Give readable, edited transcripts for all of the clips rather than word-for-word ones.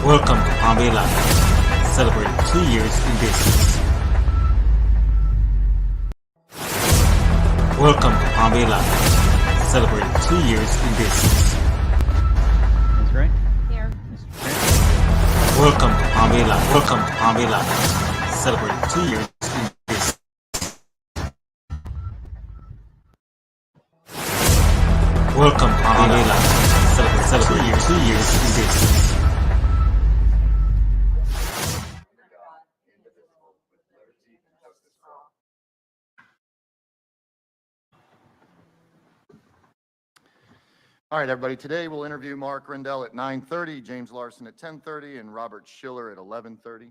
Welcome to Palm Bay Live, celebrating 2 years in business. Welcome to Palm Bay Live, celebrating 2 years in business. Ms. Wright? Here. Mr. Trent? Welcome to Palm Bay Live. Welcome to Palm Bay Live, celebrating 2 years in business. Welcome to Palm Bay Live, celebrating 2 years in business. All right, everybody. Today we'll interview Mark Rendell at 9:30, James Larson at 10:30, and Robert Schiller at 11:30.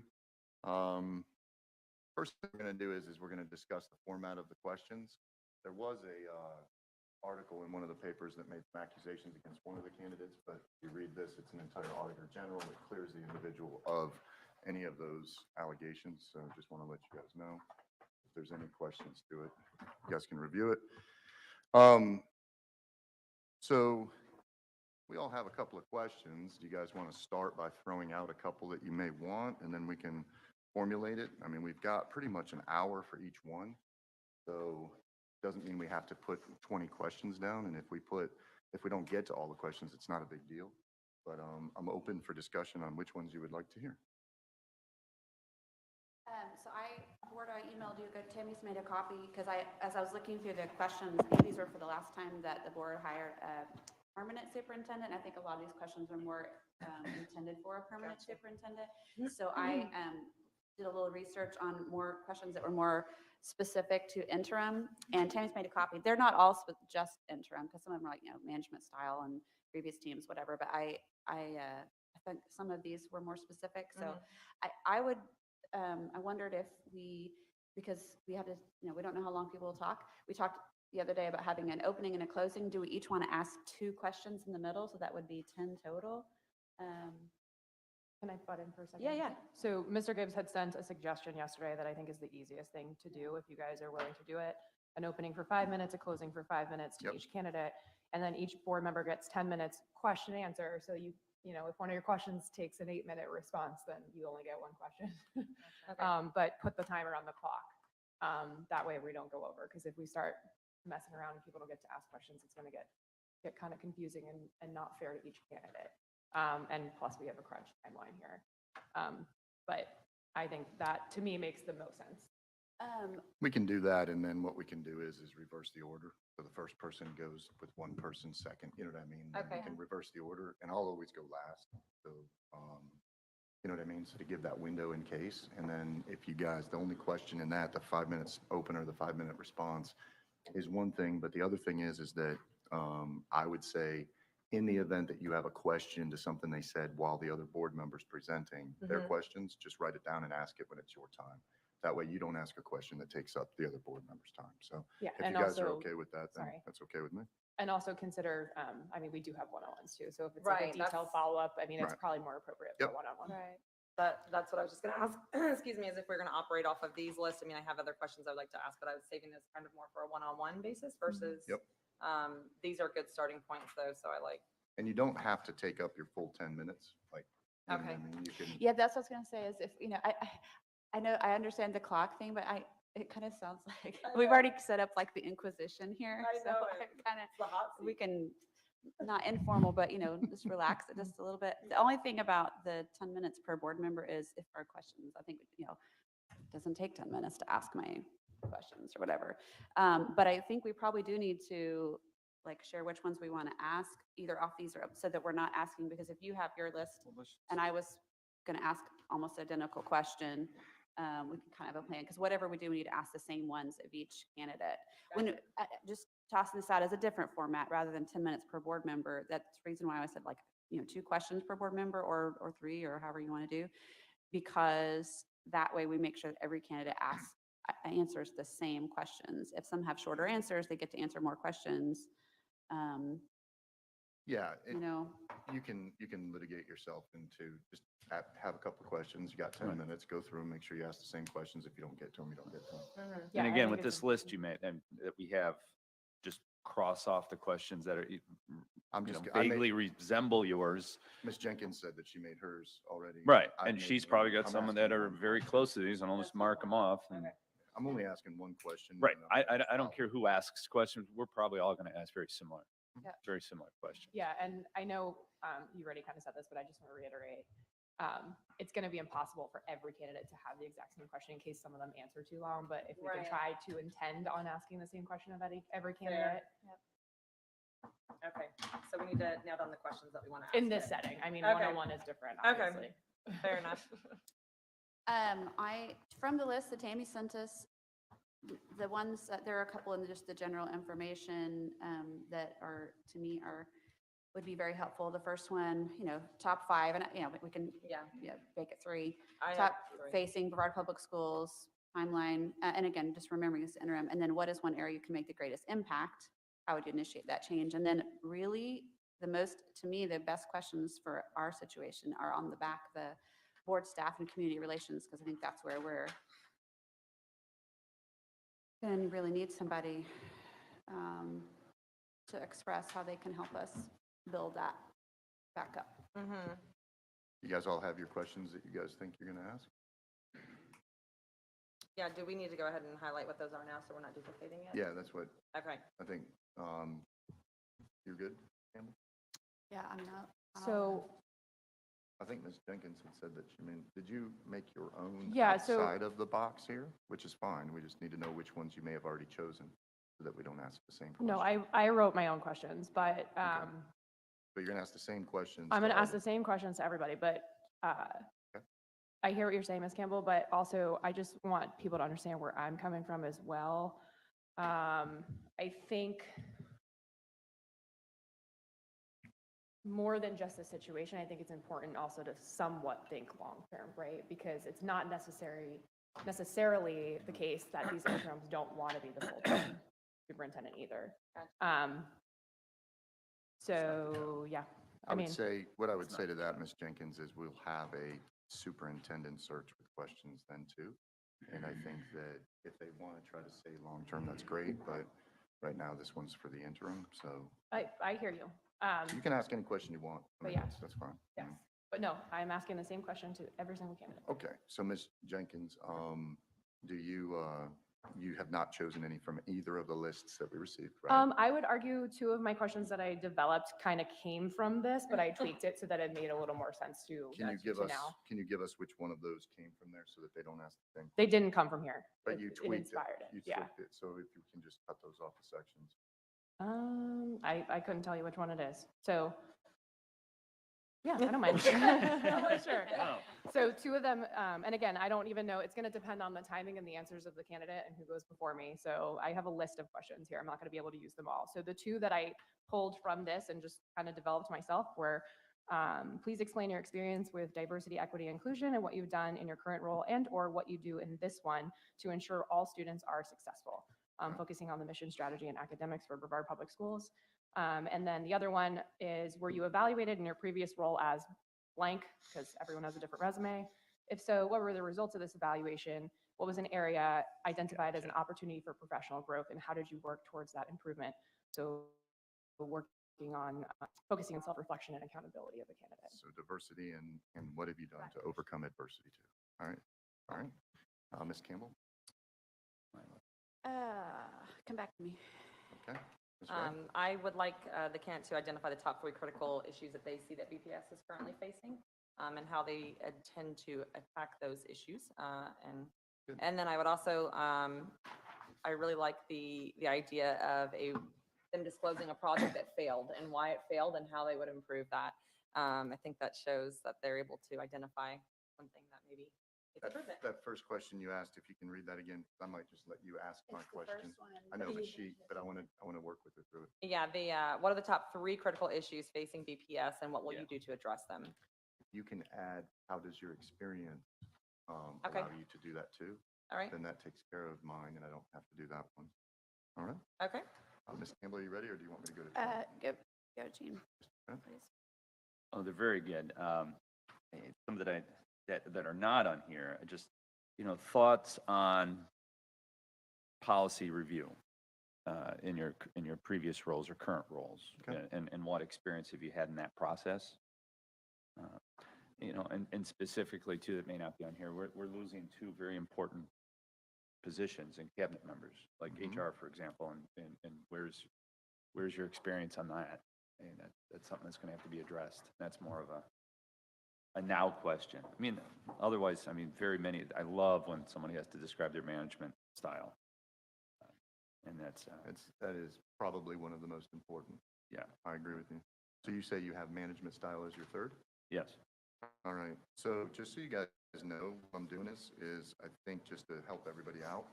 First thing we're going to do is we're going to discuss the format of the questions. There was a article in one of the papers that made some accusations against one of the candidates, but if you read this, it's an entire auditor general that clears the individual of any of those allegations. So just want to let you guys know if there's any questions to it, you guys can review it. So we all have a couple of questions. Do you guys want to start by throwing out a couple that you may want, and then we can formulate it? I mean, we've got pretty much an hour for each one. So it doesn't mean we have to put 20 questions down. And if we don't get to all the questions, it's not a big deal. But I'm open for discussion on which ones you would like to hear. Where I emailed you, Tammy's made a copy because as I was looking through the questions, these were for the last time that the board hired a permanent superintendent. I think a lot of these questions are more intended for a permanent superintendent. So I did a little research on more questions that were more specific to interim, and Tammy's made a copy. They're not all just interim because some of them are like, management style and previous teams, whatever. But I think some of these were more specific. So I wondered if because we have to, we don't know how long people will talk. We talked the other day about having an opening and a closing. Do we each want to ask 2 questions in the middle? So that would be 10 total. Can I butt in for a second? Yeah. So Mr. Gibbs had sent a suggestion yesterday that I think is the easiest thing to do if you guys are willing to do it. An opening for 5 minutes, a closing for 5 minutes to each candidate. And then each board member gets 10 minutes question and answer. So if one of your questions takes an 8-minute response, then you only get 1 question. Okay. But put the timer on the clock. That way we don't go over. Because if we start messing around and people don't get to ask questions, it's going to get kind of confusing and not fair to each candidate. And plus we have a crunch timeline here. But I think that to me makes the most sense. We can do that, and then what we can do is reverse the order. So the first person goes with one person second, you know what I mean? Then Okay. we can reverse the order, and I'll always go last. So, you know what I mean? So to give that window in case, and then if you guys, the only question in that, the 5 minutes opener, the 5-minute response is one thing, but the other thing is that I would say in the event that you have a question to something they said while the other board member's presenting their questions, just write it down and ask it when it's your time. That way you don't ask a question that takes up the other board member's time. So Yeah, if and you guys also, are okay with that, then that's okay with me. And also consider, we do have one-on-ones too. So if it's Right, like a detailed that's- follow-up, it's Right. probably more appropriate Yep. for one-on-one. Right. That's what I was just going to ask. Excuse me, is if we're going to operate off of these lists. I mean, I have other questions I'd like to ask, but I was saving this kind of more for a one-on-one basis versus. Yep. These are good starting points though, so I like. And you don't have to take up your full 10 minutes. Like, you know what I Okay. mean? You can, Yeah, that's what I was going to say is if, I know I understand the clock thing, but it kind of sounds like we've already set up like the Inquisition here. I know So it. The hot we seat. can, not informal, but just relax it just a little bit. The only thing about the 10 minutes per board member is if our questions, I think, it doesn't take 10 minutes to ask my questions or whatever. But I think we probably do need to share which ones we want to ask either off these or so that we're not asking, because if you have your list and I was going to ask almost identical question, we can kind of have a plan, because whatever we do, we need to ask the same ones of each candidate. When just tossing this out as a different format rather than 10 minutes per board member, that's the reason why I said 2 questions per board member or 3 or however you want to do, because that way we make sure that every candidate answers the same questions. If some have shorter answers, they get to answer more questions. yeah, You you can litigate yourself into just have a couple of questions. You got 10 minutes, go through them, make sure you ask the same questions. If you don't get to them, you don't get to them. Yeah, And I again, think with it's this list you made, and that we have, just cross off the questions that are, I'm you know, just, I made, vaguely resemble yours. Ms. Jenkins said that she made hers already. Right, I and made she's mine. probably got I'm some asking that are one very question. close to these, and I'll just mark them off. And I'm only asking one question. right, and I'm I don't care who asks questions. We're probably all going to ask very similar, Yeah. very similar questions. Yeah, and I know you already kind of said this, but I just want to reiterate. It's going to be impossible for every candidate to have the exact same question in case some of them answer too long. But if we can Right. try to intend on asking the same question of every Fair. candidate Okay, so we need to nail down the questions that we want to ask. in this it. setting. I mean, Okay. one-on-one is different, Okay. obviously. Fair enough. From the list that Tammy sent us, the ones that, there are a couple in just the general information that are, to me, would be very helpful. The first one, top 5, and, we can, Yeah. make it 3. I have Top 3. facing Brevard Public Schools, timeline, and again, just remembering this interim, and then what is one area you can make the greatest impact? How would you initiate that change? And then really, to me, the best questions for our situation are on the back, the board staff and community relations, because I think that's where we're going to really need somebody to express how they can help us build that back up. Mm-hmm. You guys all have your questions that you guys think you're going to ask? Yeah, do we need to go ahead and highlight what those are now so we're not duplicating it? Yeah, that's what Okay. I think. You're good, Campbell? Yeah, I mean, So, I think Ms. Jenkins had said that did you make your own Yeah, so- outside of the box here? Which is fine. We just need to know which ones you may have already chosen so that we don't ask the same question. no, I wrote my own questions, but But you're going to ask the same questions. I'm going to all ask the of- same questions to everybody, but I hear what you're saying, Ms. Campbell, but also I just want people to understand where I'm coming from as well. I think more than just the situation, I think it's important also to somewhat think long-term, right? Because it's not necessarily the case that these interims don't want to be the full-time superintendent either. So, yeah, I I would mean, say, what I would say to that, Ms. Jenkins, is we'll have a superintendent search with questions then too. And I think that if they want to try to stay long-term, that's great, but right now this one's for the interim, so I hear you. you can ask any question you want. I But mean, yeah. That's fine. Yes, but no, I'm asking the same question to every single candidate. Okay, so Ms. Jenkins, do you have not chosen any from either of the lists that we received, right? I would argue 2 of my questions that I developed kind of came from this, but I tweaked it so that it made a little more sense to now. Can you give us which one of those came from there so that they don't ask the same? They didn't come from here. But you It tweaked it. inspired it, You yeah. tweaked it, so if you can just cut those off the sections. I couldn't tell you which one it is. So, yeah, I don't mind. Sure. Wow. So 2 of them, and again, I don't even know, it's going to depend on the timing and the answers of the candidate and who goes before me. So I have a list of questions here. I'm not going to be able to use them all. So the 2 that I pulled from this and just kind of developed myself were, please explain your experience with diversity, equity, inclusion, and what you've done in your current role and or what you do in this one to ensure all students are successful, focusing on the mission, strategy, and academics for Brevard Public Schools. And then the other one is, were you evaluated in your previous role as blank? Because everyone has a different resume. If so, what were the results of this evaluation? What was an area identified as an opportunity for professional growth, and how did you work towards that improvement? So working on focusing on self-reflection and accountability of the candidate. So diversity and what have you done to overcome adversity too? All right. Ms. Campbell? Come back to me. Okay. Ms. Wright? I would like the candidate to identify the top 3 critical issues that they see that BPS is currently facing, and how they intend to attack those issues. Good. And then I would also, I really like the idea of them disclosing a project that failed and why it failed and how they would improve that. I think that shows that they're able to identify something that maybe it's improvement. That first question you asked, if you can read that again, I might just let you ask my question. I know the sheet, but I want to work with her through it. Yeah, what are the top 3 critical issues facing BPS and what will you do to address them? You can add, how does your experience Okay. allow you to do that too? All right, Then that takes care of mine and I don't have to do that one. All right. okay. Ms. Campbell, are you ready or do you want me to go to? Go, Jean. Okay. Oh, they're very good. Some that are not on here, I just, thoughts on policy review. in your previous roles or current roles? Okay. And what experience have you had in that process? You know, and specifically too, that may not be on here, we're losing two very important positions and cabinet members, like Mhm. HR, for example, and where's your experience on that? And that's something that's gonna have to be addressed. That's more of a now question. I mean, otherwise, I mean, I love when somebody has to describe their management style. And That is probably one of the most important. yeah, I agree with you. So you say you have management style as your third? yes. All right. So just so you guys know, what I'm doing is I think just to help everybody out,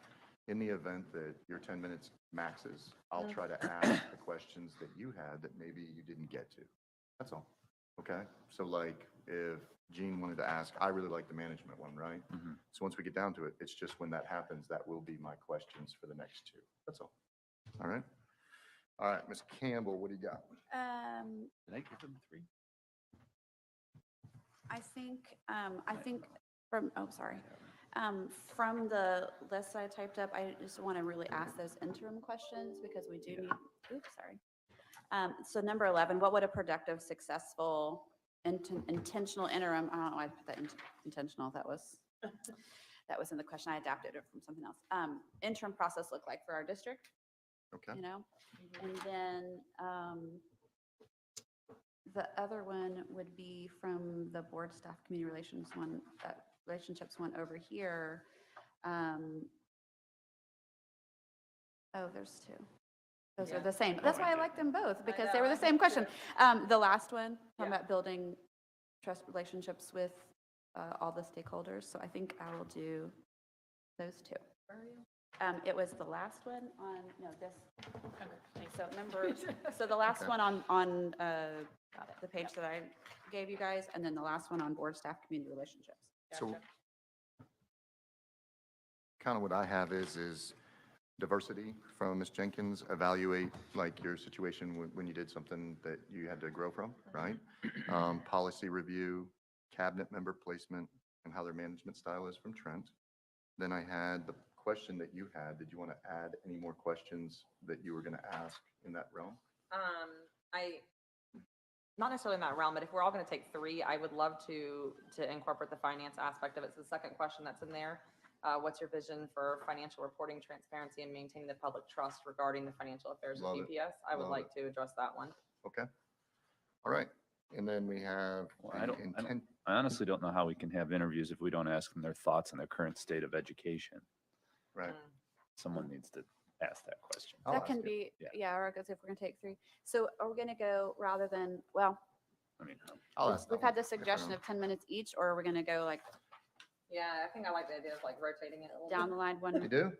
in the event that your 10 minutes maxes, I'll try to ask the questions that you had that maybe you didn't get to. That's all. Okay? So like if Gene wanted to ask, I really like the management one, right? Mhm. So once we get down to it, it's just when that happens, that will be my questions for the next two. That's all. All right? All right, Ms. Campbell, what do you got? Did I give them 3? I think from, oh, sorry. From the list I typed up, I just want to really ask those interim questions because we do need, oops, sorry. So number 11, what would a productive, successful, intentional interim, I don't know why I put that intentional, that was in the question, I adapted it from something else. Interim process look like for our district, Okay. you know? And then the other one would be from the board staff community relations one, that relationships one over here. Oh, there's two. Those are the same. That's why I like them both, because they were the same question. The last one, talking about building trust relationships with all the stakeholders. So I think I will do those two. It was the last one on, no, this. So remember, so the last one on the page that I gave you guys, and then the last one on board staff community relationships. So kind of what I have is diversity from Ms. Jenkins, evaluate like your situation when you did something that you had to grow from, right? Policy review, cabinet member placement, and how their management style is from Trent. Then I had the question that you had. Did you want to add any more questions that you were going to ask in that realm? Not necessarily in that realm, but if we're all going to take 3, I would love to incorporate the finance aspect of it. It's the second question that's in there. What's your vision for financial reporting, transparency, and maintaining the public trust regarding the financial affairs of Love it. GPS? I would Love like to address that one. Okay. All right. And then we have Well, the I honestly don't know how we can have interviews if we don't ask them their thoughts on their current state of education. right. Someone needs to ask that question. I'll That ask can it. be, Yeah. yeah, or if we're gonna take 3. So are we gonna go rather than, well, I mean, I'll ask that we've had one. the suggestion of 10 minutes each, or are we gonna go like Yeah, I think I like the idea of like rotating it a little down bit. the line You one? do?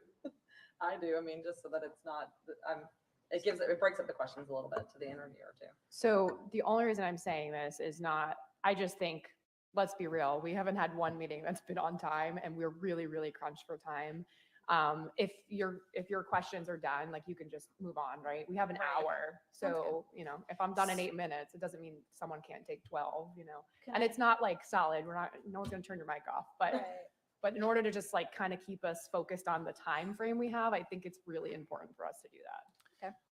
I do. I mean, just so that it's not, it breaks up the questions a little bit to the interviewer too. So the only reason I'm saying this is not, I just think, let's be real, we haven't had one meeting that's been on time and we're really, really crunched for time. If your questions are done, like you can just move on, right? We have an Right. hour. So, you know, if I'm done in 8 minutes, it doesn't mean someone can't take 12, you know? Can And I- it's not like solid, no one's gonna turn your mic off, but in order to just like kind of keep us focused on the time frame we have, I think it's really important for us to do that.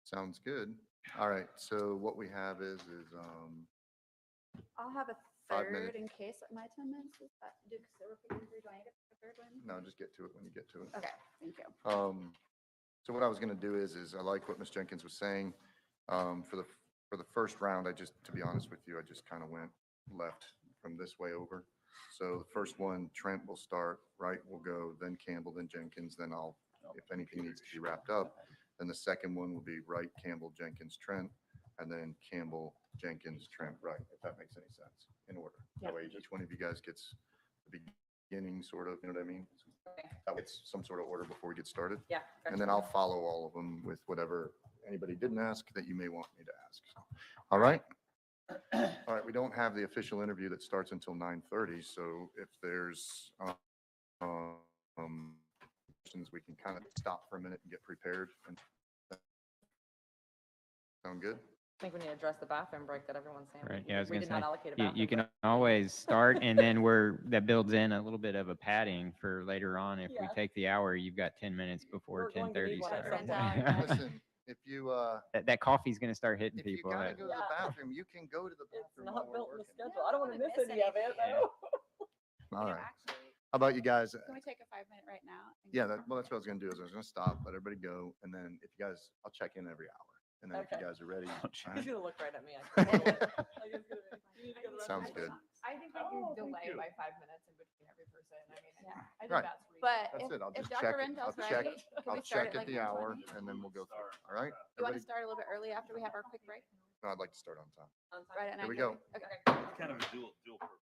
Sounds good. All right. So what we have is I'll have a 5 third minutes. in case my 10 minutes is, so we're picking 3, do I need a third one? no, just get to it when you get to it. Okay, thank you. So what I was going to do is I like what Ms. Jenkins was saying. For the first round, to be honest with you, I just kind of went left from this way over. So the first one, Trent will start, right will go, then Campbell, then Jenkins, then I'll, if anything needs to be wrapped up. Then the second one will be Wright, Campbell, Jenkins, Trent, and then Campbell, Jenkins, Trent, Wright, if that makes any sense, in order. That way each one of you guys gets the beginning, sort of, you know what I mean? Okay. That way it's some sort of order before we get started. Yeah. And then I'll follow all of them with whatever anybody didn't ask that you may want me to ask. All right? All right, we don't have the official interview that starts until 9:30, so if there's questions, we can kind of stop for a minute and get prepared. Sound good? I think we need to address the bathroom break that everyone's saying. Right, yeah, I was We gonna did not say, allocate a you, bathroom you can break. always start and then that builds in a little bit of a padding for later on. If we Yeah. take the hour, you've got 10 minutes before We're going to 10:30 need one at starts. some point. Listen, if you, That coffee's gonna start hitting if you people. gotta that- go to the Yeah. bathroom, you can go to the It's bathroom while not we're built in the working. schedule. I don't want to miss miss any of it. anything. though. All right. Actually, How about you guys? can we take a 5-minute right now? Yeah, well, that's what I was gonna do, is I was gonna stop, let everybody go, and then if you guys, I'll check in every hour. And then if you Okay. guys are ready. all He's right? gonna look right at me. I can't. Like, it's gonna be- you need to go to the Sounds restroom. good. I think we Oh, can thank delay you. by 5 minutes in between every person. I mean, Yeah. I think Right. that's reasonable. But That's it, I'll if just check Dr. it. Rendell's I'll check, ready, can I'll we start check at at like the hour, 1:20? and then we'll go through. All right? You want Everybody, to start a little bit early after we have our quick break? no, I'd like to start on time. Right at Here we 9:30? go. Okay. It's kind of a dual purpose.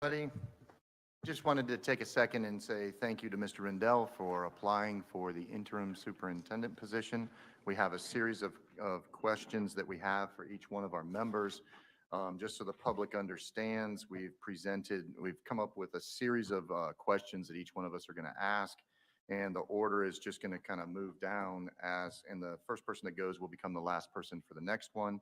Buddy, just wanted to take a second and say thank you to Mr. Rendell for applying for the interim superintendent position. We have a series of questions that we have for each one of our members. Just so the public understands, we've come up with a series of questions that each one of us are going to ask. And the order is just going to kind of move down and the first person that goes will become the last person for the next one.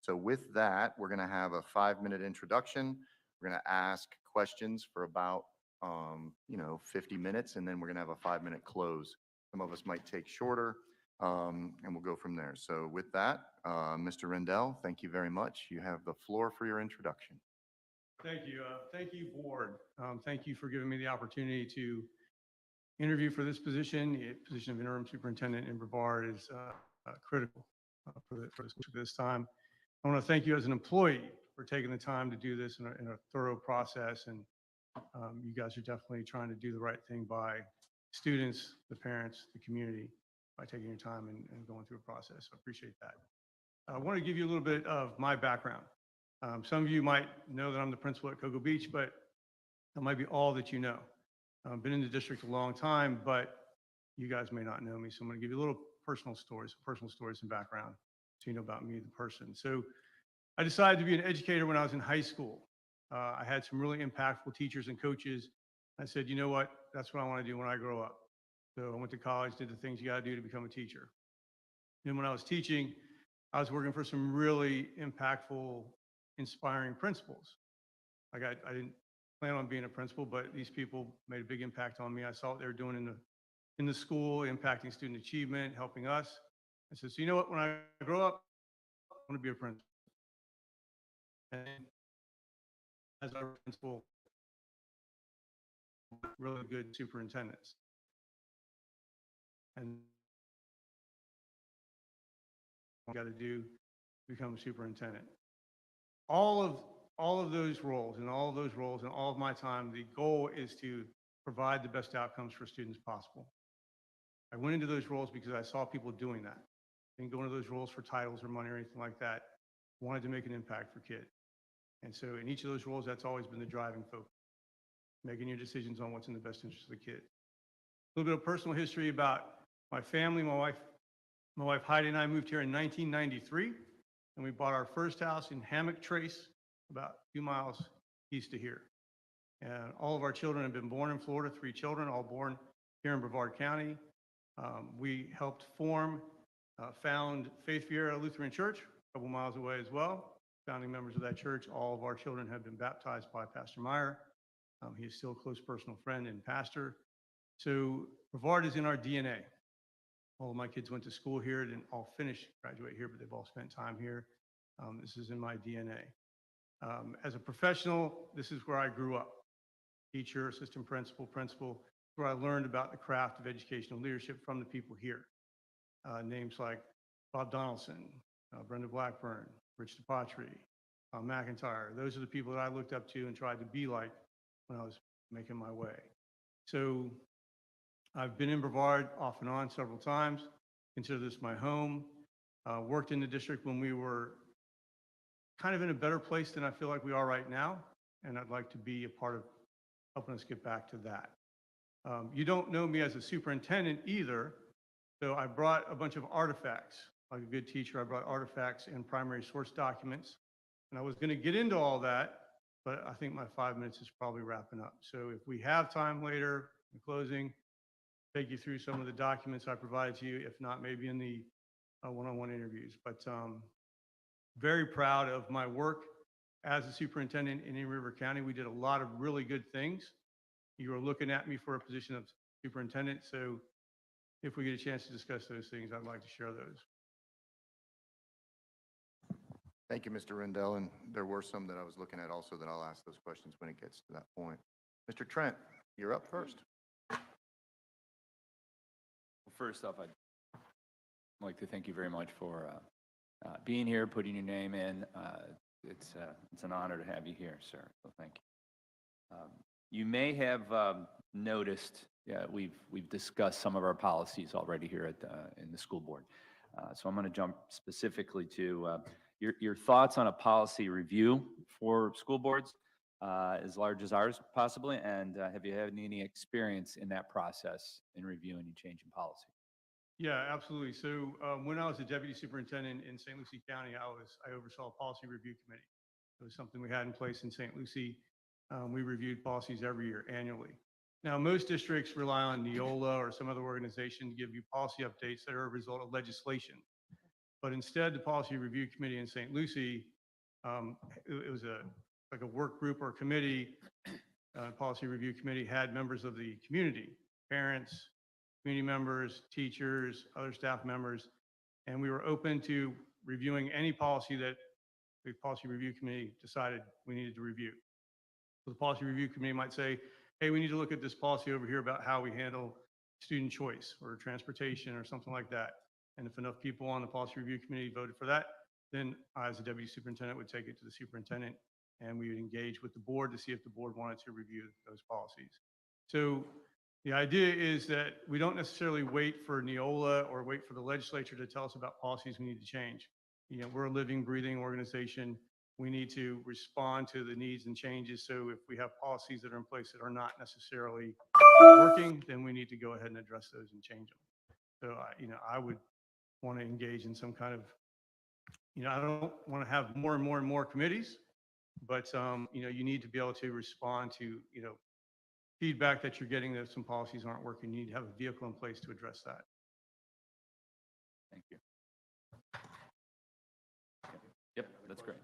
So with that, we're going to have a 5-minute introduction. We're going to ask questions for about, 50 minutes, and then we're going to have a 5-minute close. Some of us might take shorter, and we'll go from there. So with that, Mr. Rendell, thank you very much. You have the floor for your introduction. Thank you. Thank you, board. Thank you for giving me the opportunity to interview for this position. The position of interim superintendent in Brevard is critical for this time. I want to thank you as an employee for taking the time to do this in a thorough process. And you guys are definitely trying to do the right thing by students, the parents, the community, by taking your time and going through a process. So I appreciate that. I want to give you a little bit of my background. Some of you might know that I'm the principal at Cocoa Beach, but that might be all that you know. I've been in the district a long time, but you guys may not know me. So I'm going to give you a little personal stories and background so you know about me, the person. So I decided to be an educator when I was in high school. I had some really impactful teachers and coaches. I said, you know what? That's what I want to do when I grow up. So I went to college, did the things you got to do to become a teacher. And when I was teaching, I was working for some really impactful, inspiring principals. I didn't plan on being a principal, but these people made a big impact on me. I saw what they were doing in the school, impacting student achievement, helping us. I said, so you know what? When I grow up, I want to be a principal. And as our principal, really good superintendents. And what you got to do to become a superintendent. All of those roles and all of my time, the goal is to provide the best outcomes for students possible. I went into those roles because I saw people doing that. I didn't go into those roles for titles or money or anything like that. I wanted to make an impact for kids. And so in each of those roles, that's always been the driving focus, making your decisions on what's in the best interest of the kid. A little bit of personal history about my family. My wife Heidi and I moved here in 1993, and we bought our first house in Hammock Trace, about 2 miles east of here. And all of our children have been born in Florida, 3 children, all born here in Brevard County. We helped found Faith Vieira Lutheran Church, a couple miles away as well. Founding members of that church, all of our children have been baptized by Pastor Meyer. He is still a close personal friend and pastor. So Brevard is in our DNA. All of my kids went to school here, didn't all graduate here, but they've all spent time here. This is in my DNA. As a professional, this is where I grew up. Teacher, assistant principal, where I learned about the craft of educational leadership from the people here. Names like Bob Donaldson, Brenda Blackburn, Rich DePatri, McIntyre. Those are the people that I looked up to and tried to be like when I was making my way. So I've been in Brevard off and on several times, consider this my home. Worked in the district when we were kind of in a better place than I feel like we are right now, and I'd like to be a part of helping us get back to that. You don't know me as a superintendent either, so I brought a bunch of artifacts. Like a good teacher, I brought artifacts and primary source documents, and I was going to get into all that, but I think my 5 minutes is probably wrapping up. So if we have time later in closing, take you through some of the documents I provided to you. If not, maybe in the one-on-one interviews. But very proud of my work as a superintendent in Indian River County. We did a lot of really good things. You are looking at me for a position of superintendent, so if we get a chance to discuss those things, I'd like to share those. Thank you, Mr. Rendell. And there were some that I was looking at also that I'll ask those questions when it gets to that point. Mr. Trent, you're up first. Well, first off, I'd like to thank you very much for being here, putting your name in. It's an honor to have you here, sir. So thank you. You may have noticed we've discussed some of our policies already here in the school board. So I'm going to jump specifically to your thoughts on a policy review for school boards. as large as ours possibly? And have you had any experience in that process in reviewing and changing policy? Yeah, absolutely. So when I was a deputy superintendent in St. Lucie County, I oversaw a policy review committee. It was something we had in place in St. Lucie. We reviewed policies every year annually. Now, most districts rely on Neola or some other organization to give you policy updates that are a result of legislation. But instead, the policy review committee in St. Lucie, it was like a work group or committee. Policy review committee had members of the community, parents, community members, teachers, other staff members, and we were open to reviewing any policy that the policy review committee decided we needed to review. So the policy review committee might say, hey, we need to look at this policy over here about how we handle student choice or transportation or something like that. And if enough people on the policy review committee voted for that, then I, as a deputy superintendent, would take it to the superintendent and we would engage with the board to see if the board wanted to review those policies. So the idea is that we don't necessarily wait for Neola or wait for the legislature to tell us about policies we need to change. You know, we're a living, breathing organization. We need to respond to the needs and changes. So if we have policies that are in place that are not necessarily working, then we need to go ahead and address those and change them. So, I would want to engage in some kind of, I don't want to have more and more and more committees, but, you need to be able to respond to, feedback that you're getting that some policies aren't working. You need to have a vehicle in place to address that. Thank you. Yep, that's great.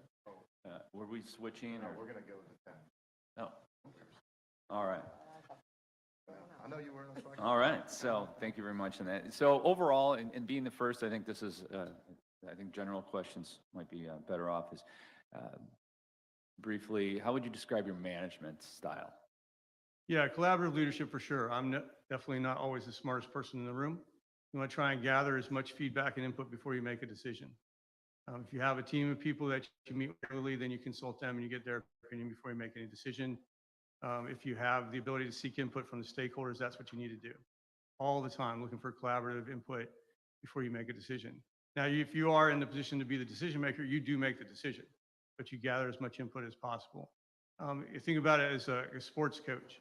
Were we switching or? We're going to go with the 10. No. All right. I know you were. All right. So thank you very much on that. So overall, in being the first, I think this is, I think general questions might be better off is briefly, how would you describe your management style? Yeah, collaborative leadership for sure. I'm definitely not always the smartest person in the room. You want to try and gather as much feedback and input before you make a decision. If you have a team of people that you meet regularly, then you consult them and you get their opinion before you make any decision. If you have the ability to seek input from the stakeholders, that's what you need to do. All the time, looking for collaborative input before you make a decision. Now, if you are in the position to be the decision maker, you do make the decision, but you gather as much input as possible. You think about it as a sports coach.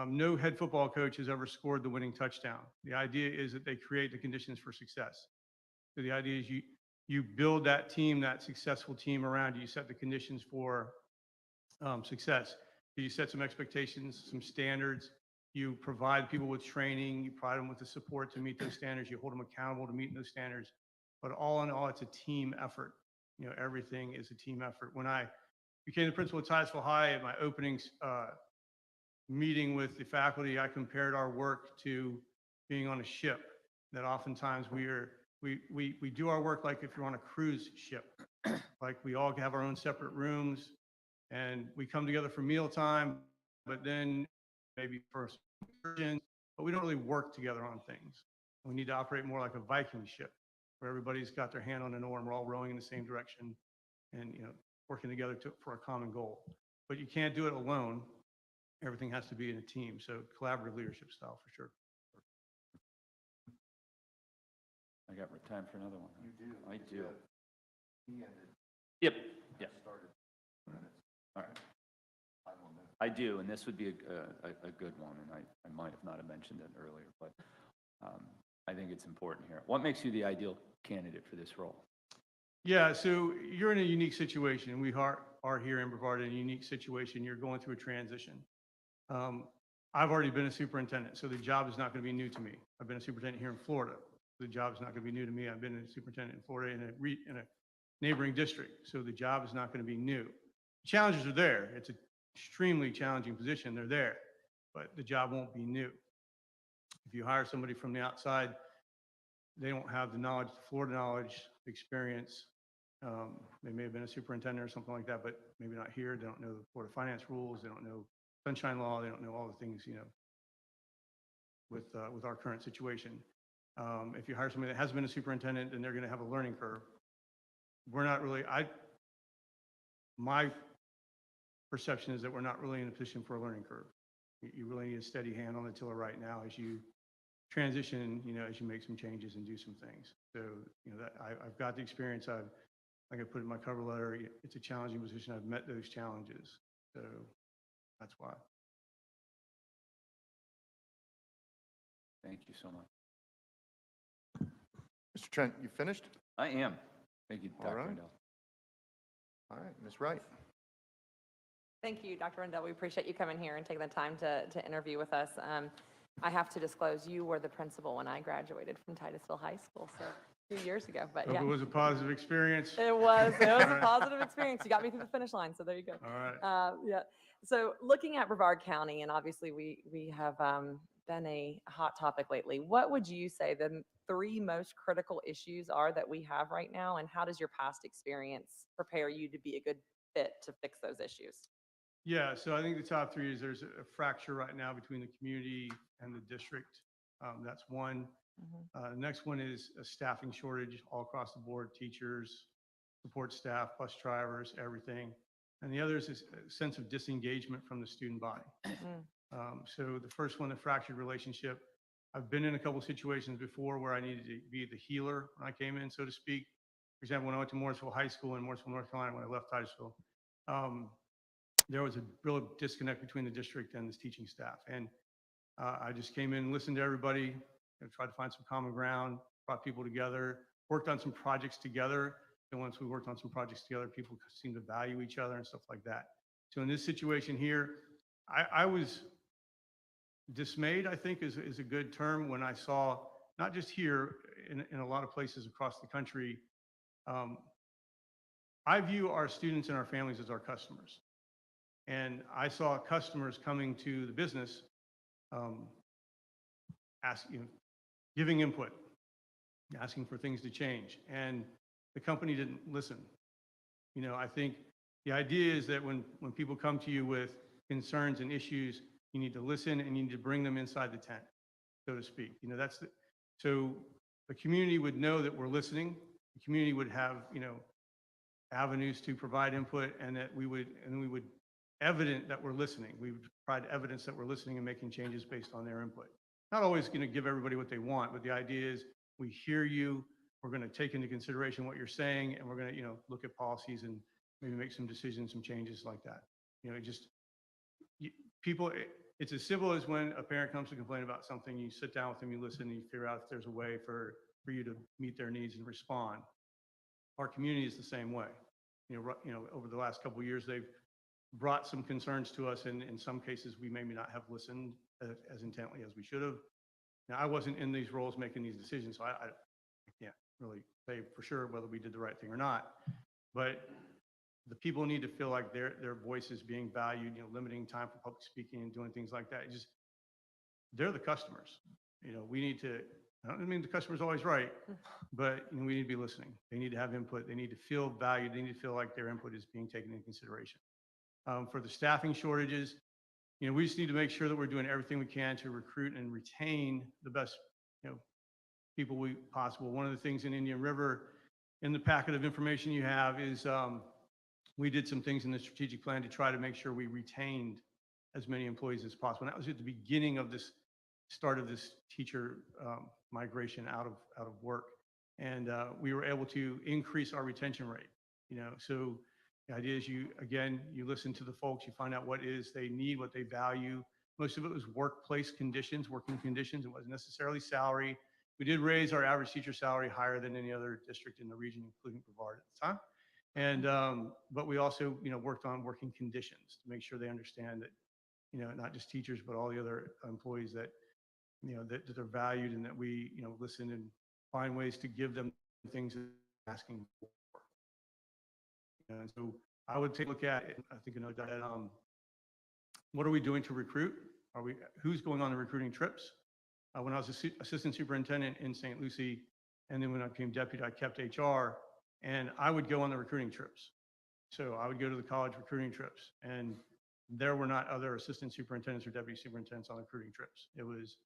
No head football coach has ever scored the winning touchdown. The idea is that they create the conditions for success. So the idea is you build that team, that successful team around you. You set the conditions for success. You set some expectations, some standards. You provide people with training. You provide them with the support to meet those standards. You hold them accountable to meet those standards. But all in all, it's a team effort. Everything is a team effort. When I became the principal at Titusville High, at my opening meeting with the faculty, I compared our work to being on a ship. That oftentimes we do our work like if you're on a cruise ship, like we all have our own separate rooms and we come together for mealtime, but then maybe for excursions, but we don't really work together on things. We need to operate more like a Viking ship where everybody's got their hand on an oar and we're all rowing in the same direction and working together for a common goal. But you can't do it alone. Everything has to be in a team. So collaborative leadership style for sure. I got time for another one. You do. I do. He ended. Yep. Yep. Started. All right. I do, and this would be a good one, and I might have not mentioned it earlier, but I think it's important here. What makes you the ideal candidate for this role? Yeah, so you're in a unique situation. We are here in Brevard in a unique situation. You're going through a transition. I've already been a superintendent, so the job is not going to be new to me. I've been a superintendent here in Florida. The job is not going to be new to me. I've been a superintendent in Florida in a neighboring district, so the job is not going to be new. Challenges are there. It's an extremely challenging position. They're there, but the job won't be new. If you hire somebody from the outside, they don't have the knowledge, the Florida knowledge, experience. They may have been a superintendent or something like that, but maybe not here. They don't know the Florida finance rules. They don't know sunshine law. They don't know all the things, with our current situation. If you hire somebody that has been a superintendent, then they're going to have a learning curve. We're not really, my perception is that we're not really in a position for a learning curve. You really need a steady hand on the tiller right now as you transition, as you make some changes and do some things. So, that I've got the experience. Like I put in my cover letter, it's a challenging position. I've met those challenges. So that's why. Thank you so much. Mr. Trent, you finished? I am. Thank you, All Dr. right. Rendell. All right, Ms. Wright. Thank you, Dr. Rendell. We appreciate you coming here and taking the time to interview with us. I have to disclose, you were the principal when I graduated from Titusville High School, so 2 years ago, but Hope yeah. it was a positive experience. It was a Alright. positive experience. You got me through the finish line, so there you go. All right. Yeah. So looking at Brevard County, and obviously we have been a hot topic lately. What would you say the 3 most critical issues are that we have right now, and how does your past experience prepare you to be a good fit to fix those issues? Yeah, so I think the top 3 is there's a fracture right now between the community and the district. That's one. The next one is a staffing shortage all across the board, teachers, support staff, bus drivers, everything. And the other is a sense of disengagement from the student body. So the first one, the fractured relationship. I've been in a couple situations before where I needed to be the healer when I came in, so to speak. For example, when I went to Morrisville High School in Morrisville, North Carolina, when I left Titusville, there was a real disconnect between the district and this teaching staff. And I just came in, listened to everybody, tried to find some common ground, brought people together, worked on some projects together. And once we worked on some projects together, people seemed to value each other and stuff like that. So in this situation here, I was dismayed, I think is a good term, when I saw, not just here, in a lot of places across the country, I view our students and our families as our customers. And I saw customers coming to the business, giving input, asking for things to change. And the company didn't listen. I think the idea is that when people come to you with concerns and issues, you need to listen and you need to bring them inside the tent, so to speak. So the community would know that we're listening. The community would have, avenues to provide input, and that we would evident that we're listening. We would provide evidence that we're listening and making changes based on their input. Not always going to give everybody what they want, but the idea is we hear you, we're going to take into consideration what you're saying, and we're going to, look at policies and maybe make some decisions, some changes like that. It's as simple as when a parent comes to complain about something, you sit down with them, you listen, and you figure out if there's a way for you to meet their needs and respond. Our community is the same way. Over the last couple of years, they've brought some concerns to us, and in some cases, we maybe not have listened as intently as we should have. Now, I wasn't in these roles making these decisions, so I can't really say for sure whether we did the right thing or not. But the people need to feel like their voice is being valued, limiting time for public speaking and doing things like that. They're the customers. We need to, I don't mean the customer's always right, but we need to be listening. They need to have input. They need to feel valued. They need to feel like their input is being taken into consideration. For the staffing shortages, we just need to make sure that we're doing everything we can to recruit and retain the best, people possible. One of the things in Indian River, in the packet of information you have, is we did some things in the strategic plan to try to make sure we retained as many employees as possible. And that was at the beginning of this start of this teacher migration out of work, and we were able to increase our retention rate. So the idea is you listen to the folks, you find out what is they need, what they value. Most of it was workplace conditions, working conditions. It wasn't necessarily salary. We did raise our average teacher salary higher than any other district in the region, including Brevard at the time. And but we also worked on working conditions to make sure they understand that not just teachers but all the other employees that that they're valued, and that we listen and find ways to give them things that they're asking for. And so I would take a look at it. I think what are we doing to recruit? Who's going on the recruiting trips? When I was assistant superintendent in St. Lucie, and then when I became deputy, I kept HR, and I would go on the recruiting trips. So I would go to the college recruiting trips, and there were not other assistant superintendents or deputy superintendents on the recruiting trips. It was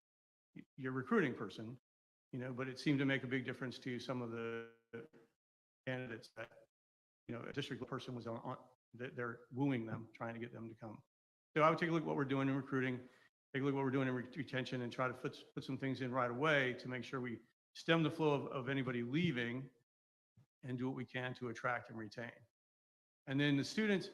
your recruiting person, but it seemed to make a big difference to some of the candidates that, a district person was on they're wooing them, trying to get them to come. So I would take a look at what we're doing in recruiting, take a look at what we're doing in retention, and try to put some things in right away to make sure we stem the flow of anybody leaving and do what we can to attract and retain. And then the students,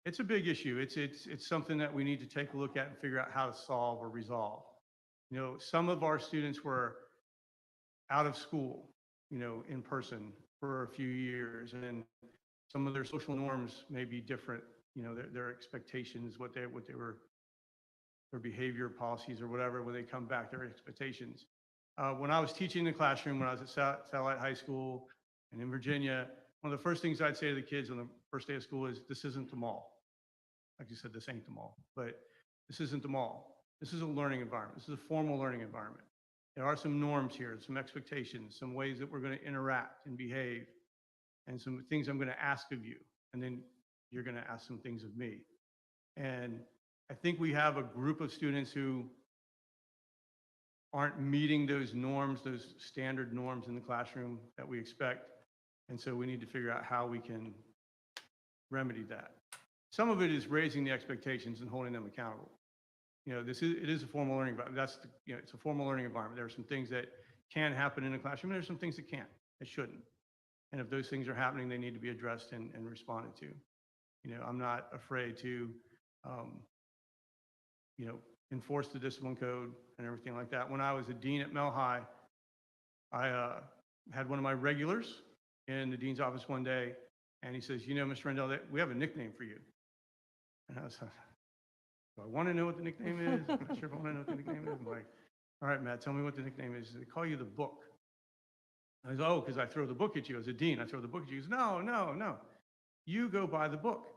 It's a big issue. It's something that we need to take a look at and figure out how to solve or resolve. You know, some of our students were out of school, you know, in person for a few years, and some of their social norms may be different. You know, their expectations, what they were, their behavior policies or whatever, when they come back, their expectations. When I was teaching in the classroom, when I was at Satellite High School and in Virginia, one of the first things I'd say to the kids on the first day of school is, this isn't the mall. Like you said, this ain't the mall, but this isn't the mall. This is a learning environment. This is a formal learning environment. There are some norms here, some expectations, some ways that we're going to interact and behave, and some things I'm going to ask of you. And then you're going to ask some things of me. And I think we have a group of students who aren't meeting those norms, those standard norms in the classroom that we expect. And so we need to figure out how we can remedy that. Some of it is raising the expectations and holding them accountable. You know, it is a formal learning environment. It's a formal learning environment. There are some things that can happen in a classroom, and there's some things that can't, that shouldn't. And if those things are happening, they need to be addressed and responded to. You know, I'm not afraid to, you know, enforce the discipline code and everything like that. When I was a dean at Mel High, I had one of my regulars in the dean's office one day, and he says, you know, Mr. Rendell, we have a nickname for you. And I was like, do I want to know what the nickname is? I'm not sure if I want to know what the nickname is. I'm like, all right, Matt, tell me what the nickname is. They call you the book. I was, oh, because I throw the book at you. As a dean, I throw the book at you. He goes, no. You go by the book.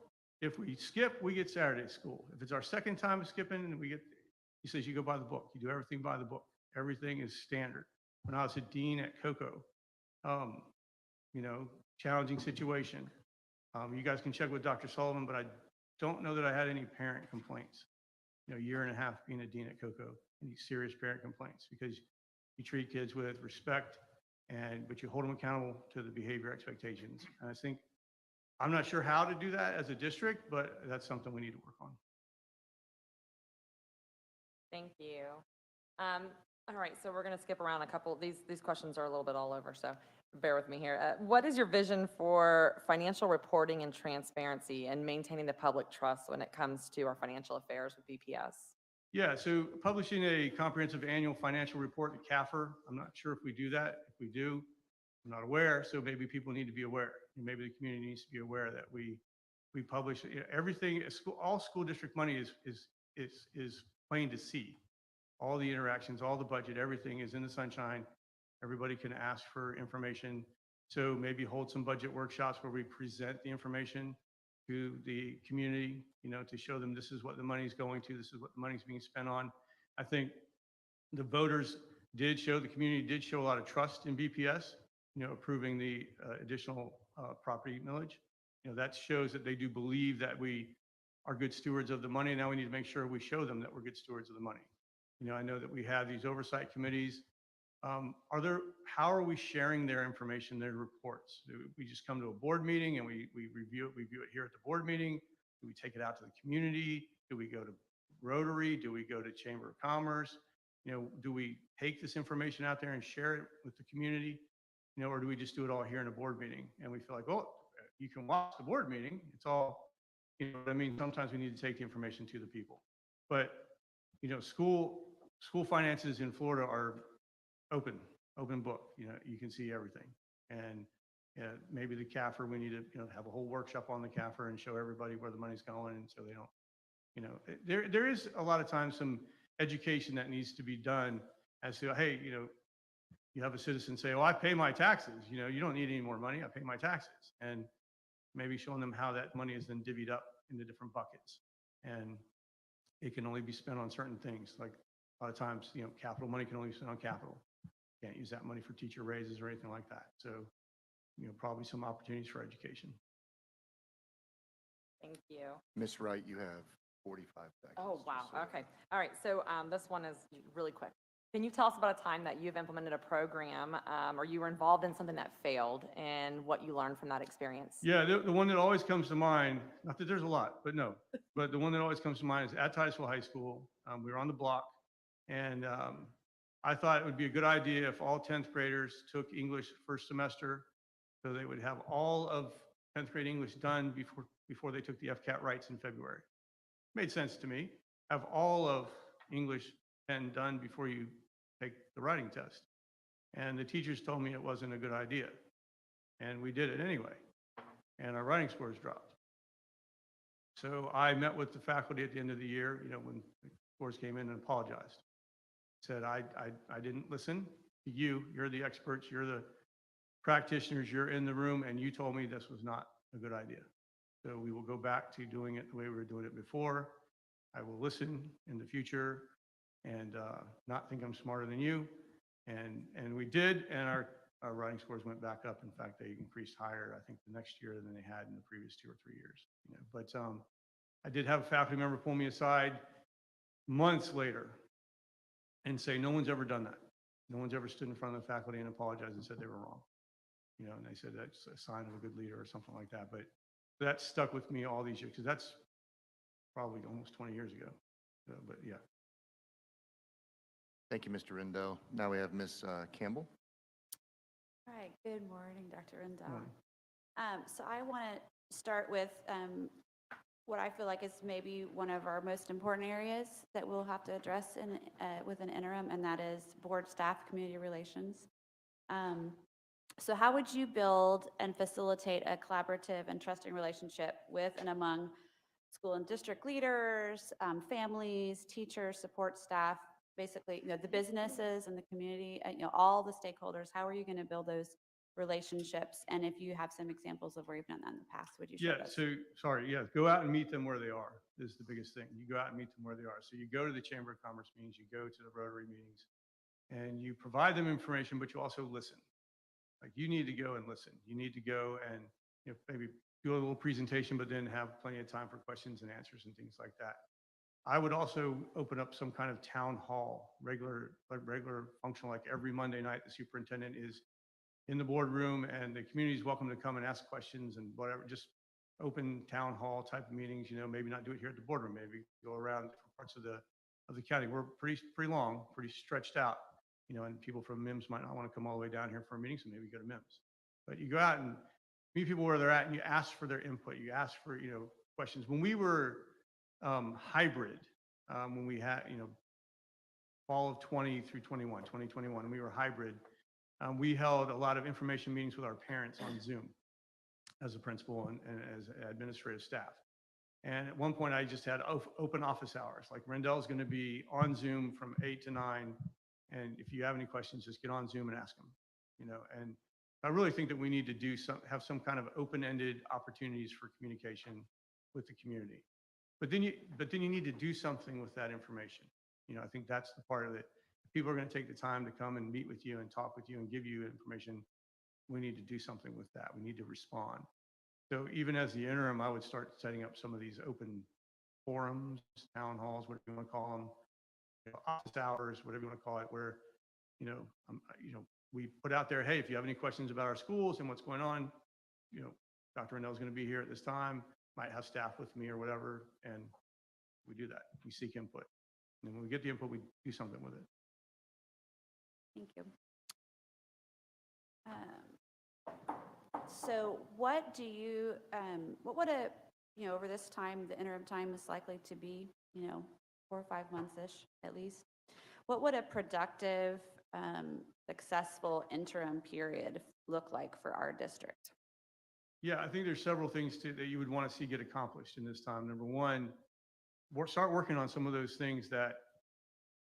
If we skip, we get Saturday school. If it's our second time skipping, and he says, you go by the book. You do everything by the book. Everything is standard. When I was a dean at Cocoa, you know, challenging situation. You guys can check with Dr. Sullivan, but I don't know that I had any parent complaints. You know, a year and a half being a dean at Cocoa, any serious parent complaints, because you treat kids with respect, but you hold them accountable to the behavior expectations. And I think, I'm not sure how to do that as a district, but that's something we need to work on. Thank you. All right, so we're going to skip around a couple. These questions are a little bit all over, so bear with me here. What is your vision for financial reporting and transparency and maintaining the public trust when it comes to our financial affairs with BPS? Yeah, so publishing a comprehensive annual financial report to CAFR, I'm not sure if we do that. If we do, I'm not aware, so maybe people need to be aware. And maybe the community needs to be aware that we publish, you know, everything. All school district money is plain to see. All the interactions, all the budget, everything is in the sunshine. Everybody can ask for information. So maybe hold some budget workshops where we present the information to the community, you know, to show them this is what the money's going to, this is what the money's being spent on. I think the voters the community did show a lot of trust in BPS, you know, approving the additional property millage. You know, that shows that they do believe that we are good stewards of the money. Now we need to make sure we show them that we're good stewards of the money. You know, I know that we have these oversight committees. How are we sharing their information, their reports? Do we just come to a board meeting and we review it here at the board meeting? Do we take it out to the community? Do we go to Rotary? Do we go to Chamber of Commerce? You know, do we take this information out there and share it with the community? You know, or do we just do it all here in a board meeting? And we feel like, well, you can watch the board meeting. It's all, you know what I mean? Sometimes we need to take the information to the people. But, you know, school finances in Florida are open book. You know, you can see everything. And maybe the CAFR, we need to, you know, have a whole workshop on the CAFR and show everybody where the money's going, and so they don't, you know, there is a lot of times some education that needs to be done as to, hey, you know, you have a citizen say, oh, I pay my taxes. You know, you don't need any more money. I pay my taxes. And maybe showing them how that money is then divvied up into different buckets. And it can only be spent on certain things. Like a lot of times, you know, capital money can only be spent on capital. Can't use that money for teacher raises or anything like that. So, you know, probably some opportunities for education. Thank you. Miss Wright, you have 45 seconds. Oh, wow. just so- Okay. All right. So this one is really quick. Can you tell us about a time that you've implemented a program or you were involved in something that failed and what you learned from that experience? Yeah, the one that always comes to mind, not that there's a lot, but no, but the one that always comes to mind is at Titusville High School. We were on the block, and I thought it would be a good idea if all 10th graders took English first semester, so they would have all of 10th grade English done before they took the FCAT rights in February. Made sense to me. Have all of English 10 done before you take the writing test. And the teachers told me it wasn't a good idea. And we did it anyway. And our writing scores dropped. So I met with the faculty at the end of the year, when the scores came in, and apologized. Said, I didn't listen to you. You're the experts. You're the practitioners. You're in the room. And you told me this was not a good idea. So we will go back to doing it the way we were doing it before. I will listen in the future and not think I'm smarter than you. And we did, and our writing scores went back up. In fact, they increased higher, I think, the next year than they had in the previous 2 or 3 years. But I did have a faculty member pull me aside months later and say, no one's ever done that. No one's ever stood in front of the faculty and apologized and said they were wrong. And they said that's a sign of a good leader or something like that. But that stuck with me all these years, because that's probably almost 20 years ago. But yeah. Thank you, Mr. Rendell. Now we have Ms. Campbell. All right, good morning, Dr. Rendell. Morning. So I want to start with what I feel like is maybe one of our most important areas that we'll have to address with an interim, and that is board staff community relations. So how would you build and facilitate a collaborative and trusting relationship with and among school and district leaders, families, teachers, support staff, basically, the businesses and the community, all the stakeholders? How are you going to build those relationships? And if you have some examples of where you've done that in the past, would you share those? Go out and meet them where they are is the biggest thing. You go out and meet them where they are. So you go to the Chamber of Commerce meetings, you go to the Rotary meetings, and you provide them information, but you also listen. Like, you need to go and listen. You need to go and maybe do a little presentation, but then have plenty of time for questions and answers and things like that. I would also open up some kind of town hall, regular function, like every Monday night, the superintendent is in the boardroom and the community is welcome to come and ask questions and whatever, just open town hall type of meetings, maybe not do it here at the boardroom, maybe go around different parts of the county. We're pretty long, pretty stretched out, and people from MIMS might not want to come all the way down here for a meeting, so maybe go to MIMS. But you go out and meet people where they're at and you ask for their input. You ask for, questions. When we were hybrid, when we had, fall of 2021, and we were hybrid, we held a lot of information meetings with our parents on Zoom as a principal and as administrative staff. And at one point I just had open office hours. Like, Rendell's going to be on Zoom from 8 to 9. And if you have any questions, just get on Zoom and ask them, and I really think that we need to have some kind of open-ended opportunities for communication with the community. But then you need to do something with that information. I think that's the part of it. If people are going to take the time to come and meet with you and talk with you and give you information, we need to do something with that. We need to respond. So even as the interim, I would start setting up some of these open forums, town halls, whatever you want to call them, office hours, whatever you want to call it, where, we put out there, hey, if you have any questions about our schools and what's going on, Dr. Rendell is going to be here at this time, might have staff with me or whatever, and we do that. We seek input. And when we get the input, we do something with it. Thank you. So what do you, what would over this time, the interim time is likely to be, 4 or 5 months-ish at least. What would a productive, successful interim period look like for our district? Yeah, I think there's several things that you would want to see get accomplished in this time. Number one, start working on some of those things that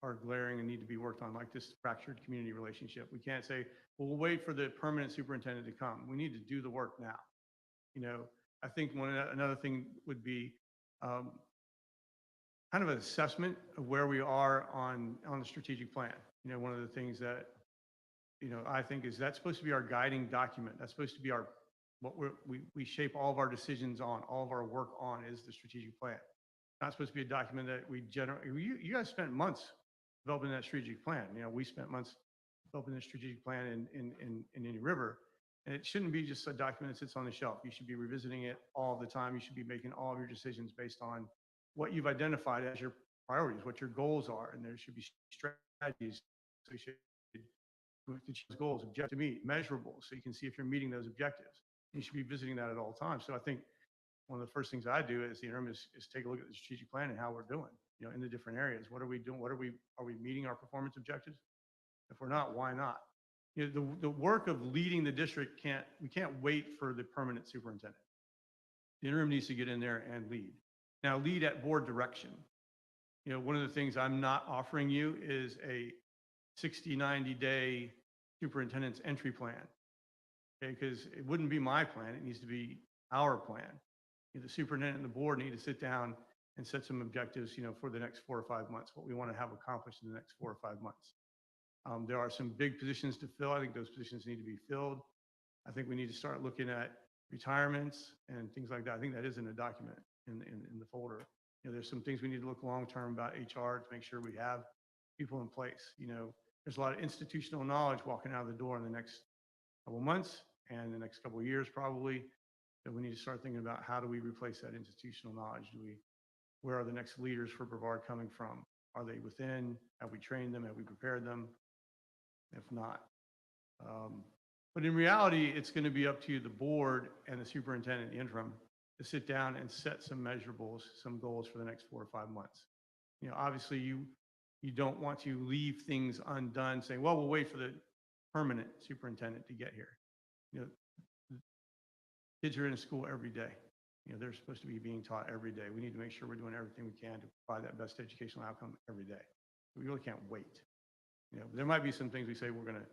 are glaring and need to be worked on, like this fractured community relationship. We can't say, well, we'll wait for the permanent superintendent to come. We need to do the work now. I think another thing would be kind of an assessment of where we are on the strategic plan. One of the things that, I think is that's supposed to be our guiding document. That's supposed to be we shape all of our decisions on, all of our work on is the strategic plan. Not supposed to be a document that we generate. You guys spent months developing that strategic plan. We spent months developing the strategic plan in Indian River. And it shouldn't be just a document that sits on the shelf. You should be revisiting it all the time. You should be making all of your decisions based on what you've identified as your priorities, what your goals are. And there should be strategies associated with the goals, objective to meet, measurable, so you can see if you're meeting those objectives. You should be visiting that at all times. So I think one of the first things I do as the interim is take a look at the strategic plan and how we're doing, in the different areas. What are we doing? Are we meeting our performance objectives? If we're not, why not? The work of leading the district we can't wait for the permanent superintendent. The interim needs to get in there and lead. Now, lead at board direction. One of the things I'm not offering you is a 60, 90-day superintendent's entry plan. Okay, because it wouldn't be my plan. It needs to be our plan. The superintendent and the board need to sit down and set some objectives, for the next 4 or 5 months, what we want to have accomplished in the next 4 or 5 months. There are some big positions to fill. I think those positions need to be filled. I think we need to start looking at retirements and things like that. I think that is in a document in the folder. There's some things we need to look long-term about HR to make sure we have people in place. There's a lot of institutional knowledge walking out of the door in the next couple months and the next couple of years probably. So we need to start thinking about how do we replace that institutional knowledge? Where are the next leaders for Brevard coming from? Are they within? Have we trained them? Have we prepared them? If not. But in reality, it's going to be up to the board and the superintendent, the interim, to sit down and set some measurables, some goals for the next 4 or 5 months. Obviously you don't want to leave things undone saying, well, we'll wait for the permanent superintendent to get here. Kids are in school every day. They're supposed to be being taught every day. We need to make sure we're doing everything we can to provide that best educational outcome every day. We really can't wait. There might be some things we say we're going to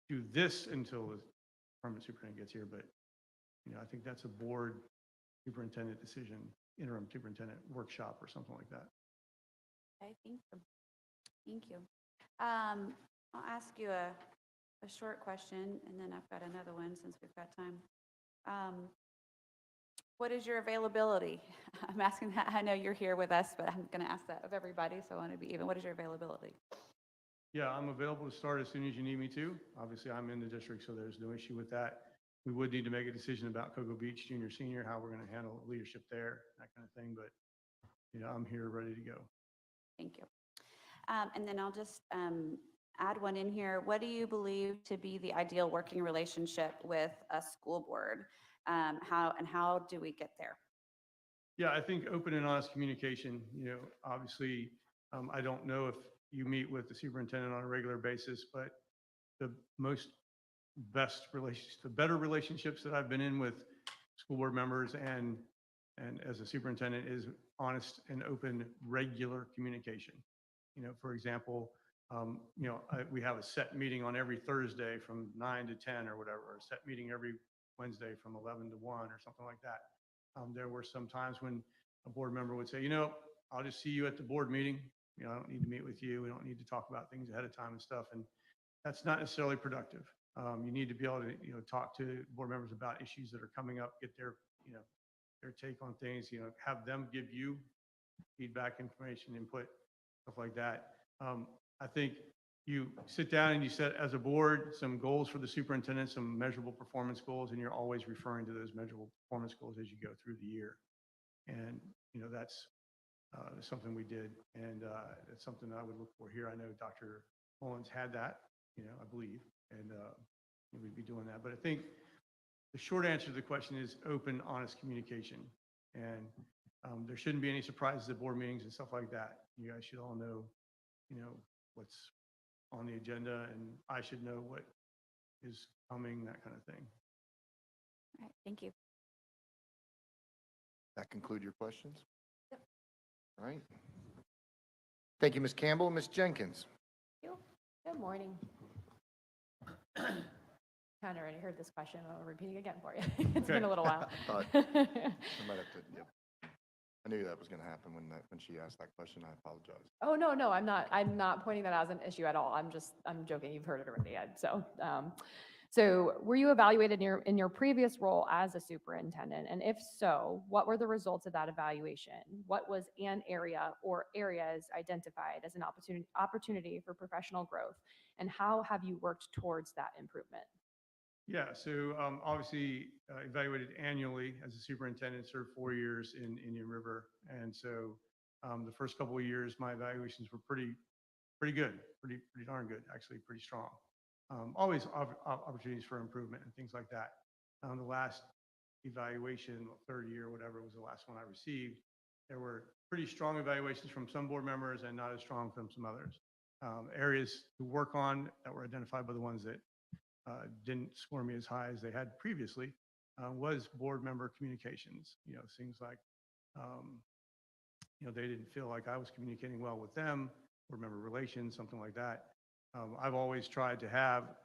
do this until the permanent superintendent gets here, but I think that's a board superintendent decision, interim superintendent workshop or something like that. Okay, thank you. Thank you. I'll ask you a short question, and then I've got another one since we've got time. What is your availability? I'm asking that. I know you're here with us, but I'm going to ask that of everybody, so I want to be even. What is your availability? Yeah, I'm available to start as soon as you need me to. Obviously, I'm in the district, so there's no issue with that. We would need to make a decision about Cocoa Beach, junior, senior, how we're going to handle leadership there, that kind of thing. But, I'm here ready to go. Thank you. And then I'll just add one in here. What do you believe to be the ideal working relationship with a school board? How do we get there? Yeah, I think open and honest communication, obviously, I don't know if you meet with the superintendent on a regular basis, but the better relationships that I've been in with school board members and as a superintendent is honest and open, regular communication. For example, we have a set meeting on every Thursday from 9 to 10 or whatever, or a set meeting every Wednesday from 11 to 1 or something like that. There were some times when a board member would say, I'll just see you at the board meeting. I don't need to meet with you. We don't need to talk about things ahead of time and stuff. And that's not necessarily productive. You need to be able to, talk to board members about issues that are coming up, get their take on things, have them give you feedback, information, input, stuff like that. I think you sit down and you set as a board some goals for the superintendent, some measurable performance goals, and you're always referring to those measurable performance goals as you go through the year. And, that's something we did, and it's something that I would look for here. I know Dr. Mullins had that, I believe, and we'd be doing that. But I think the short answer to the question is open, honest communication. And there shouldn't be any surprises at board meetings and stuff like that. You guys should all know, what's on the agenda, and I should know what is coming, that kind of thing. All right, thank you. That conclude your questions? Yep. All right. Thank you, Ms. Campbell. Ms. Jenkins. Good morning. Kind of already heard this question. I'll repeat it again for you. It's been a little while. I might have to, yep. I knew that was going to happen when she asked that question. I apologize. Oh, no, I'm not pointing that as an issue at all. I'm joking. You've heard it already, Ed. So were you evaluated in your previous role as a superintendent? And if so, what were the results of that evaluation? What was an area or areas identified as an opportunity for professional growth? And how have you worked towards that improvement? Yeah, so obviously evaluated annually as a superintendent, served 4 years in Indian River. And so the first couple of years, my evaluations were pretty good, pretty darn good, actually pretty strong. Always opportunities for improvement and things like that. The last evaluation, third year, whatever was the last one I received, there were pretty strong evaluations from some board members and not as strong from some others. Areas to work on that were identified by the ones that didn't score me as high as they had previously was board member communications. Things like, they didn't feel like I was communicating well with them, board member relations, something like that. I've always tried to have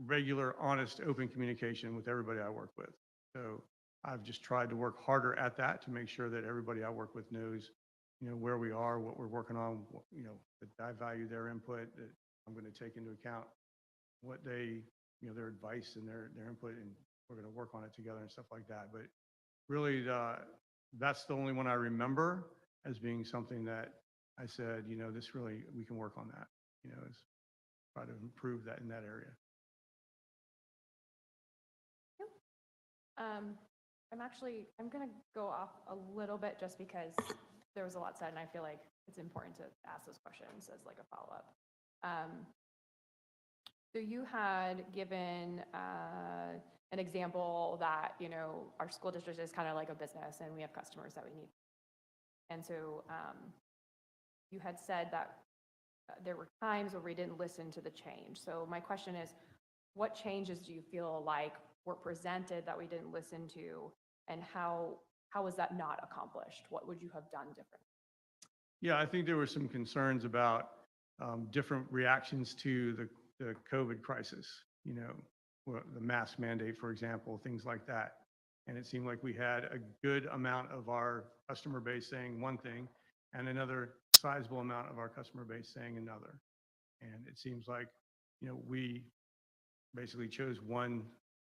regular, honest, open communication with everybody I work with. So I've just tried to work harder at that to make sure that everybody I work with knows, where we are, what we're working on, that I value their input, that I'm going to take into account what they, their advice and their input, and we're going to work on it together and stuff like that. But really, that's the only one I remember as being something that I said, this really, we can work on that, is try to improve that in that area. I'm going to go off a little bit just because there was a lot said, and I feel like it's important to ask those questions as like a follow-up. So you had given an example that, our school district is kind of like a business and we have customers that we need. And so you had said that there were times where we didn't listen to the change. So my question is, what changes do you feel like were presented that we didn't listen to, and how was that not accomplished? What would you have done different? Yeah, I think there were some concerns about different reactions to the COVID crisis, the mask mandate, for example, things like that. And it seemed like we had a good amount of our customer base saying one thing and another sizable amount of our customer base saying another. And it seems like, we basically chose one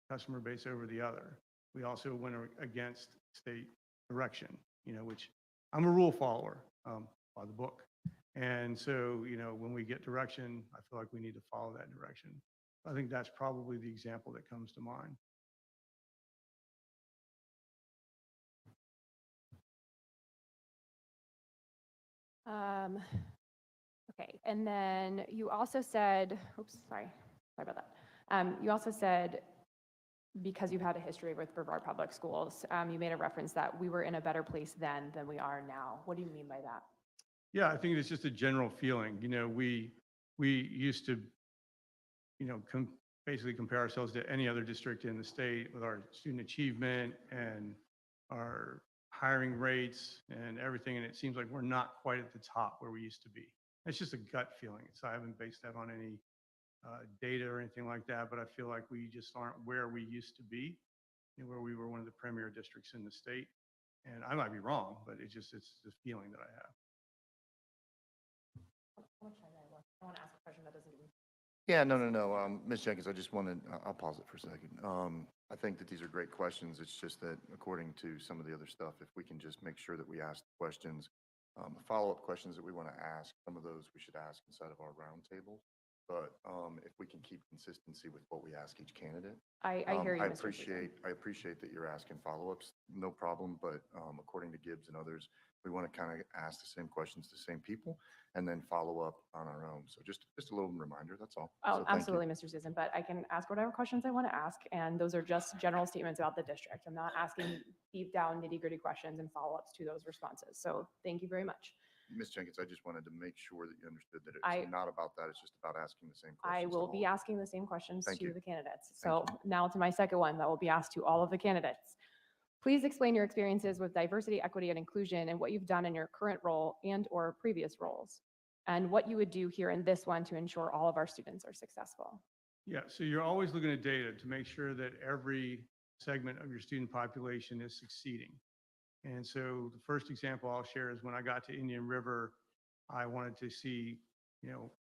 customer base over the other. We also went against state direction, which I'm a rule follower by the book. And so, when we get direction, I feel like we need to follow that direction. I think that's probably the example that comes to mind. Okay, and then you also said, oops, sorry about that. You also said, because you've had a history with Brevard Public Schools, you made a reference that we were in a better place then than we are now. What do you mean by that? Yeah, I think it's just a general feeling. We used to, basically compare ourselves to any other district in the state with our student achievement and our hiring rates and everything. And it seems like we're not quite at the top where we used to be. It's just a gut feeling. So I haven't based that on any data or anything like that, but I feel like we just aren't where we used to be, where we were one of the premier districts in the state. And I might be wrong, but it's the feeling that I have. How much time do I have left? I want to ask a question that doesn't give me. Yeah, no. Ms. Jenkins, I just wanted, I'll pause it for a second. I think that these are great questions. It's just that according to some of the other stuff, if we can just make sure that we ask questions, follow-up questions that we want to ask, some of those we should ask inside of our roundtable. But if we can keep consistency with what we ask each candidate. I hear you, I Mr. Susan. appreciate that you're asking follow-ups, no problem. But according to Gibbs and others, we want to kind of ask the same questions to the same people and then follow up on our own. So just a little reminder, that's all. Oh, So thank you. absolutely, Mr. Susan, but I can ask whatever questions I want to ask, and those are just general statements about the district. I'm not asking deep down nitty-gritty questions and follow-ups to those responses. So thank you very much. Ms. Jenkins, I just wanted to make sure that you understood that it's I- not about that. It's just about asking the same I questions. will to be all. asking the same questions Thank to you. the candidates. Thank So now to my second one that will be asked to all of the candidates. Please explain your experiences with diversity, equity, and inclusion and what you've done in your current role and or previous roles, and what you would do here in this one to ensure all of our students are successful. Yeah, so you're always looking at data to make sure that every segment of your student population is succeeding. And so the first example I'll share is when I got to Indian River, I wanted to see,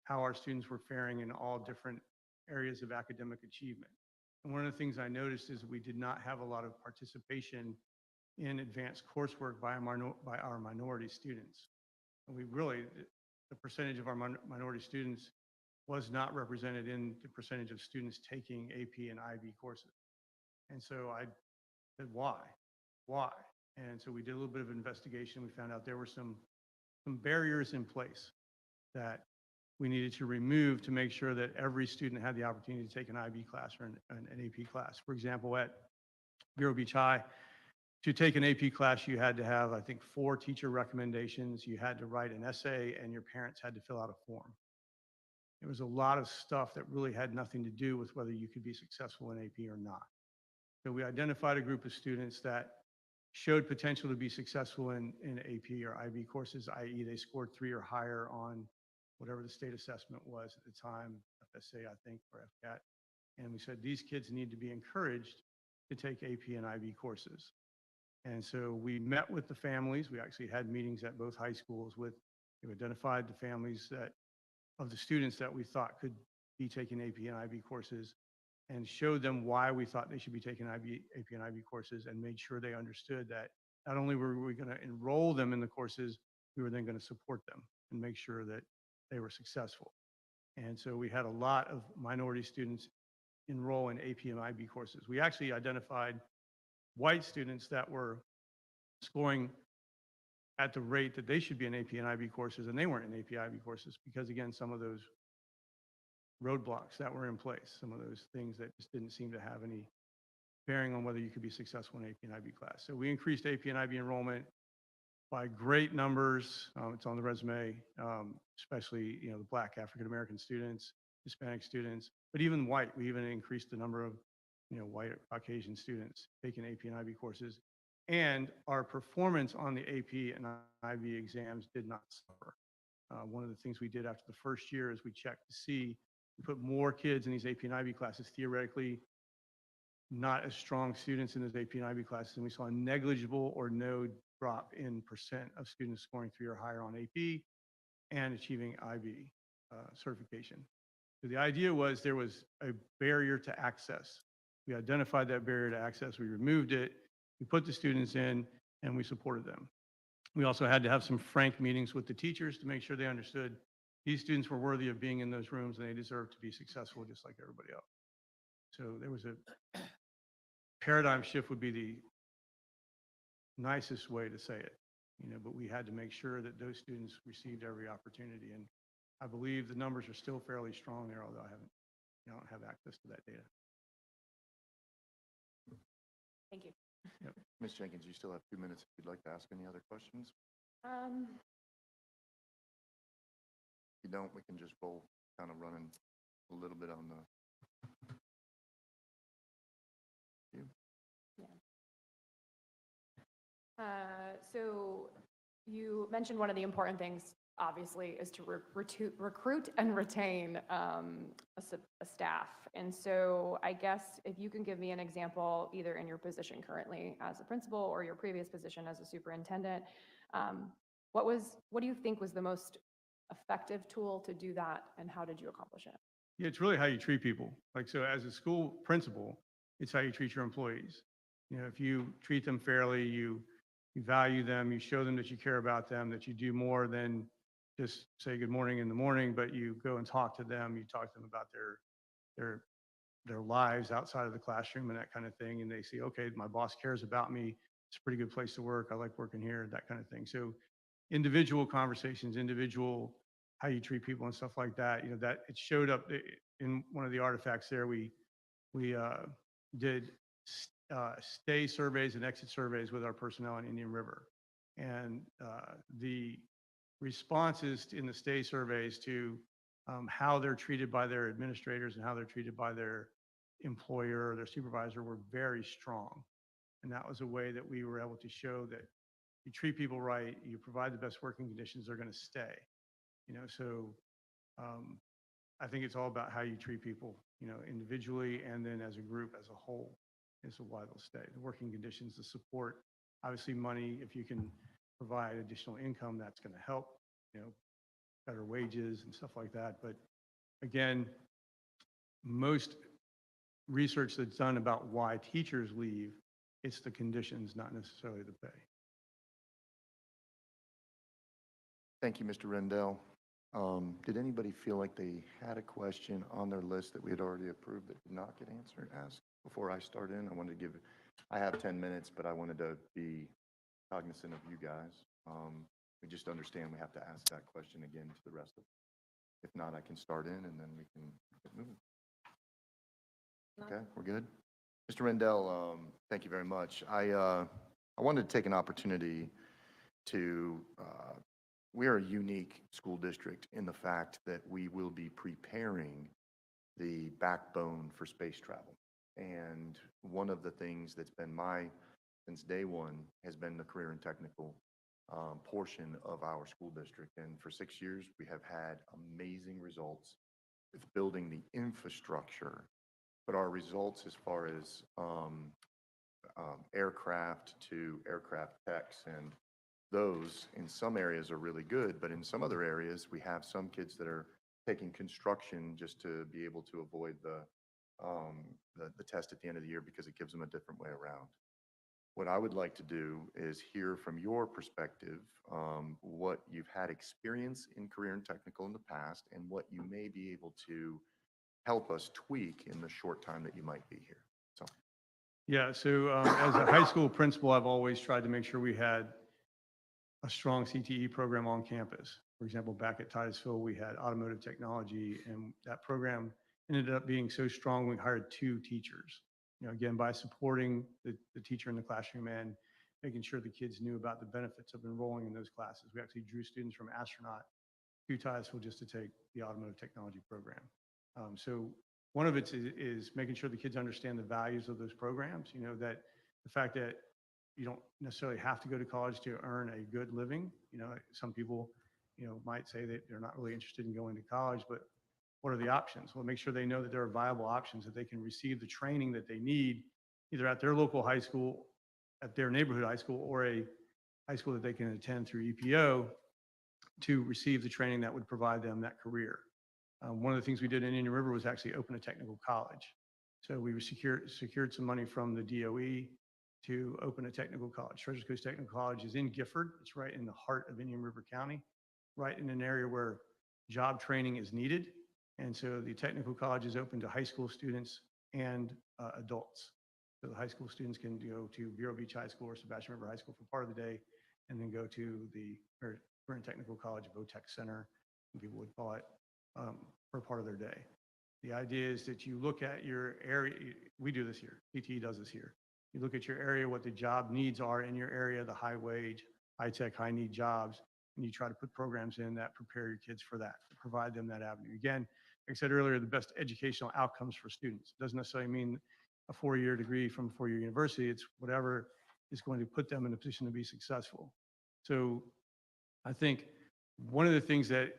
how our students were faring in all different areas of academic achievement. And one of the things I noticed is we did not have a lot of participation in advanced coursework by our minority students. And the percentage of our minority students was not represented in the percentage of students taking AP and IB courses. And so I said, why? And so we did a little bit of investigation. We found out there were some barriers in place that we needed to remove to make sure that every student had the opportunity to take an IB class or an AP class. For example, at Vero Beach High, to take an AP class, you had to have, I think, 4 teacher recommendations. You had to write an essay, and your parents had to fill out a form. There was a lot of stuff that really had nothing to do with whether you could be successful in AP or not. So we identified a group of students that showed potential to be successful in AP or IB courses, i.e. they scored 3 or higher on whatever the state assessment was at the time, FSA, I think, or FCAT. And we said, these kids need to be encouraged to take AP and IB courses. And so we met with the families. We actually had meetings at both high schools we identified the families of the students that we thought could be taking AP and IB courses and showed them why we thought they should be taking AP and IB courses, and made sure they understood that not only were we going to enroll them in the courses, we were then going to support them and make sure that they were successful. And so we had a lot of minority students enroll in AP and IB courses. We actually identified white students that were scoring at the rate that they should be in AP and IB courses, and they weren't in AP IB courses because, again, some of those roadblocks that were in place, some of those things that just didn't seem to have any bearing on whether you could be successful in AP and IB class. So we increased AP and IB enrollment by great numbers. It's on the resume, especially, the Black African-American students, Hispanic students, but even white. We even increased the number of white or Caucasian students taking AP and IB courses. And our performance on the AP and IB exams did not suffer. One of the things we did after the first year is we checked to see, we put more kids in these AP and IB classes, theoretically not as strong students in those AP and IB classes, and we saw a negligible or no drop in percent of students scoring 3 or higher on AP and achieving IB certification. So the idea was there was a barrier to access. We identified that barrier to access, we removed it, we put the students in, and we supported them. We also had to have some frank meetings with the teachers to make sure they understood these students were worthy of being in those rooms and they deserved to be successful just like everybody else. So there was a paradigm shift, would be the nicest way to say it, but we had to make sure that those students received every opportunity. And I believe the numbers are still fairly strong there, although I don't have access to that data. Thank you. Ms. Jenkins, you still have 2 minutes if you'd like to ask any other questions. Um, If you don't, we can just roll, kind of running a little bit on the. So you mentioned one of the important things, obviously, is to recruit and retain a staff. And so I guess if you can give me an example, either in your position currently as a principal or your previous position as a superintendent, what do you think was the most effective tool to do that, and how did you accomplish it? Yeah, it's really how you treat people. So as a school principal, it's how you treat your employees. If you treat them fairly, you value them, you show them that you care about them, that you do more than just say good morning in the morning, but you go and talk to them, you talk to them about their lives outside of the classroom and that kind of thing. And they see, okay, my boss cares about me. It's a pretty good place to work. I like working here, that kind of thing. So individual conversations, individual, how you treat people and stuff like that, that it showed up in one of the artifacts there. We did stay surveys and exit surveys with our personnel in Indian River. And the responses in the stay surveys to how they're treated by their administrators and how they're treated by their employer or their supervisor were very strong. And that was a way that we were able to show that you treat people right, you provide the best working conditions, they're going to stay. So I think it's all about how you treat people, individually and then as a group, as a whole, is why they'll stay. The working conditions, the support, obviously money, if you can provide additional income, that's going to help, better wages and stuff like that. But again, most research that's done about why teachers leave, it's the conditions, not necessarily the pay. Thank you, Mr. Rendell. Did anybody feel like they had a question on their list that we had already approved that did not get asked? Before I start in, I have 10 minutes, but I wanted to be cognizant of you guys. We just understand we have to ask that question again to the rest of If not, I can start in and then we can get moving. Okay, we're good? Mr. Rendell, thank you very much. I wanted to take an opportunity to, we are a unique school district in the fact that we will be preparing the backbone for space travel. And one of the things that's been since day one, has been the career and technical portion of our school district. And for 6 years, we have had amazing results with building the infrastructure, but our results as far as aircraft to aircraft techs and those in some areas are really good, but in some other areas, we have some kids that are taking construction just to be able to avoid the test at the end of the year because it gives them a different way around. What I would like to do is hear from your perspective what you've had experience in career and technical in the past and what you may be able to help us tweak in the short time that you might be here. So, Yeah, so as a high school principal, I've always tried to make sure we had a strong CTE program on campus. For example, back at Titusville, we had automotive technology, and that program ended up being so strong, we hired 2 teachers. You know, again, by supporting the teacher in the classroom and making sure the kids knew about the benefits of enrolling in those classes. We actually drew students from astronaut to Titusville just to take the automotive technology program. So one of it is making sure the kids understand the values of those programs, you know, that the fact that you don't necessarily have to go to college to earn a good living. You know, some people, you know, might say that they're not really interested in going to college, but what are the options? Well, make sure they know that there are viable options, that they can receive the training that they need either at their local high school, at their neighborhood high school, or a high school that they can attend through EPO to receive the training that would provide them that career. One of the things we did in Indian River was actually open a technical college. So we secured some money from the DOE to open a technical college. Treasures Coast Technical College is in Gifford. It's right in the heart of Indian River County, right in an area where job training is needed. And so the technical college is open to high school students and adults. So the high school students can go to Vero Beach High School or Sebastian River High School for part of the day, and then go to the Career and Technical College, VOTEC Center, and people would call it, for part of their day. The idea is that you look at your area. We do this here. PTE does this here. You look at your area, what the job needs are in your area, the high wage, high tech, high need jobs, and you try to put programs in that prepare your kids for that, to provide them that avenue. Again, like I said earlier, the best educational outcomes for students. It doesn't necessarily mean a 4-year degree from a 4-year university. It's whatever is going to put them in a position to be successful. So I think one of the things that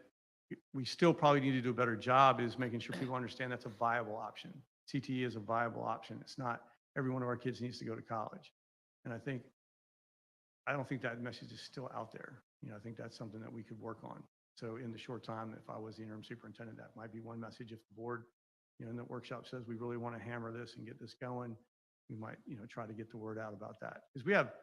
we still probably need to do a better job is making sure people understand that's a viable option. CTE is a viable option. It's not every one of our kids needs to go to college. And I don't think that message is still out there. You know, I think that's something that we could work on. So in the short time, if I was the interim superintendent, that might be one message. If the board, you know, in the workshop says we really want to hammer this and get this going, we might, you know, try to get the word out about that. Because we have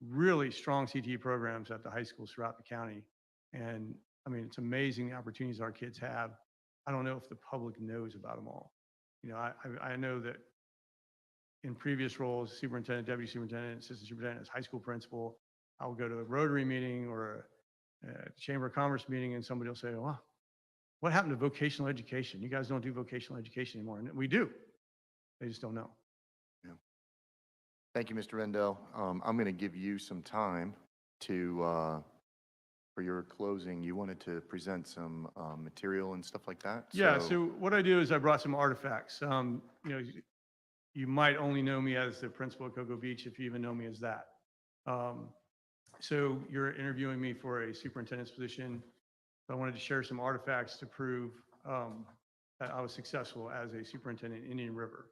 really strong CTE programs at the high schools throughout the county. And I mean, it's amazing the opportunities our kids have. I don't know if the public knows about them all. You know, I know that in previous roles, superintendent, deputy superintendent, assistant superintendent, as high school principal, I will go to a Rotary meeting or a Chamber of Commerce meeting, and somebody will say, well, what happened to vocational education? You guys don't do vocational education anymore. And we do. They just don't know. yeah. Thank you, Mr. Rendell. I'm going to give you some time to, for your closing. You wanted to present some material and stuff like that? Yeah, so what I do is I brought some artifacts. You know, you might only know me as the principal at Cocoa Beach if you even know me as that. So you're interviewing me for a superintendent's position. So I wanted to share some artifacts to prove that I was successful as a superintendent in Indian River.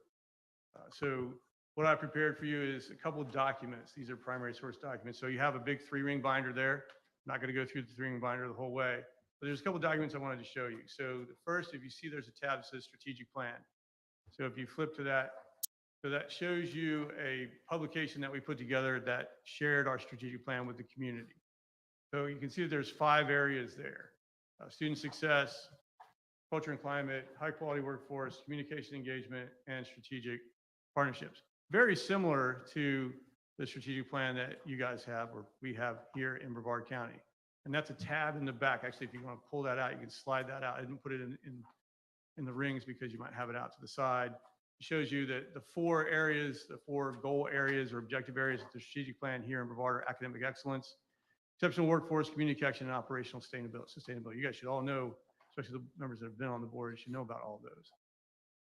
So what I prepared for you is a couple of documents. These are primary source documents. So you have a big 3-ring binder there. I'm not going to go through the 3-ring binder the whole way, but there's a couple of documents I wanted to show you. So the first, if you see, there's a tab that says strategic plan. So if you flip to that, so that shows you a publication that we put together that shared our strategic plan with the community. So you can see that there's 5 areas there: student success, culture and climate, high quality workforce, communication engagement, and strategic partnerships. Very similar to the strategic plan that you guys have, or we have here in Brevard County. And that's a tab in the back. Actually, if you want to pull that out, you can slide that out. I didn't put it in the rings because you might have it out to the side. It shows you that the 4 areas, the 4 goal areas or objective areas of the strategic plan here in Brevard are academic excellence, exceptional workforce, community connection, and operational sustainability. You guys should all know, especially the members that have been on the board, you should know about all of those.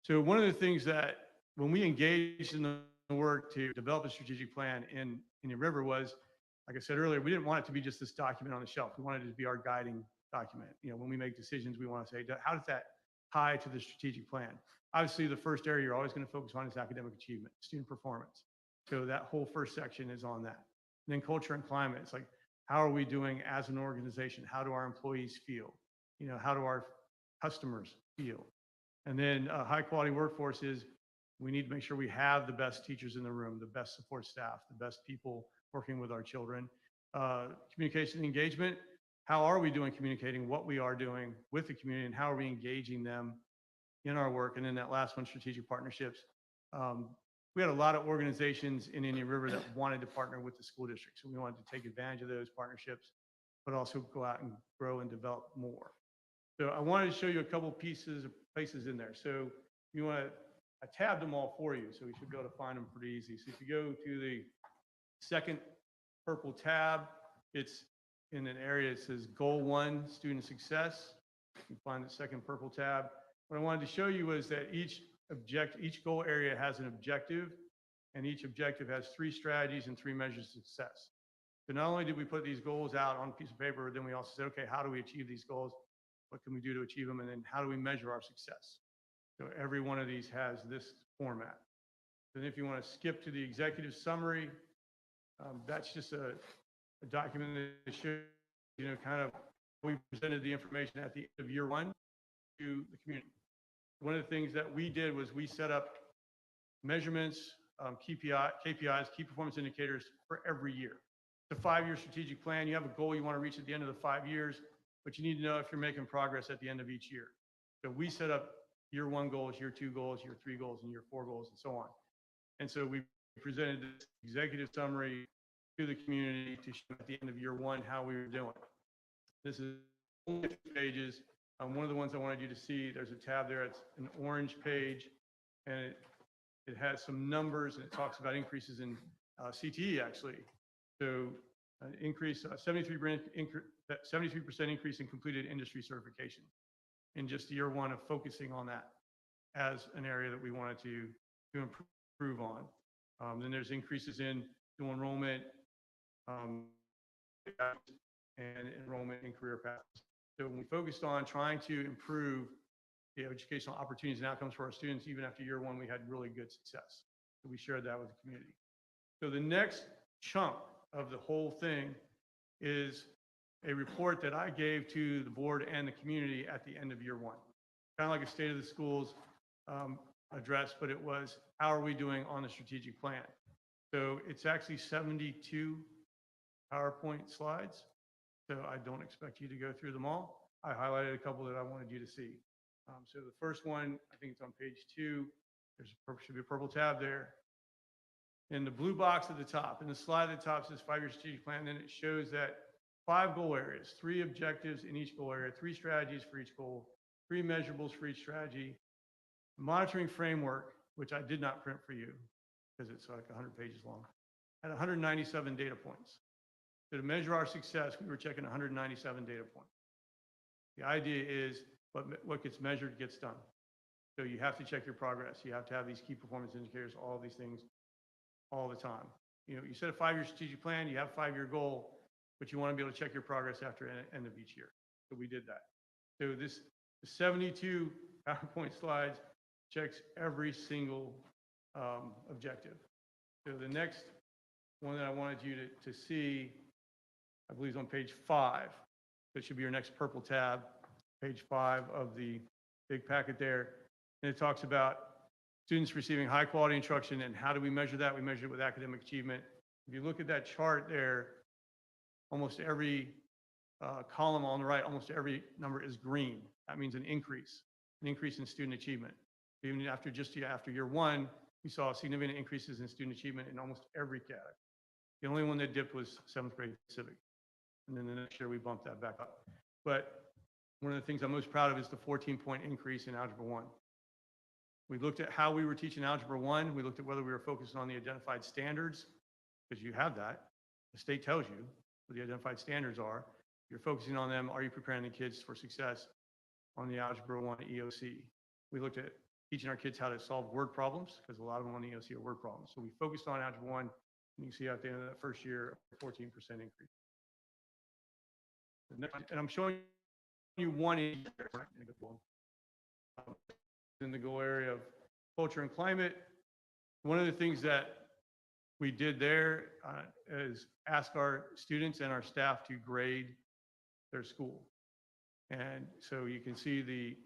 So one of the things that when we engaged in the work to develop a strategic plan in Indian River was, like I said earlier, we didn't want it to be just this document on the shelf. We wanted it to be our guiding document. You know, when we make decisions, we want to say, how does that tie to the strategic plan? Obviously, the first area you're always going to focus on is academic achievement, student performance. So that whole first section is on that. And then culture and climate. It's like, how are we doing as an organization? How do our employees feel? You know, how do our customers feel? And then high quality workforce is, we need to make sure we have the best teachers in the room, the best support staff, the best people working with our children. Communication and engagement. How are we doing communicating what we are doing with the community, and how are we engaging them in our work? And then that last one, strategic partnerships. We had a lot of organizations in Indian River that wanted to partner with the school district. So we wanted to take advantage of those partnerships, but also go out and grow and develop more. So I wanted to show you a couple places in there. So you want to, I tabbed them all for you, so we should be able to find them pretty easy. So if you go to the second purple tab, it's in an area that says Goal 1, Student Success. You can find the second purple tab. What I wanted to show you was that each goal area has an objective, and each objective has 3 strategies and 3 measures of success. So not only did we put these goals out on a piece of paper, then we also said, okay, how do we achieve these goals? What can we do to achieve them? And then how do we measure our success? So every one of these has this format. Then if you want to skip to the executive summary, that's just a document that shows, you know, kind of, we presented the information at the end of year 1 to the community. One of the things that we did was we set up measurements, KPIs, key performance indicators for every year. It's a 5-year strategic plan. You have a goal you want to reach at the end of the 5 years, but you need to know if you're making progress at the end of each year. So we set up year 1 goals, year 2 goals, year 3 goals, and year 4 goals, and so on. And so we presented this executive summary to the community to show at the end of year 1 how we were doing. This is only 2 pages. One of the ones I wanted you to see, there's a tab there. It's an orange page, and it has some numbers, and it talks about increases in CTE, actually. So an increase, 73% increase in completed industry certification in just year 1 of focusing on that as an area that we wanted to improve on. Then there's increases in dual enrollment and enrollment in career paths. So when we focused on trying to improve the educational opportunities and outcomes for our students, even after year 1, we had really good success. So we shared that with the community. So the next chunk of the whole thing is a report that I gave to the board and the community at the end of year 1. Kind of like a state of the schools address, but it was, how are we doing on the strategic plan? So it's actually 72 PowerPoint slides. So I don't expect you to go through them all. I highlighted a couple that I wanted you to see. So the first one, I think it's on page 2. Should be a purple tab there. In the blue box at the top, and the slide at the top says 5-year strategic plan. Then it shows that 5 goal areas, 3 objectives in each goal area, 3 strategies for each goal, 3 measurables for each strategy, monitoring framework, which I did not print for you because it's like 100 pages long, had 197 data points. So to measure our success, we were checking 197 data points. The idea is what gets measured gets done. So you have to check your progress. You have to have these key performance indicators, all of these things all the time. You know, you set a 5-year strategic plan, you have a 5-year goal, but you want to be able to check your progress after end of each year. So we did that. So the 72 PowerPoint slides checks every single objective. So the next one that I wanted you to see, I believe, is on page 5. That should be your next purple tab, page 5 of the big packet there. And it talks about students receiving high quality instruction, and how do we measure that? We measure it with academic achievement. If you look at that chart there, almost every column on the right, almost every number is green. That means an increase in student achievement. Even after year 1, we saw significant increases in student achievement in almost every category. The only one that dipped was 7th grade civic. And then the next year, we bumped that back up. But one of the things I'm most proud of is the 14-point increase in Algebra 1. We looked at how we were teaching Algebra 1. We looked at whether we were focused on the identified standards, because you have that. The state tells you what the identified standards are. You're focusing on them. Are you preparing the kids for success on the Algebra 1 EOC? We looked at teaching our kids how to solve word problems, because a lot of them on the EOC are word problems. So we focused on Algebra 1, and you can see at the end of that first year, a 14% increase. And I'm showing you one in the goal area of culture and climate. One of the things that we did there is ask our students and our staff to grade their school. And so you can see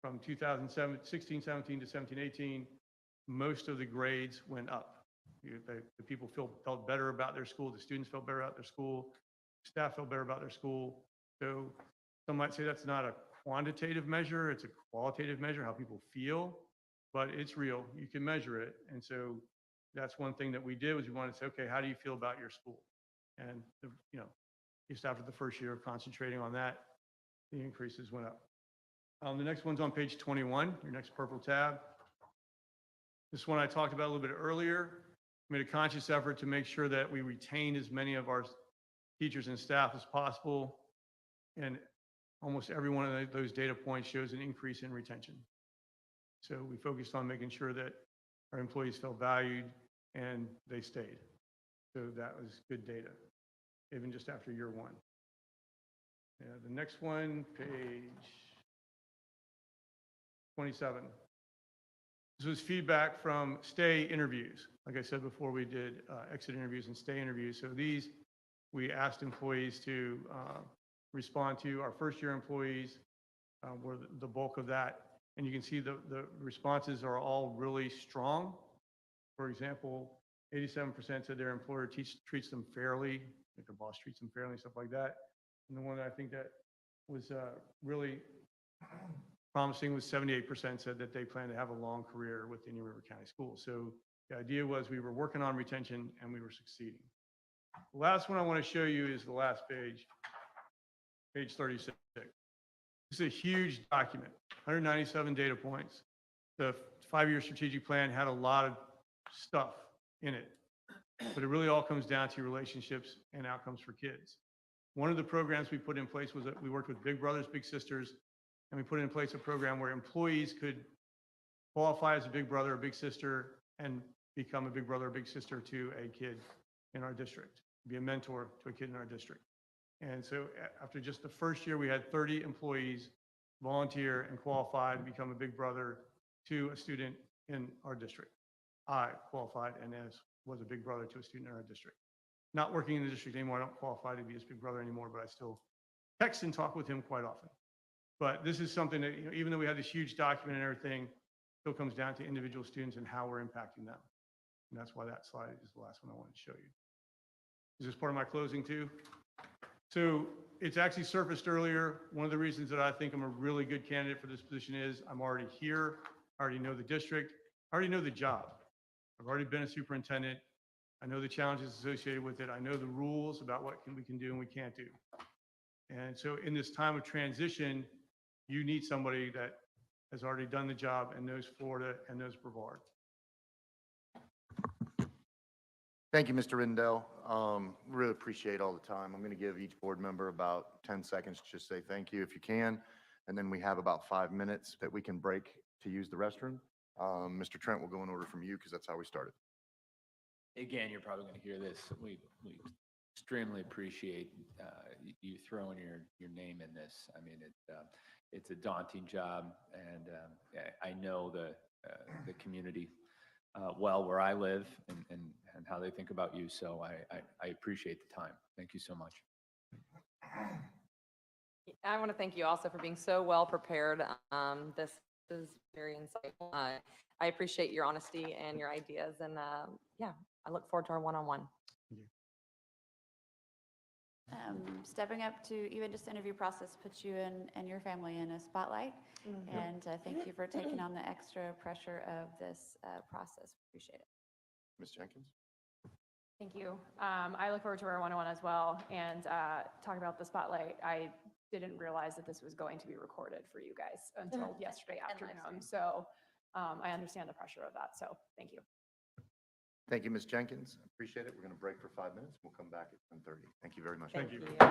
from 2016, 17 to 17, 18, most of the grades went up. The people felt better about their school. The students felt better about their school. Staff felt better about their school. So some might say that's not a quantitative measure. It's a qualitative measure, how people feel, but it's real. You can measure it. And so that's one thing that we did was we wanted to say, okay, how do you feel about your school? And, just after the first year of concentrating on that, the increases went up. The next one's on page 21, your next purple tab. This one I talked about a little bit earlier. Made a conscious effort to make sure that we retain as many of our teachers and staff as possible. And almost every one of those data points shows an increase in retention. So we focused on making sure that our employees felt valued and they stayed. So that was good data, even just after year one. The next one, page 27. This was feedback from stay interviews. Like I said before, we did exit interviews and stay interviews. So these, we asked employees to respond to. Our first year employees were the bulk of that. And you can see the responses are all really strong. For example, 87% said their employer treats them fairly, like their boss treats them fairly, stuff like that. And the one that I think that was really promising was 78% said that they plan to have a long career with Indian River County Schools. So the idea was we were working on retention and we were succeeding. The last one I want to show you is the last page, page 36. This is a huge document, 197 data points. The 5-year strategic plan had a lot of stuff in it, but it really all comes down to relationships and outcomes for kids. One of the programs we put in place was that we worked with Big Brothers Big Sisters, and we put in place a program where employees could qualify as a big brother or big sister and become a big brother or big sister to a kid in our district, be a mentor to a kid in our district. And so after just the first year, we had 30 employees volunteer and qualify to become a big brother to a student in our district. I qualified and was a big brother to a student in our district. Not working in the district anymore, I don't qualify to be his big brother anymore, but I still text and talk with him quite often. But this is something that, even though we have this huge document and everything, still comes down to individual students and how we're impacting them. And that's why that slide is the last one I wanted to show you. Is this part of my closing too? So it's actually surfaced earlier. One of the reasons that I think I'm a really good candidate for this position is I'm already here. I already know the district. I already know the job. I've already been a superintendent. I know the challenges associated with it. I know the rules about what we can do and we can't do. And so in this time of transition, you need somebody that has already done the job and knows Florida and knows Brevard. Thank you, Mr. Rindell. Really appreciate all the time. I'm going to give each board member about 10 seconds to just say thank you if you can. And then we have about 5 minutes that we can break to use the restroom. Mr. Trent will go in order from you because that's how we started. Again, you're probably going to hear this. We extremely appreciate you throwing your name in this. I mean, it's a daunting job, and I know the community well where I live and how they think about you. So I appreciate the time. Thank you so much. I want to thank you also for being so well prepared. This is very insightful. I appreciate your honesty and your ideas, and yeah, I look forward to our one-on-one. Stepping up to even just the interview process puts you and your family in a spotlight. Mm-hmm. And thank you for taking on the extra pressure of this process. Appreciate it. Ms. Jenkins? Thank you. I look forward to our one-on-one as well. And talk about the spotlight. I didn't realize that this was going to be recorded for you guys until yesterday And live afternoon. stream. So I understand the pressure of that. So thank you. Thank you, Ms. Jenkins. Appreciate it. We're going to break for 5 minutes. We'll come back at 10:30. Thank you very much. Thank you. you.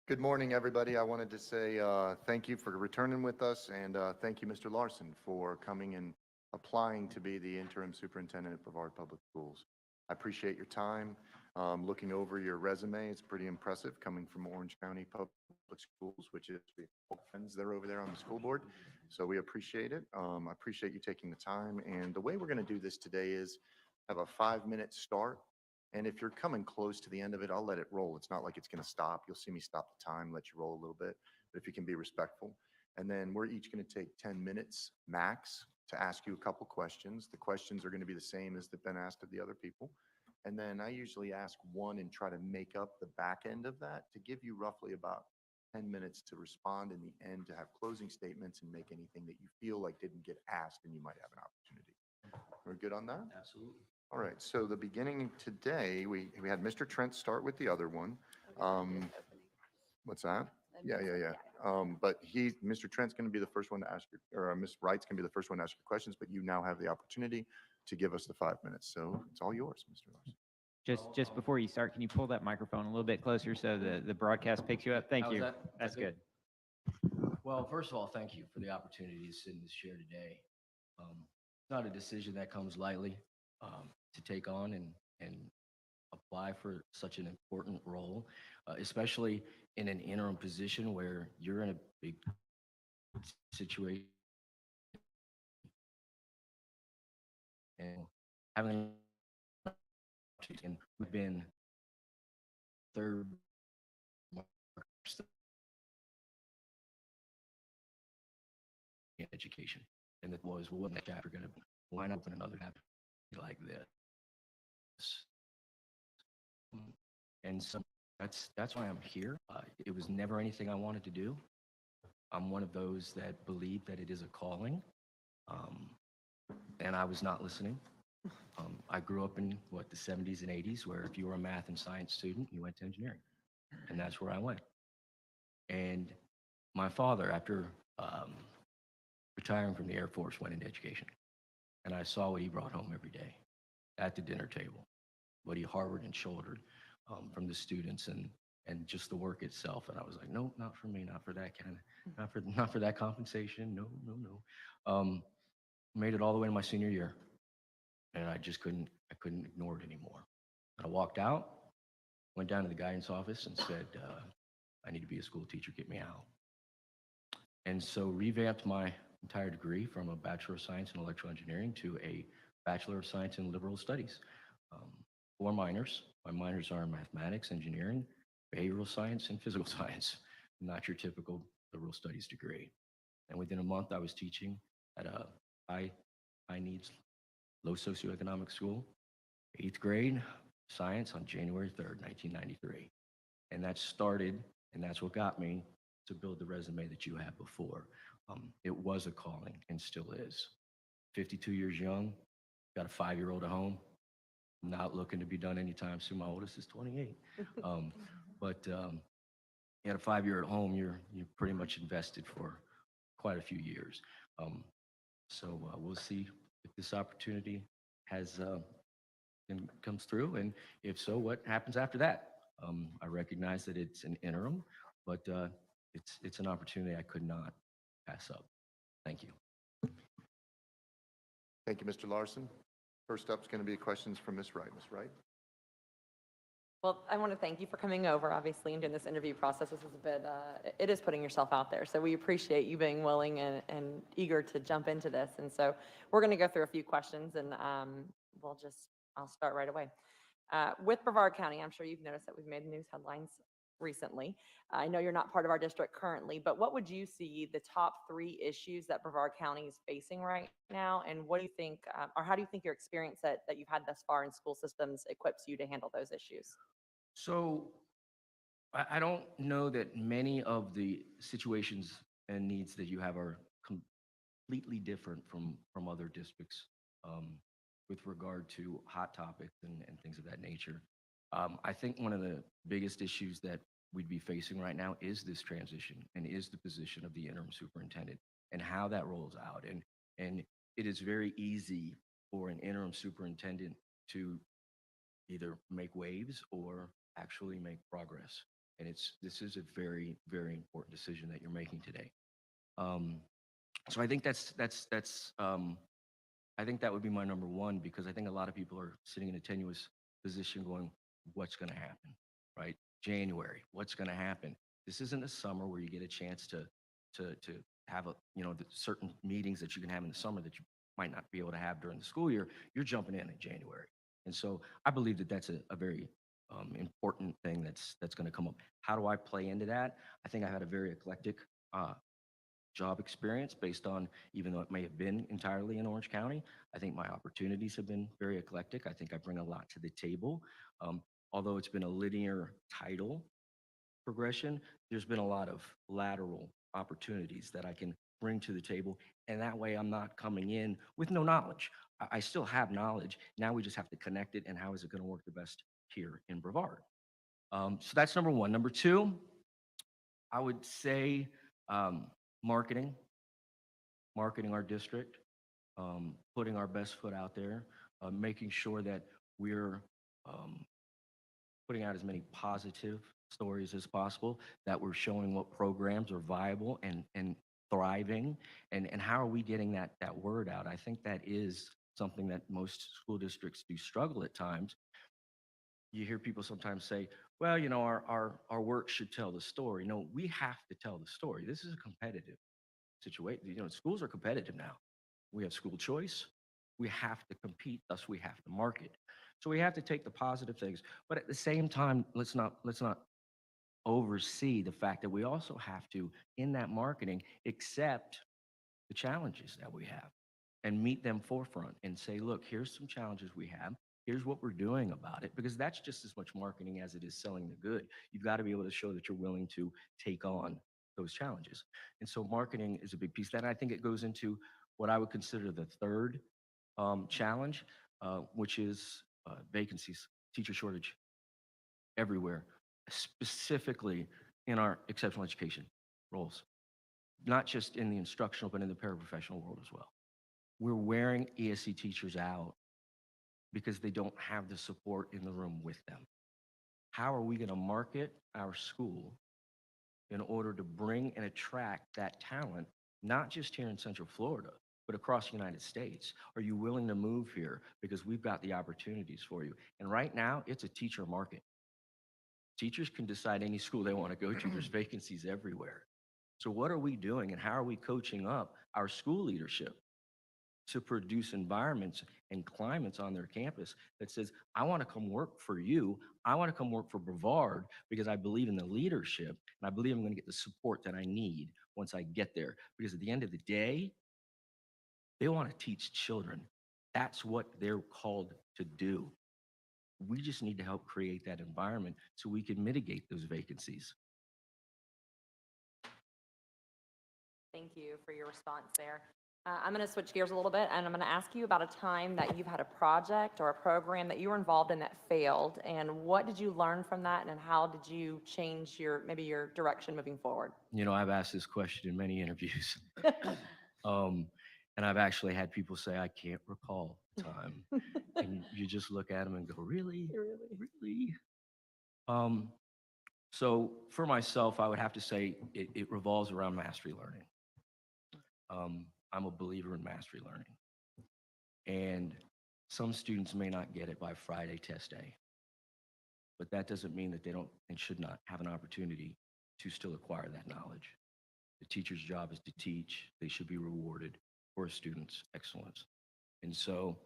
Good morning, everybody. I wanted to say thank you for returning with us, and thank you, Mr. Larson, for coming and applying to be the interim superintendent at Brevard Public Schools. I appreciate your time. Looking over your resume, it's pretty impressive coming from Orange County Public Schools, which is we have friends that are over there on the school board. So we appreciate it. I appreciate you taking the time. And the way we're going to do this today is have a 5-minute start. And if you're coming close to the end of it, I'll let it roll. It's not like it's going to stop. You'll see me stop the time, let you roll a little bit, but if you can be respectful. And then we're each going to take 10 minutes max to ask you a couple questions. The questions are going to be the same as they've been asked of the other people. And then I usually ask one and try to make up the back end of that to give you roughly about 10 minutes to respond in the end, to have closing statements and make anything that you feel like didn't get asked and you might have an opportunity. We're good on that? Absolutely. All right, so the beginning today, we had Mr. Trent start with the other one. What's that? Yeah. But Mr. Trent's going to be the first one to ask or Ms. Wright's going to be the first one to ask your questions, but you now have the opportunity to give us the 5 minutes. So it's all yours, Mr. Larson. Just before you start, can you pull that microphone a little bit closer so the broadcast picks you up? Thank How's you. that? That's good. Well, first of all, thank you for the opportunity to sit in this chair today. It's not a decision that comes lightly to take on and apply for such an important role, especially in an interim position where you're in a big situation and having and we've been third in education, and it was, well, what next chapter going to line up in another chapter like this? And so that's why I'm here. It was never anything I wanted to do. I'm one of those that believe that it is a calling, and I was not listening. I grew up in the 70s and 80s, where if you were a math and science student, you went to engineering, and that's where I went. And my father, after retiring from the Air Force, went into education, and I saw what he brought home every day at the dinner table, what he harbored and shouldered from the students and just the work itself. And I was like, no, not for me, not for that kind of, not for that compensation. No. Made it all the way to my senior year, and I couldn't ignore it anymore. And I walked out, went down to the guidance office and said, I need to be a school teacher, get me out. And so revamped my entire degree from a Bachelor of Science in Electrical Engineering to a Bachelor of Science in Liberal Studies. 4 minors. My minors are in mathematics, engineering, behavioral science, and physical science, not your typical liberal studies degree. And within a month, I was teaching at a high needs, low socioeconomic school, 8th grade science on January 3rd, 1993. And that started, and that's what got me to build the resume that you had before. It was a calling and still is. 52 years young, got a 5-year-old at home, not looking to be done anytime soon. My oldest is 28. But you had a 5-year at home, you're pretty much invested for quite a few years. So we'll see if this opportunity comes through, and if so, what happens after that? I recognize that it's an interim, but it's an opportunity I could not pass up. Thank you. Thank you, Mr. Larson. First up is going to be questions from Ms. Wright. Ms. Wright? Well, I want to thank you for coming over, obviously, and doing this interview process. This is a bit, it is putting yourself out there. So we appreciate you being willing and eager to jump into this. And so we're going to go through a few questions, and I'll start right away. With Brevard County, I'm sure you've noticed that we've made news headlines recently. I know you're not part of our district currently, but what would you see the top 3 issues that Brevard County is facing right now? And what do you think, or how do you think your experience that you've had thus far in school systems equips you to handle those issues? So I don't know that many of the situations and needs that you have are completely different from other districts with regard to hot topics and things of that nature. I think one of the biggest issues that we'd be facing right now is this transition and is the position of the interim superintendent and how that rolls out. And it is very easy for an interim superintendent to either make waves or actually make progress. And this is a very, very important decision that you're making today. So I think I think that would be my number one, because I think a lot of people are sitting in a tenuous position going, what's going to happen, right? January, what's going to happen? This isn't a summer where you get a chance to have the certain meetings that you can have in the summer that you might not be able to have during the school year. You're jumping in January. And so I believe that that's a very important thing that's going to come up. How do I play into that? I think I had a very eclectic job experience based on, even though it may have been entirely in Orange County, I think my opportunities have been very eclectic. I think I bring a lot to the table. Although it's been a linear title progression, there's been a lot of lateral opportunities that I can bring to the table. And that way I'm not coming in with no knowledge. I still have knowledge. Now we just have to connect it. And how is it going to work the best here in Brevard? So that's number one. Number two, I would say marketing our district, putting our best foot out there, making sure that we're putting out as many positive stories as possible, that we're showing what programs are viable and thriving, and how are we getting that word out. I think that is something that most school districts do struggle at times. You hear people sometimes say, well, our work should tell the story. No, we have to tell the story. This is a competitive situation. Schools are competitive now. We have school choice. We have to compete, thus we have to market. So we have to take the positive things, but at the same time, let's not oversee the fact that we also have to, in that marketing, accept the challenges that we have and meet them forefront and say, look, here's some challenges we have. Here's what we're doing about it, because that's just as much marketing as it is selling the good. You've got to be able to show that you're willing to take on those challenges. And so marketing is a big piece. Then I think it goes into what I would consider the third challenge, which is vacancies, teacher shortage everywhere, specifically in our exceptional education roles, not just in the instructional, but in the paraprofessional world as well. We're wearing ESC teachers out because they don't have the support in the room with them. How are we going to market our school in order to bring and attract that talent, not just here in Central Florida, but across the United States? Are you willing to move here? Because we've got the opportunities for you. And right now, it's a teacher market. Teachers can decide any school they want to go to. There's vacancies everywhere. So what are we doing, and how are we coaching up our school leadership to produce environments and climates on their campus that says, I want to come work for you. I want to come work for Brevard because I believe in the leadership, and I believe I'm going to get the support that I need once I get there. Because at the end of the day, they want to teach children. That's what they're called to do. We just need to help create that environment so we can mitigate those vacancies. Thank you for your response there. I'm going to switch gears a little bit, and I'm going to ask you about a time that you've had a project or a program that you were involved in that failed, and what did you learn from that, and how did you change maybe your direction moving forward? I've asked this question in many interviews. And I've actually had people say, I can't recall a time. And you just look at them and go, really? Really? So for myself, I would have to say it revolves around mastery learning. I'm a believer in mastery learning. And some students may not get it by Friday test day, but that doesn't mean that they don't and should not have an opportunity to still acquire that knowledge. The teacher's job is to teach. They should be rewarded for a student's excellence. And so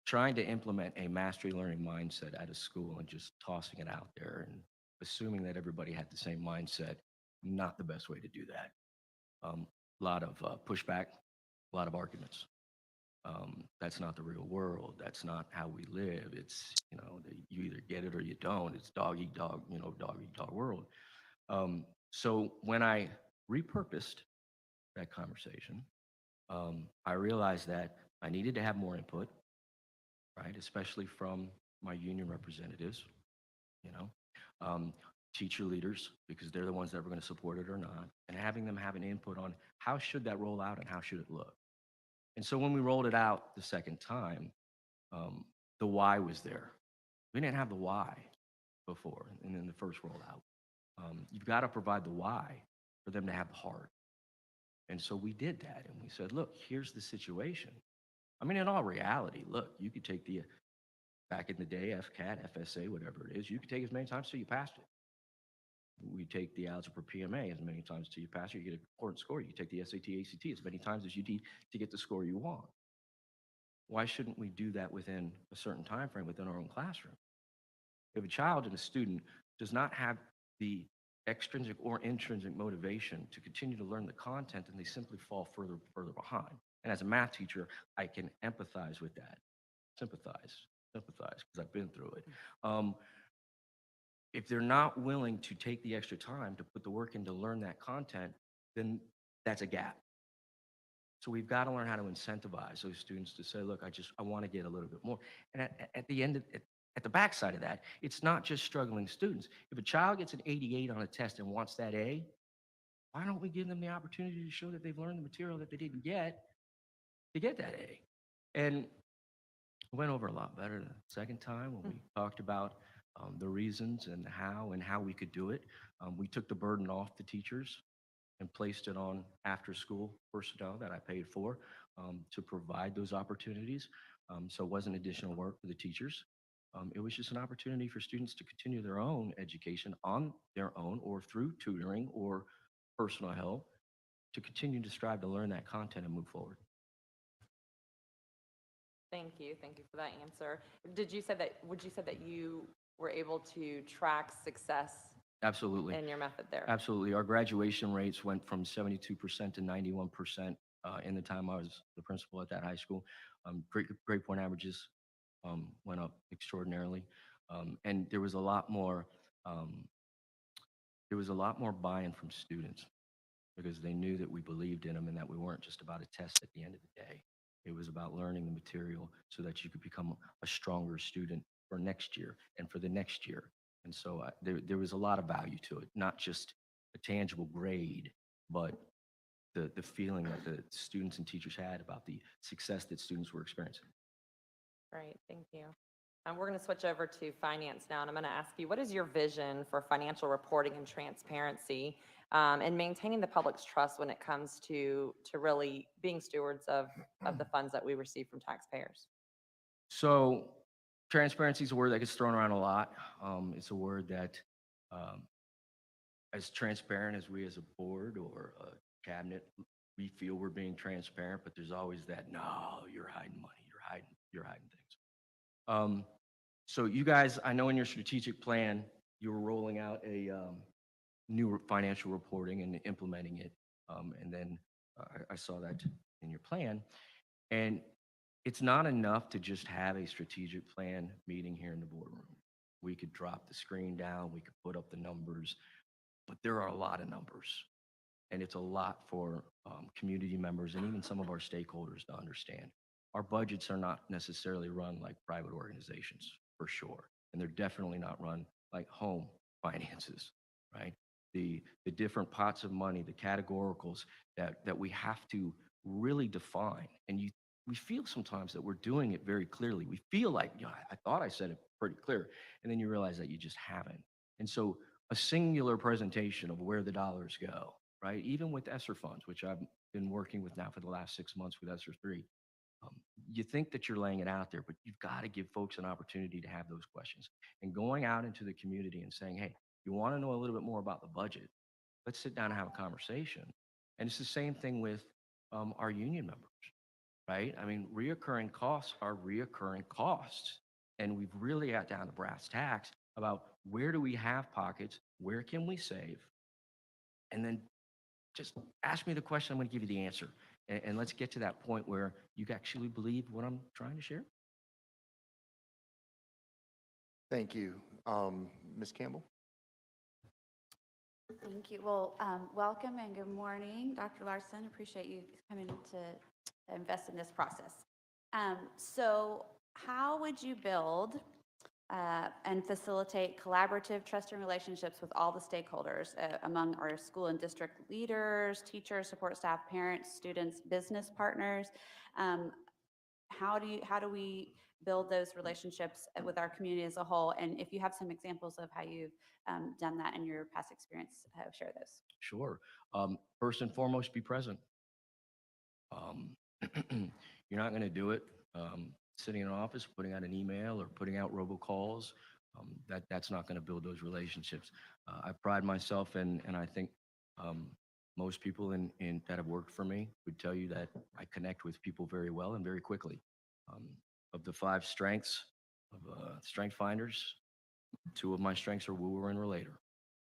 trying to implement a mastery learning mindset at a school and just tossing it out there and assuming that everybody had the same mindset, not the best way to do that. A lot of pushback, a lot of arguments. That's not the real world. That's not how we live. It's, you either get it or you don't. It's dog eat dog, dog eat dog world. So when I repurposed that conversation, I realized that I needed to have more input, right? Especially from my union representatives, teacher leaders, because they're the ones that were going to support it or not, and having them have an input on how should that roll out and how should it look. And so when we rolled it out the second time, the why was there. We didn't have the why before, and then the first rollout. You've got to provide the why for them to have the heart. And so we did that, and we said, look, here's the situation. I mean, in all reality, look, you could take the, back in the day, FCAT, FSA, whatever it is, you could take as many times till you passed it. We take the algebra PMA as many times till you pass it, you get a concordant score. You take the SAT, ACT as many times as you need to get the score you want. Why shouldn't we do that within a certain time frame within our own classroom? If a child and a student does not have the extrinsic or intrinsic motivation to continue to learn the content, and they simply fall further behind. And as a math teacher, I can empathize with that, sympathize, because I've been through it. If they're not willing to take the extra time to put the work in to learn that content, then that's a gap. So we've got to learn how to incentivize those students to say, look, I want to get a little bit more. And at the end, at the backside of that, it's not just struggling students. If a child gets an 88 on a test and wants that A, why don't we give them the opportunity to show that they've learned the material that they didn't get to get that A? And it went over a lot better the second time when we talked about the reasons and how we could do it. We took the burden off the teachers and placed it on after-school personnel that I paid for to provide those opportunities. So it wasn't additional work for the teachers. It was just an opportunity for students to continue their own education on their own or through tutoring or personal help to continue to strive to learn that content and move forward. Thank you. Thank you for that answer. Would you say that you were able to track success Absolutely. in your method there? Absolutely. Our graduation rates went from 72% to 91% in the time I was the principal at that high school. Grade point averages went up extraordinarily. And there was a lot more buy-in from students because they knew that we believed in them and that we weren't just about a test at the end of the day. It was about learning the material so that you could become a stronger student for next year and for the next year. And so there was a lot of value to it, not just a tangible grade, but the feeling that the students and teachers had about the success that students were experiencing. Great, thank you. We're going to switch over to finance now, and I'm going to ask you, what is your vision for financial reporting and transparency and maintaining the public's trust when it comes to really being stewards of the funds that we receive from taxpayers? So transparency is a word that gets thrown around a lot. It's a word that, as transparent as we as a board or a cabinet, we feel we're being transparent, but there's always that, no, you're hiding money, you're hiding things. So you guys, I know in your strategic plan, you were rolling out a new financial reporting and implementing it. And then I saw that in your plan. And it's not enough to just have a strategic plan meeting here in the boardroom. We could drop the screen down, we could put up the numbers, but there are a lot of numbers. And it's a lot for community members and even some of our stakeholders to understand. Our budgets are not necessarily run like private organizations, for sure. And they're definitely not run like home finances, right? The different pots of money, the categoricals that we have to really define. And we feel sometimes that we're doing it very clearly. We feel like, I thought I said it pretty clear. And then you realize that you just haven't. And so a singular presentation of where the dollars go, right? Even with ESSER funds, which I've been working with now for the last 6 months with ESSER 3. You think that you're laying it out there, but you've got to give folks an opportunity to have those questions. And going out into the community and saying, hey, you want to know a little bit more about the budget? Let's sit down and have a conversation. And it's the same thing with our union members, right? I mean, reoccurring costs are reoccurring costs. And we've really got down to brass tacks about where do we have pockets, where can we save? And then just ask me the question, I'm going to give you the answer. And let's get to that point where you actually believe what I'm trying to share. Thank you. Ms. Campbell? Thank you. Well, welcome and good morning, Dr. Larson. Appreciate you coming to invest in this process. So how would you build and facilitate collaborative, trusting relationships with all the stakeholders among our school and district leaders, teachers, support staff, parents, students, business partners? how do we build those relationships with our community as a whole? And if you have some examples of how you've done that in your past experience, share those. Sure. First and foremost, be present. Um, you're not going to do it sitting in an office, putting out an email or putting out robocalls. That's not going to build those relationships. I pride myself and I think most people that have worked for me would tell you that I connect with people very well and very quickly. Of the 5 strengths of Strength Finders, 2 of my strengths are wooer and relator.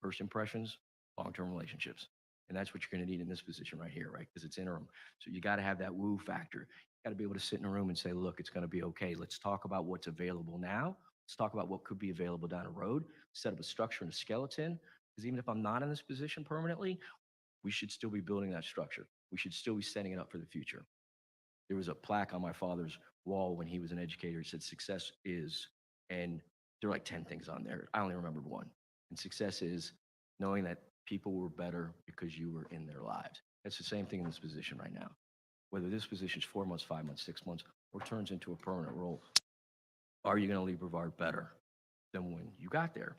First impressions, long-term relationships. And that's what you're going to need in this position right here, right? Because it's interim. So you got to have that woo factor. You got to be able to sit in a room and say, look, it's going to be okay. Let's talk about what's available now. Let's talk about what could be available down the road. Set up a structure and a skeleton. Because even if I'm not in this position permanently, we should still be building that structure. We should still be setting it up for the future. There was a plaque on my father's wall when he was an educator. It said, success is, and there were like 10 things on there. I only remembered one. And success is knowing that people were better because you were in their lives. That's the same thing in this position right now. Whether this position is 4 months, 5 months, 6 months, or turns into a permanent role, are you going to leave Brevard better than when you got there?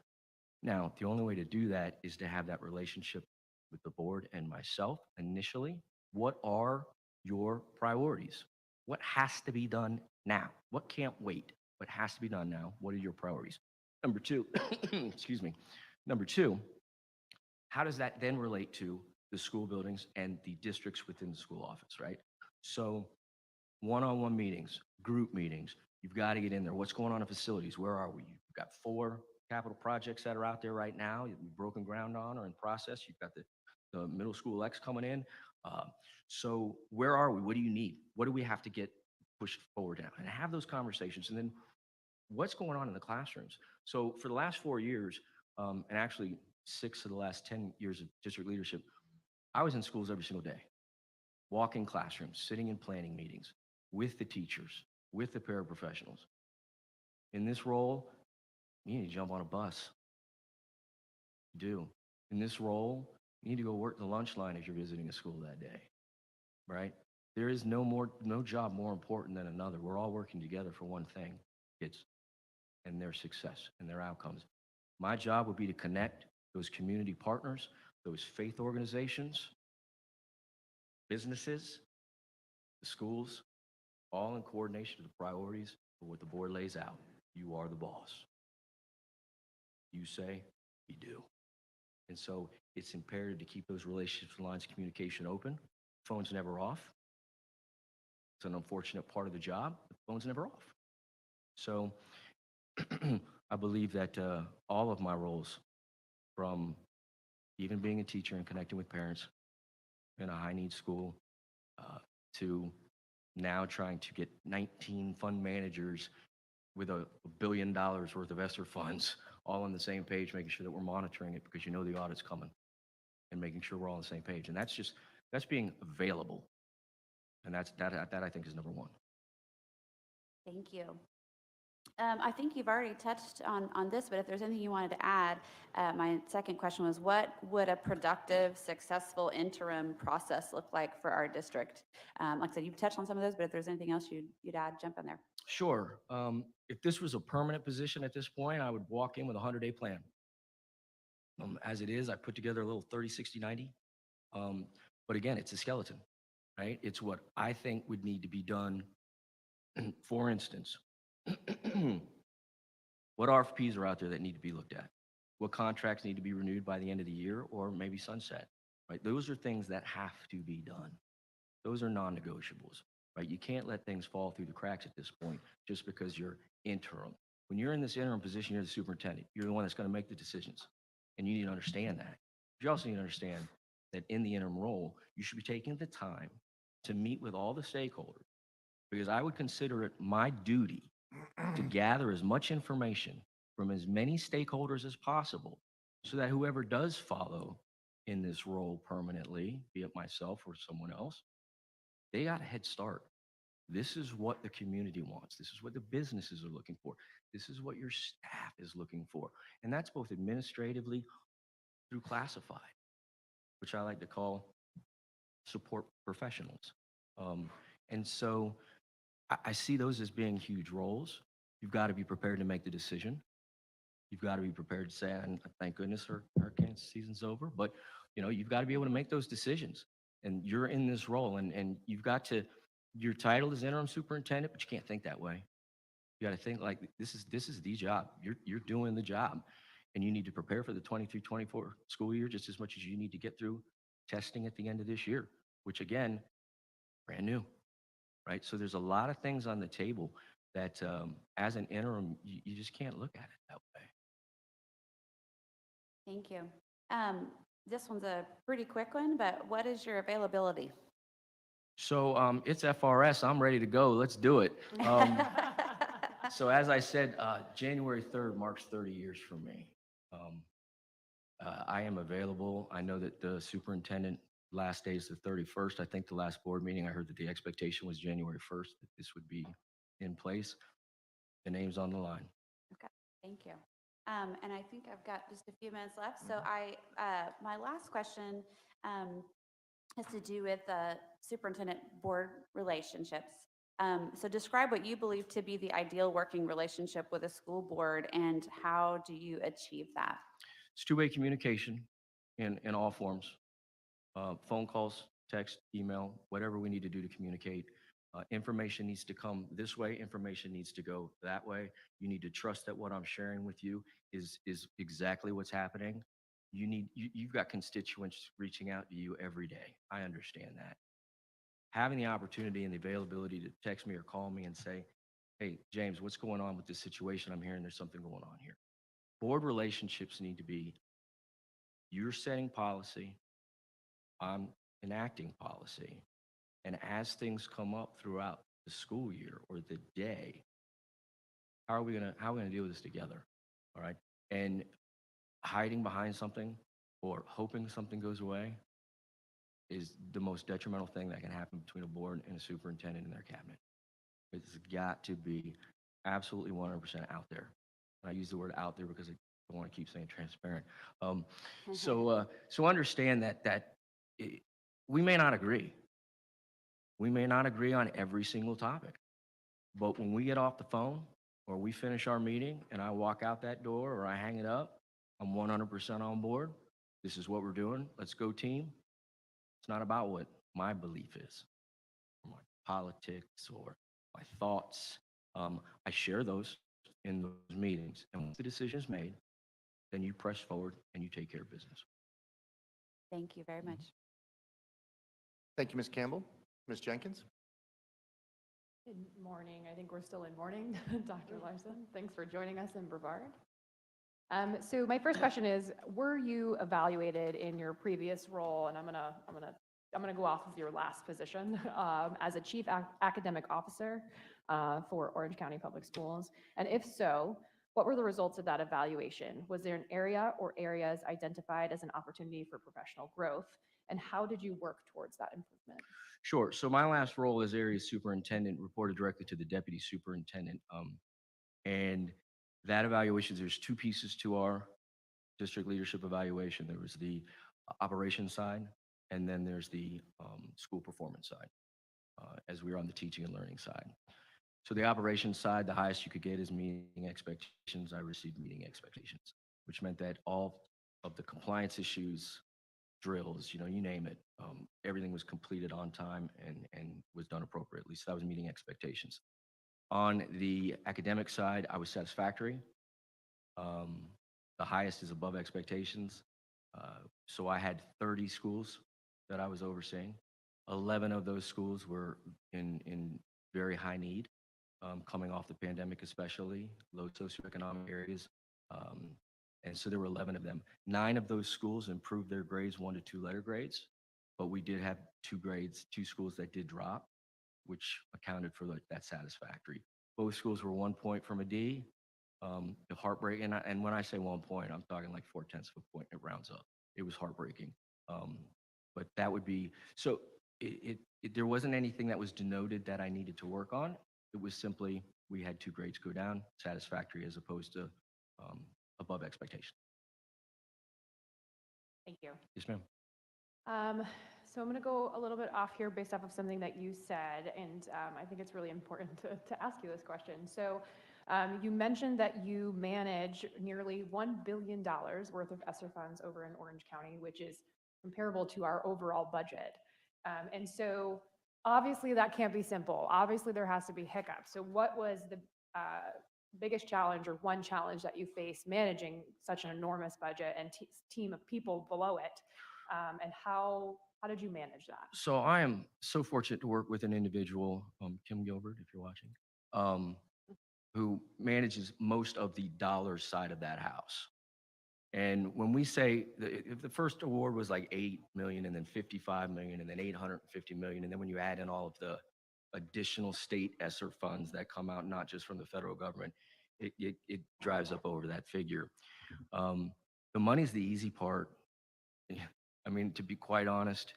Now, the only way to do that is to have that relationship with the board and myself initially. What are your priorities? What has to be done now? What can't wait? What has to be done now? What are your priorities? Number 2, excuse me. Number 2, how does that then relate to the school buildings and the districts within the school office, right? So one-on-one meetings, group meetings, you've got to get in there. What's going on in facilities? Where are we? You've got 4 capital projects that are out there right now. We've broken ground on or in process. You've got the middle school X coming in. So where are we? What do you need? What do we have to get pushed forward now? And have those conversations. And then what's going on in the classrooms? So for the last 4 years, and actually 6 of the last 10 years of district leadership, I was in schools every single day, walking classrooms, sitting in planning meetings with the teachers, with the paraprofessionals. In this role, you need to jump on a bus. You do. In this role, you need to go work the lunch line if you're visiting a school that day, right? There is no job more important than another. We're all working together for one thing, kids and their success and their outcomes. My job would be to connect those community partners, those faith organizations, businesses, the schools, all in coordination with the priorities of what the board lays out. You are the boss. You say, we do. And so it's imperative to keep those relationships and lines of communication open. Phone's never off. It's an unfortunate part of the job. The phone's never off. So I believe that all of my roles, from even being a teacher and connecting with parents in a high-need school, to now trying to get 19 fund managers with $1 billion worth of ESSER funds all on the same page, making sure that we're monitoring it because you know the audit's coming, and making sure we're all on the same page. And that's being available. And that I think is number 1. Thank you. I think you've already touched on this, but if there's anything you wanted to add, my second question was, what would a productive, successful interim process look like for our district? Like I said, you've touched on some of those, but if there's anything else you'd add, jump in there. Sure. If this was a permanent position at this point, I would walk in with a 100-day plan. As it is, I put together a little 30, 60, 90. But again, it's a skeleton, right? It's what I think would need to be done. For instance, what RFPs are out there that need to be looked at? What contracts need to be renewed by the end of the year or maybe sunset, right? Those are things that have to be done. Those are non-negotiables, right? You can't let things fall through the cracks at this point just because you're interim. When you're in this interim position, you're the superintendent. You're the one that's going to make the decisions, and you need to understand that. But you also need to understand that in the interim role, you should be taking the time to meet with all the stakeholders, because I would consider it my duty to gather as much information from as many stakeholders as possible so that whoever does follow in this role permanently, be it myself or someone else, they got a head start. This is what the community wants. This is what the businesses are looking for. This is what your staff is looking for. And that's both administratively through classified, which I like to call support professionals. And so I see those as being huge roles. You've got to be prepared to make the decision. You've got to be prepared to say, and thank goodness hurricane season's over, but you've got to be able to make those decisions. And you're in this role, and you've got to, your title is interim superintendent, but you can't think that way. You got to think like this is the job. You're doing the job, and you need to prepare for the 23-24 school year just as much as you need to get through testing at the end of this year, which again, brand new, right? So there's a lot of things on the table that as an interim, you just can't look at it that way. Thank you. This one's a pretty quick one, but what is your availability? So it's FRS. I'm ready to go. Let's do it. So as I said, January 3rd marks 30 years for me. I am available. I know that the superintendent last day is the 31st. I think the last board meeting, I heard that the expectation was January 1st, that this would be in place. The name's on the line. Okay, thank you. And I think I've got just a few minutes left. So my last question has to do with superintendent board relationships. So describe what you believe to be the ideal working relationship with a school board, and how do you achieve that? It's two-way communication in all forms. Phone calls, text, email, whatever we need to do to communicate. Information needs to come this way. Information needs to go that way. You need to trust that what I'm sharing with you is exactly what's happening. You've got constituents reaching out to you every day. I understand that. Having the opportunity and the availability to text me or call me and say, hey, James, what's going on with this situation? I'm hearing there's something going on here. Board relationships need to be, you're setting policy, I'm enacting policy. And as things come up throughout the school year or the day, how are we gonna deal with this together? All right. And hiding behind something or hoping something goes away is the most detrimental thing that can happen between a board and a superintendent and their cabinet. It's got to be absolutely 100% out there. And I use the word out there because I don't want to keep saying transparent. So understand that we may not agree. We may not agree on every single topic, but when we get off the phone or we finish our meeting and I walk out that door or I hang it up, I'm 100% on board. This is what we're doing. Let's go, team. It's not about what my belief is, or my politics, or my thoughts. I share those in those meetings. And once the decision is made, then you press forward and you take care of business. Thank you very much. Thank you, Ms. Campbell. Ms. Jenkins? Good morning. I think we're still in morning. Dr. Larson, thanks for joining us in Brevard. So my first question is, were you evaluated in your previous role? And I'm gonna go off of your last position as a chief academic officer for Orange County Public Schools. And if so, what were the results of that evaluation? Was there an area or areas identified as an opportunity for professional growth? And how did you work towards that improvement? Sure. So my last role as area superintendent reported directly to the deputy superintendent. And that evaluation, there's two pieces to our district leadership evaluation. There was the operations side, and then there's the school performance side, as we were on the teaching and learning side. So the operations side, the highest you could get is meeting expectations. I received meeting expectations, which meant that all of the compliance issues, drills, you name it, everything was completed on time and was done appropriately. So that was meeting expectations. On the academic side, I was satisfactory. The highest is above expectations. So I had 30 schools that I was overseeing. 11 of those schools were in very high need, coming off the pandemic, especially low socioeconomic areas. And so there were 11 of them. 9 of those schools improved their grades 1 to 2 letter grades, but we did have 2 schools that did drop, which accounted for that satisfactory. Both schools were 1 point from a D. The heartbreak, and when I say 1 point, I'm talking like 0.4 of a point. It rounds up. It was heartbreaking. But that would be, so there wasn't anything that was denoted that I needed to work on. It was simply, we had 2 grades go down, satisfactory as opposed to above expectation. Thank you. Yes, ma'am. So I'm going to go a little bit off here based off of something that you said, and I think it's really important to ask you this question. So you mentioned that you manage nearly $1 billion worth of ESSER funds over in Orange County, which is comparable to our overall budget. And so obviously that can't be simple. Obviously there has to be hiccups. So what was the biggest challenge or one challenge that you face managing such an enormous budget and team of people below it? And how did you manage that? So I am so fortunate to work with an individual, Kim Gilbert, if you're watching, who manages most of the dollar side of that house. And when we say, if the first award was like 8 million and then 55 million and then 850 million, and then when you add in all of the additional state ESSER funds that come out, not just from the federal government, it drives up over that figure. The money's the easy part. I mean, to be quite honest,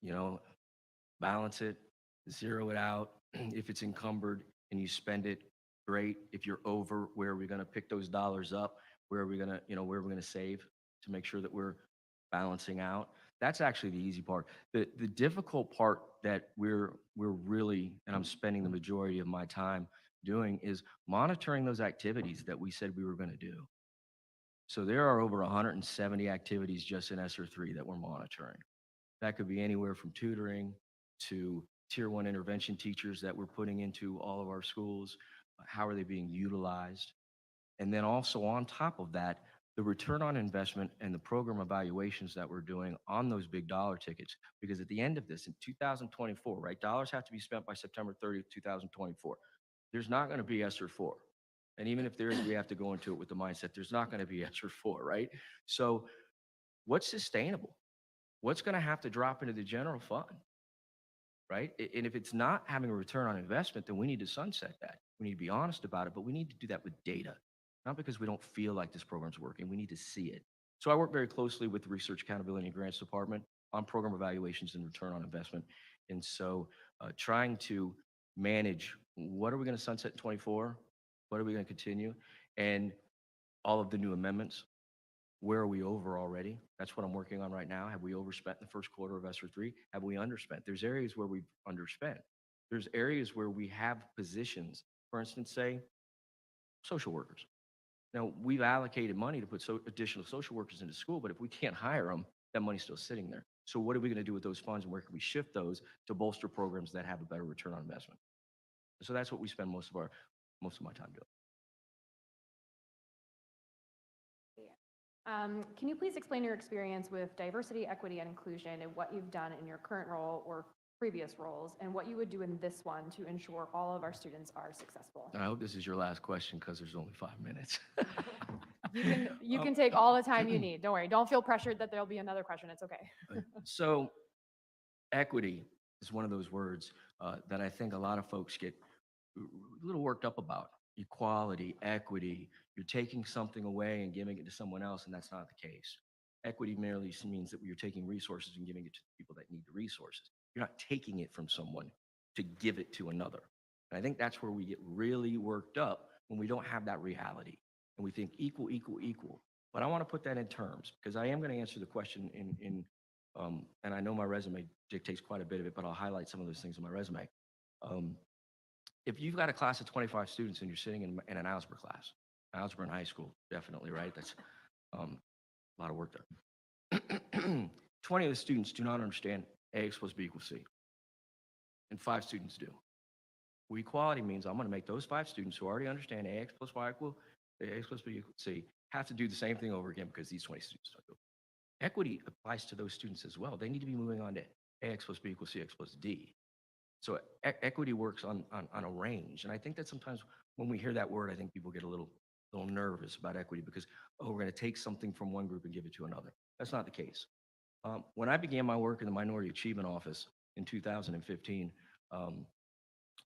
you know, balance it, zero it out. If it's encumbered and you spend it, great. If you're over, where are we going to pick those dollars up? Where are we going to, where are we going to save to make sure that we're balancing out? That's actually the easy part. The difficult part that we're really, and I'm spending the majority of my time doing, is monitoring those activities that we said we were going to do. So there are over 170 activities just in ESSER 3 that we're monitoring. That could be anywhere from tutoring to tier 1 intervention teachers that we're putting into all of our schools. How are they being utilized? And then also on top of that, the return on investment and the program evaluations that we're doing on those big dollar tickets. Because at the end of this, in 2024, right, dollars have to be spent by September 30th, 2024. There's not going to be ESSER 4. And even if there is, we have to go into it with the mindset, there's not going to be ESSER 4, right? So what's sustainable? What's going to have to drop into the general fund, right? And if it's not having a return on investment, then we need to sunset that. We need to be honest about it, but we need to do that with data, not because we don't feel like this program's working. We need to see it. So I work very closely with the Research Accountability and Grants Department on program evaluations and return on investment. And so trying to manage, what are we going to sunset in 24? What are we going to continue? And all of the new amendments, where are we over already? That's what I'm working on right now. Have we overspent in the first quarter of ESSER 3? Have we underspent? There's areas where we've underspent. There's areas where we have positions, for instance, say, social workers. Now, we've allocated money to put additional social workers into school, but if we can't hire them, that money's still sitting there. So what are we going to do with those funds, and where can we shift those to bolster programs that have a better return on investment? So that's what we spend most of my time doing. Can you please explain your experience with diversity, equity, and inclusion, and what you've done in your current role or previous roles, and what you would do in this one to ensure all of our students are successful? I hope this is your last question, because there's only 5 minutes. You can take all the time you need. Don't worry. Don't feel pressured that there'll be another question. It's okay. So equity is one of those words that I think a lot of folks get a little worked up about. Equality, equity, you're taking something away and giving it to someone else, and that's not the case. Equity merely means that you're taking resources and giving it to the people that need the resources. You're not taking it from someone to give it to another. And I think that's where we get really worked up, when we don't have that reality and we think equal, equal, equal. But I want to put that in terms, because I am going to answer the question and I know my resume dictates quite a bit of it, but I'll highlight some of those things in my resume. If you've got a class of 25 students and you're sitting in an algebra class, algebra in high school, definitely, right? That's a lot of work there. 20 of the students do not understand AX plus B equals C, and 5 students do. Well, equality means I'm going to make those 5 students who already understand AX plus Y equal, AX plus B equals C, have to do the same thing over again, because these 20 students don't do it. Equity applies to those students as well. They need to be moving on to AX plus B equals CX plus D. So equity works on a range. And I think that sometimes when we hear that word, I think people get a little nervous about equity, because, oh, we're going to take something from one group and give it to another. That's not the case. When I began my work in the Minority Achievement Office in 2015,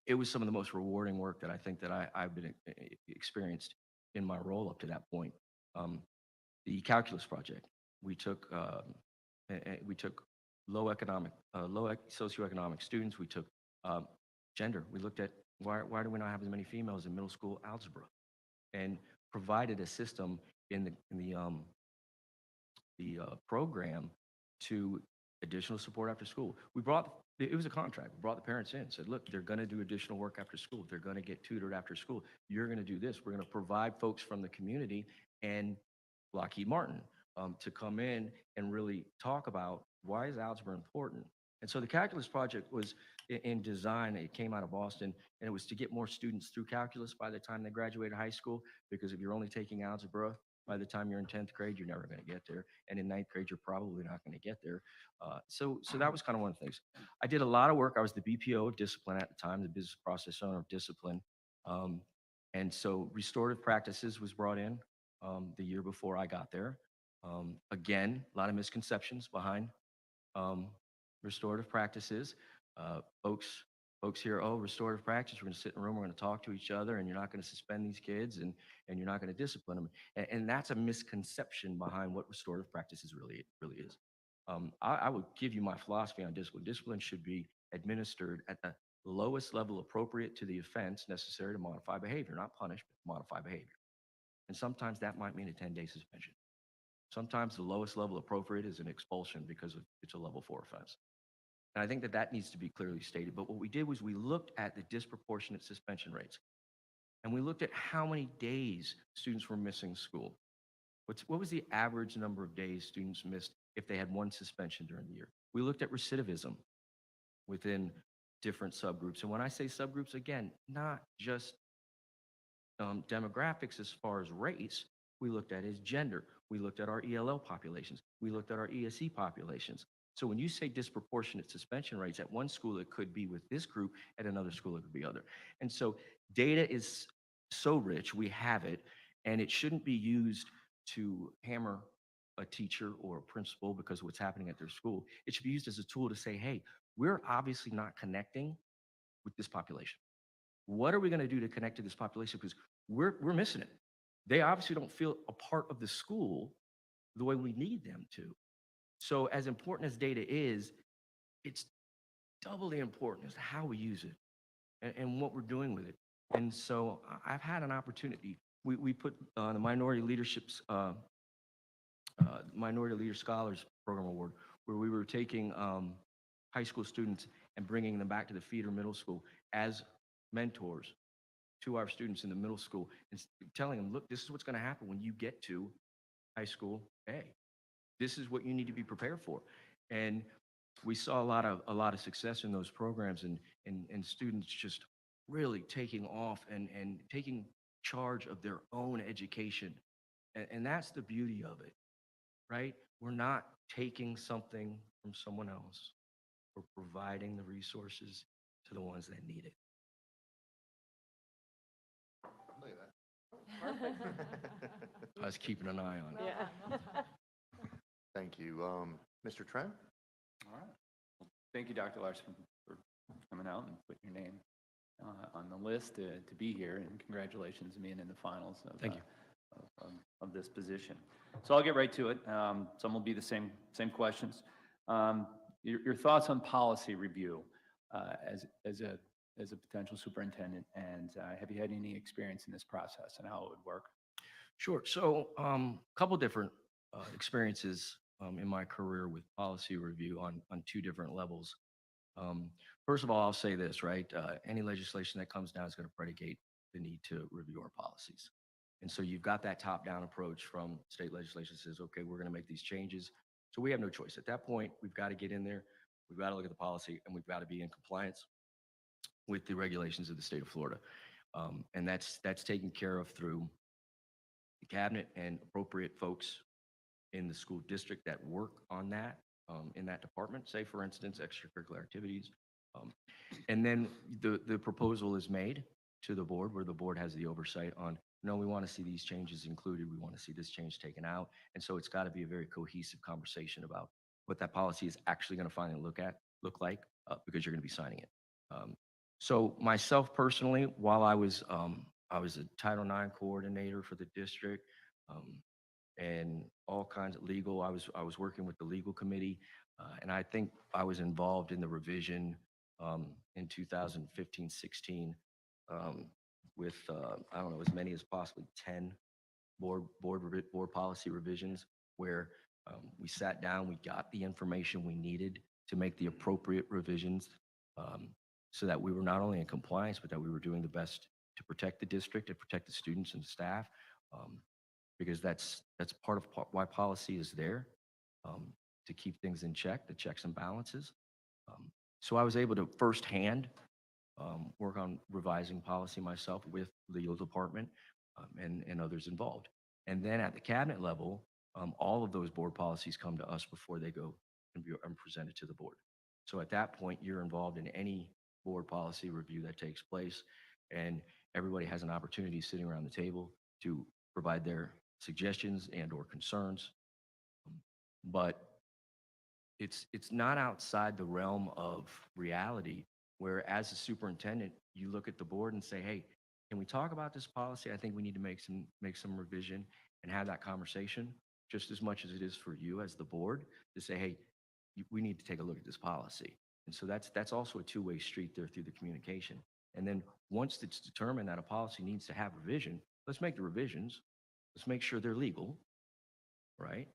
it was some of the most rewarding work that I think that I've been experienced in my role up to that point. The calculus project, we took low socioeconomic students. We took gender. We looked at why do we not have as many females in middle school algebra, and provided a system in the program to additional support after school. It was a contract. We brought the parents in, said, look, they're going to do additional work after school. They're going to get tutored after school. You're going to do this. We're going to provide folks from the community and Lockheed Martin to come in and really talk about why is algebra important. And so the calculus project was in design. It came out of Boston, and it was to get more students through calculus by the time they graduated high school, because if you're only taking algebra, by the time you're in 10th grade, you're never going to get there. And in 9th grade, you're probably not going to get there. So that was kind of one of the things. I did a lot of work. I was the BPO of discipline at the time, the business process owner of discipline. And so restorative practices was brought in the year before I got there. Again, a lot of misconceptions behind restorative practices. Folks hear, oh, restorative practice, we're going to sit in a room, we're going to talk to each other, and you're not going to suspend these kids, and you're not going to discipline them. And that's a misconception behind what restorative practices really is. I would give you my philosophy on discipline. Discipline should be administered at the lowest level appropriate to the offense necessary to modify behavior, not punish, but modify behavior. And sometimes that might mean a 10-day suspension. Sometimes the lowest level appropriate is an expulsion because it's a level 4 offense. And I think that needs to be clearly stated. But what we did was we looked at the disproportionate suspension rates. And we looked at how many days students were missing school. What was the average number of days students missed if they had one suspension during the year? We looked at recidivism within different subgroups. And when I say subgroups, again, not just demographics as far as race, we looked at is gender. We looked at our ELL populations. We looked at our ESE populations. So when you say disproportionate suspension rates, at one school it could be with this group, at another school it could be other. And so data is so rich, we have it, and it shouldn't be used to hammer a teacher or a principal because of what's happening at their school. It should be used as a tool to say, hey, we're obviously not connecting with this population. What are we going to do to connect to this population? Because we're missing it. They obviously don't feel a part of the school the way we need them to. So as important as data is, it's doubly important as to how we use it and what we're doing with it. And so I've had an opportunity. We put the Minority Leadership Scholars Program Award, where we were taking high school students and bringing them back to the feeder middle school as mentors to our students in the middle school and telling them, look, this is what's going to happen when you get to high school A. This is what you need to be prepared for. And we saw a lot of success in those programs and students just really taking off and taking charge of their own education. And that's the beauty of it, right? We're not taking something from someone else. We're providing the resources to the ones that need it. Look at that. I was keeping an eye on it. Yeah. Thank you. Mr. Trent? All right. Well, thank you, Dr. Larson, for coming out and putting your name on the list to be here, and congratulations on being in the finals of, Thank you. Of this position. So I'll get right to it. Some will be the same questions. Your thoughts on policy review as a potential superintendent, and have you had any experience in this process and how it would work? Sure. So a couple different experiences in my career with policy review on two different levels. First of all, I'll say this, right? Any legislation that comes down is going to predicate the need to review our policies. And so you've got that top-down approach from state legislation that says, okay, we're going to make these changes. So we have no choice. At that point, we've got to get in there, we've got to look at the policy, and we've got to be in compliance with the regulations of the state of Florida. And that's taken care of through the cabinet and appropriate folks in the school district that work on that, in that department, say, for instance, extracurricular activities. And then the proposal is made to the board, where the board has the oversight on, no, we want to see these changes included, we want to see this change taken out. And so it's got to be a very cohesive conversation about what that policy is actually going to finally look like, because you're going to be signing it. So myself personally, while I was a Title IX coordinator for the district, and all kinds of legal, I was working with the legal committee, and I think I was involved in the revision in 2015-16 with I don't know, as many as possibly 10 board policy revisions, where We sat down, we got the information we needed to make the appropriate revisions so that we were not only in compliance, but that we were doing the best to protect the district and protect the students and staff, because that's part of why policy is there, to keep things in check, the checks and balances. So I was able to firsthand work on revising policy myself with the legal department and others involved. And then at the cabinet level, all of those board policies come to us before they go and presented to the board. So at that point, you're involved in any board policy review that takes place, and everybody has an opportunity sitting around the table to provide their suggestions and or concerns. But it's not outside the realm of reality where, as a superintendent, you look at the board and say, hey, can we talk about this policy? I think we need to make some revision and have that conversation just as much as it is for you as the board to say, hey, we need to take a look at this policy. And so that's also a two-way street there through the communication. And then once it's determined that a policy needs to have revision, let's make the revisions. Let's make sure they're legal, right?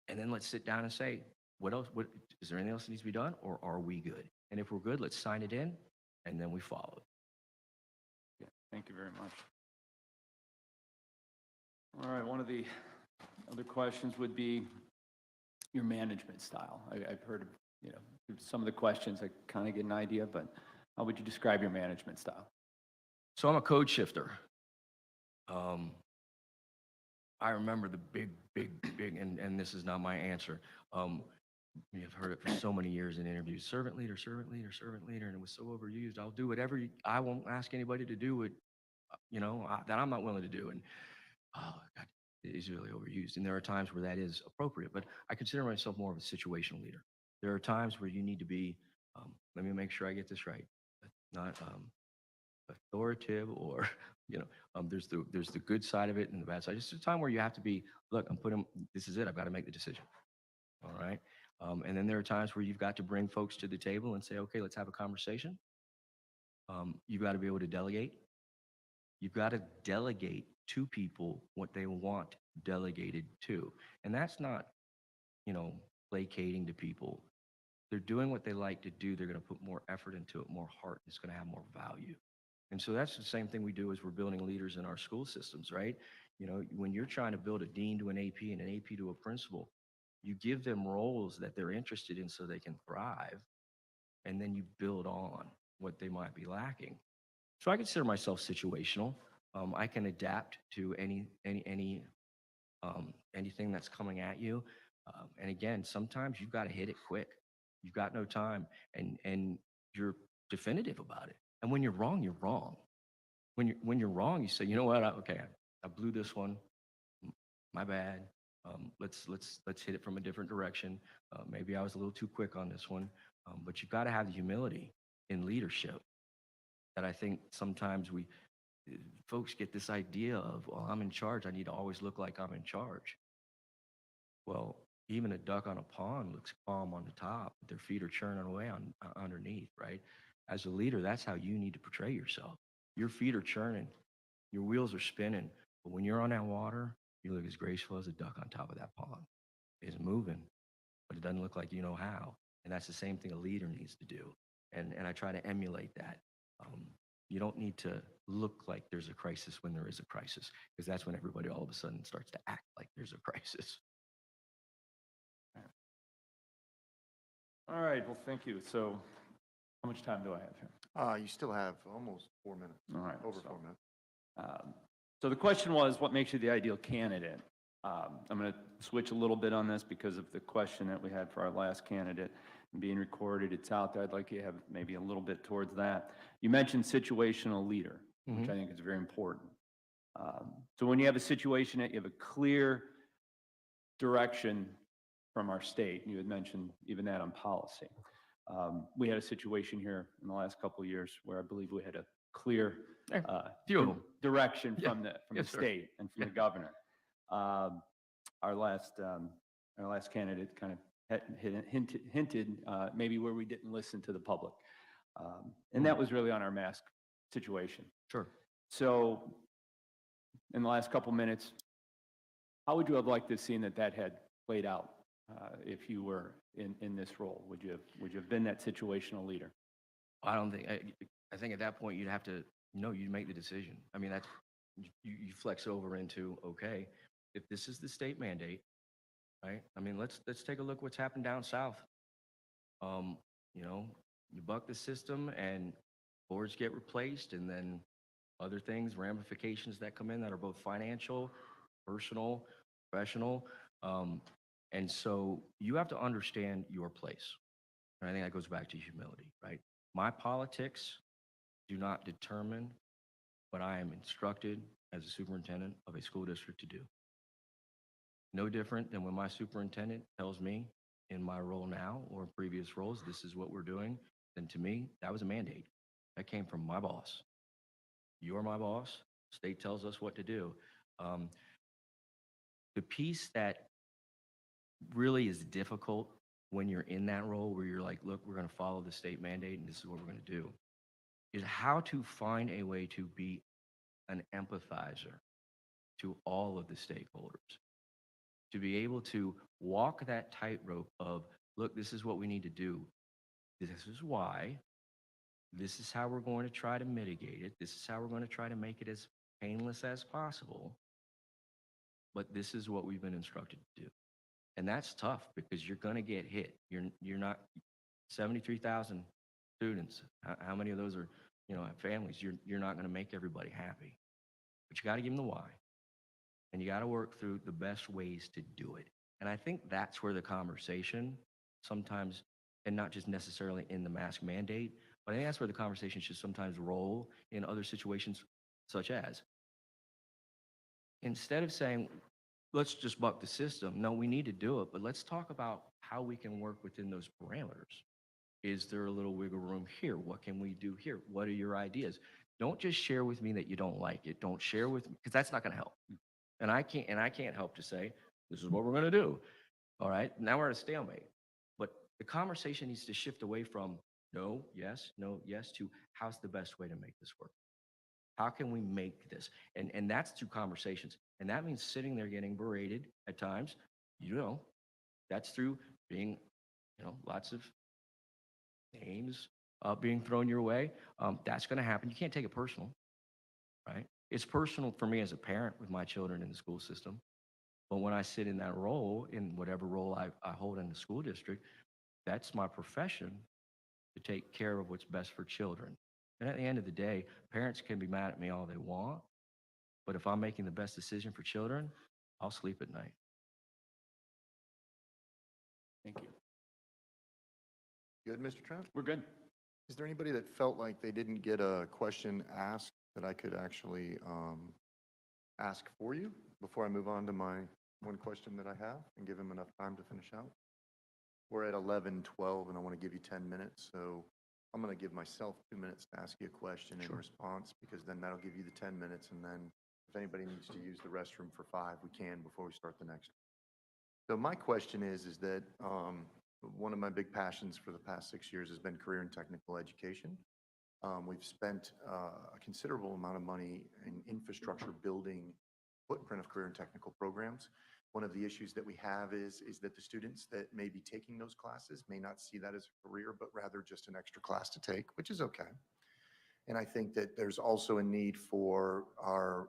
And then let's sit down and say, what else? What is there anything else that needs to be done, or are we good? And if we're good, let's sign it in, and then we follow. Yeah, thank you very much. All right, one of the other questions would be your management style. I've heard, some of the questions, I kind of get an idea, but how would you describe your management style? So I'm a code shifter. I remember the big, and this is not my answer. You've heard it for so many years in interviews, servant leader, and it was so overused. I'll do whatever I won't ask anybody to do it, that I'm not willing to do. And oh God, it is really overused. And there are times where that is appropriate, but I consider myself more of a situational leader. There are times where you need to be, let me make sure I get this right, not authoritative or, there's the good side of it and the bad side. It's a time where you have to be, look, this is it. I've got to make the decision. All right. And then there are times where you've got to bring folks to the table and say, okay, let's have a conversation. You've got to be able to delegate. You've got to delegate to people what they want delegated to. And that's not, placating to people. They're doing what they like to do. They're going to put more effort into it, more heart. It's going to have more value. And so that's the same thing we do as we're building leaders in our school systems, right? When you're trying to build a dean to an AP and an AP to a principal, you give them roles that they're interested in so they can thrive, and then you build on what they might be lacking. So I consider myself situational. I can adapt to anything that's coming at you. And again, sometimes you've got to hit it quick. You've got no time, and you're definitive about it. And when you're wrong, you're wrong. When you're wrong, you say, you know what? I blew this one. My bad. Let's hit it from a different direction. Maybe I was a little too quick on this one. But you've got to have the humility in leadership that I think sometimes folks get this idea of, well, I'm in charge. I need to always look like I'm in charge. Well, even a duck on a pond looks calm on the top, but their feet are churning away underneath, right? As a leader, that's how you need to portray yourself. Your feet are churning, your wheels are spinning, but when you're on that water, you look as graceful as a duck on top of that pond. It's moving, but it doesn't look like you know how. And that's the same thing a leader needs to do. And I try to emulate that. You don't need to look like there's a crisis when there is a crisis, because that's when everybody all of a sudden starts to act like there's a crisis. All right, well, thank you. So how much time do I have here? You still have almost 4 minutes. All right. Over 4 minutes. So the question was, what makes you the ideal candidate? I'm going to switch a little bit on this because of the question that we had for our last candidate being recorded. It's out there. I'd like you to have maybe a little bit towards that. You mentioned situational leader, which I think is very important. So when you have a situation that you have a clear direction from our state, you had mentioned even that on policy. We had a situation here in the last couple of years where I believe we had a clear direction from the state and from the governor. Our last candidate kind of hinted maybe where we didn't listen to the public, and that was really on our mask situation. Sure. So, in the last couple minutes, how would you have liked to have seen that had played out if you were in this role? Would you have been that situational leader? I don't think, I think at that point you'd have to, you'd make the decision. I mean, that's, you flex over into, okay, if this is the state mandate, right? I mean, let's take a look what's happened down south. You buck the system and boards get replaced, and then other things, ramifications that come in that are both financial, personal, professional. And so you have to understand your place. And I think that goes back to humility, right? My politics do not determine what I am instructed as a superintendent of a school district to do. No different than when my superintendent tells me in my role now or in previous roles, this is what we're doing, then to me, that was a mandate. That came from my boss. You're my boss. State tells us what to do. The piece that really is difficult when you're in that role where you're like, look, we're going to follow the state mandate and this is what we're going to do, is how to find a way to be an empathizer to all of the stakeholders, to be able to walk that tightrope of, look, this is what we need to do. This is why. This is how we're going to try to mitigate it. This is how we're going to try to make it as painless as possible. But this is what we've been instructed to do. And that's tough because you're going to get hit. You're not 73,000 students. How many of those are, have families? You're not going to make everybody happy. But you got to give them the why. And you got to work through the best ways to do it. And I think that's where the conversation sometimes, and not just necessarily in the mask mandate, but I think that's where the conversation should sometimes roll in other situations, such as, instead of saying, let's just buck the system. No, we need to do it, but let's talk about how we can work within those parameters. Is there a little wiggle room here? What can we do here? What are your ideas? Don't just share with me that you don't like it. Don't share with me, because that's not going to help. And I can't help to say, this is what we're going to do. All right, now we're at a stalemate. But the conversation needs to shift away from no, yes, to how's the best way to make this work? How can we make this? And that's through conversations. And that means sitting there getting berated at times. That's through being, lots of names being thrown your way. That's going to happen. You can't take it personal, right? It's personal for me as a parent with my children in the school system. But when I sit in that role, in whatever role I hold in the school district, that's my profession to take care of what's best for children. And at the end of the day, parents can be mad at me all they want, but if I'm making the best decision for children, I'll sleep at night. Thank you. Good, Mr. Trent? We're good. Is there anybody that felt like they didn't get a question asked that I could actually ask for you before I move on to my one question that I have and give him enough time to finish out? We're at 11:12 and I want to give you 10 minutes. So I'm going to give myself 2 minutes to ask you a question in response, because then that'll give you the 10 minutes. And then if anybody needs to use the restroom for 5, we can before we start the next. So my question is that one of my big passions for the past 6 years has been career and technical education. We've spent a considerable amount of money in infrastructure building footprint of career and technical programs. One of the issues that we have is that the students that may be taking those classes may not see that as a career, but rather just an extra class to take, which is okay. And I think that there's also a need for our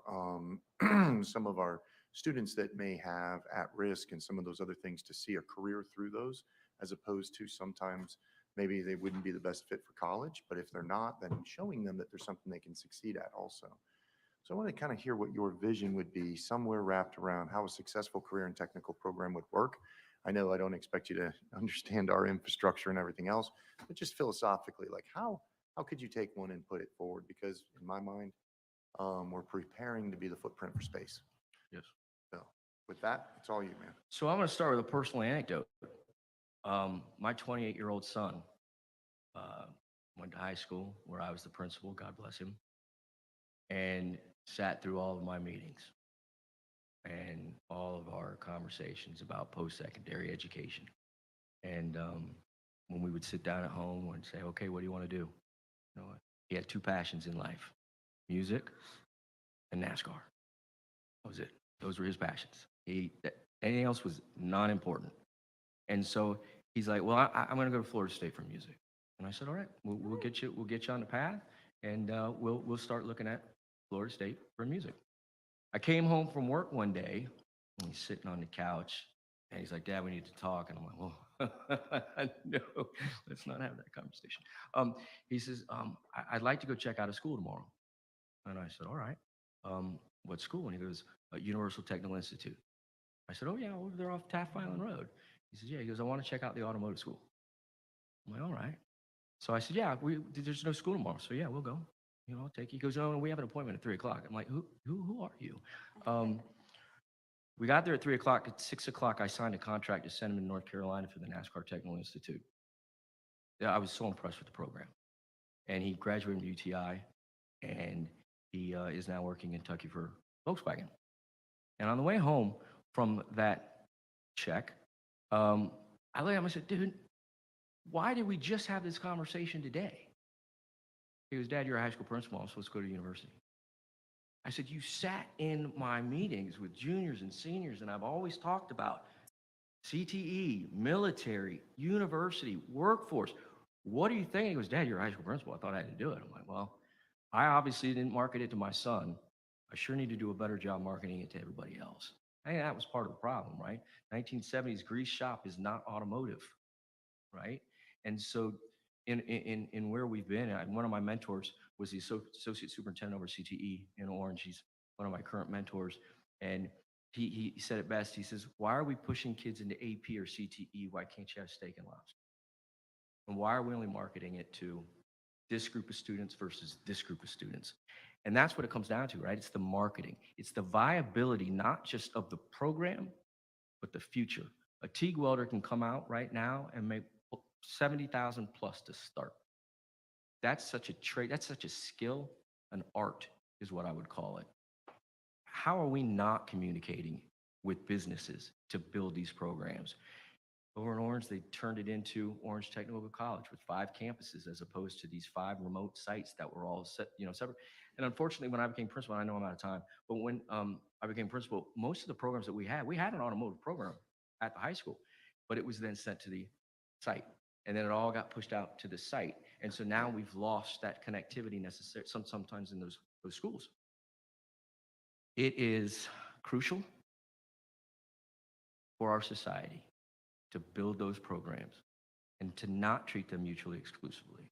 some of our students that may have at risk and some of those other things to see a career through those, as opposed to sometimes maybe they wouldn't be the best fit for college, but if they're not, then showing them that there's something they can succeed at also. So I want to kind of hear what your vision would be, somewhere wrapped around how a successful career and technical program would work. I know I don't expect you to understand our infrastructure and everything else, but just philosophically, like how could you take one and put it forward? Because in my mind, we're preparing to be the footprint for space. Yes. So with that, it's all you, man. So I'm going to start with a personal anecdote. My 28-year-old son went to high school where I was the principal, God bless him, and sat through all of my meetings and all of our conversations about post-secondary education. And when we would sit down at home and say, okay, what do you want to do? He had 2 passions in life, music and NASCAR. That was it. Those were his passions. Anything else was not important. And so he's like, well, I'm going to go to Florida State for music. And I said, all right, we'll get you on the path, and we'll start looking at Florida State for music. I came home from work one day, and he's sitting on the couch, and he's like, Dad, we need to talk. And I'm like, well, no, let's not have that conversation. He says, I'd like to go check out a school tomorrow. And I said, all right. What school? And he goes, Universal Technical Institute. I said, oh, yeah, over there off Taft Island Road. He says, yeah. He goes, I want to check out the automotive school. I'm like, all right. So I said, yeah, there's no school tomorrow. So, yeah, we'll go. I'll take you. He goes, no, we have an appointment at 3 o'clock. I'm like, who are you? We got there at 3 o'clock. At 6 o'clock, I signed a contract to send him to North Carolina for the NASCAR Technical Institute. Yeah, I was so impressed with the program. And he graduated from UTI, and he is now working in Kentucky for Volkswagen. And on the way home from that check, I looked at him and I said, dude, why did we just have this conversation today? He goes, Dad, you're a high school principal. I'm supposed to go to university. I said, you sat in my meetings with juniors and seniors, and I've always talked about CTE, military, university, workforce. What do you think? He goes, Dad, you're a high school principal. I thought I had to do it. I'm like, well, I obviously didn't market it to my son. I sure need to do a better job marketing it to everybody else. I think that was part of the problem, right? 1970s grease shop is not automotive, right? And so in where we've been, one of my mentors was the associate superintendent over CTE in Orange. He's one of my current mentors. And he said it best. He says, why are we pushing kids into AP or CTE? Why can't you have steak and lobster? And why are we only marketing it to this group of students versus this group of students? And that's what it comes down to, right? It's the marketing. It's the viability, not just of the program, but the future. A TIG welder can come out right now and make 70,000 plus to start. That's such a trade, that's such a skill, an art is what I would call it. How are we not communicating with businesses to build these programs? Over in Orange, they turned it into Orange Technical College with 5 campuses as opposed to these 5 remote sites that were all separate. And unfortunately, when I became principal, I know I'm out of time, but when I became principal, most of the programs that we had an automotive program at the high school, but it was then sent to the site. And then it all got pushed out to the site. And so now we've lost that connectivity necessary sometimes in those schools. It is crucial for our society to build those programs and to not treat them mutually exclusively.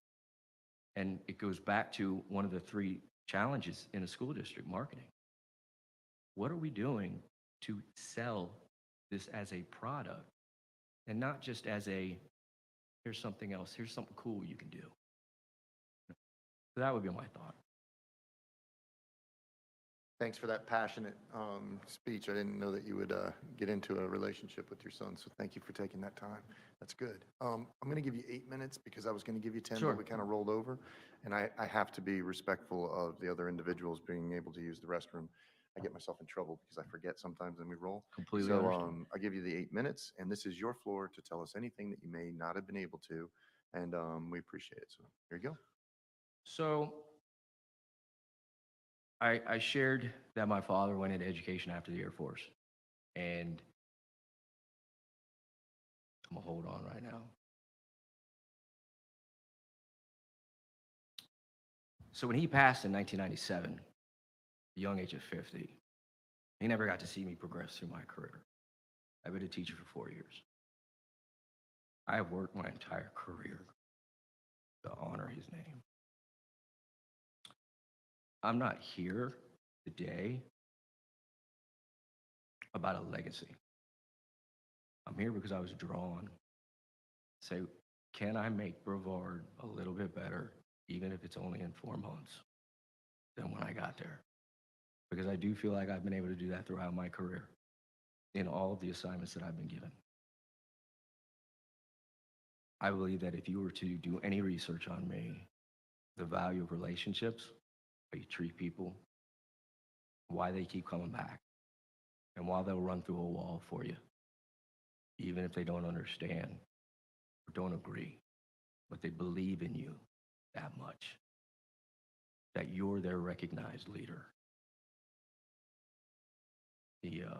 And it goes back to one of the 3 challenges in a school district: marketing. What are we doing to sell this as a product and not just as a, here's something else, here's something cool you can do? So that would be my thought. Thanks for that passionate speech. I didn't know that you would get into a relationship with your son, so thank you for taking that time. That's good. I'm going to give you 8 minutes because I was going to give you 10, Sure. but we kind of rolled over. And I have to be respectful of the other individuals being able to use the restroom. I get myself in trouble because I forget sometimes and we roll. Completely So understand. I'll give you the 8 minutes, and this is your floor to tell us anything that you may not have been able to, and we appreciate it. So here you go. So I shared that my father went into education after the Air Force, and I'm gonna hold on right now. So when he passed in 1997, the young age of 50, he never got to see me progress through my career. I've been a teacher for 4 years. I have worked my entire career to honor his name. I'm not here today about a legacy. I'm here because I was drawn to say, can I make Brevard a little bit better, even if it's only in 4 months, than when I got there? Because I do feel like I've been able to do that throughout my career in all of the assignments that I've been given. I believe that if you were to do any research on me, the value of relationships, how you treat people, why they keep coming back, and why they'll run through a wall for you, even if they don't understand or don't agree, but they believe in you that much, that you're their recognized leader.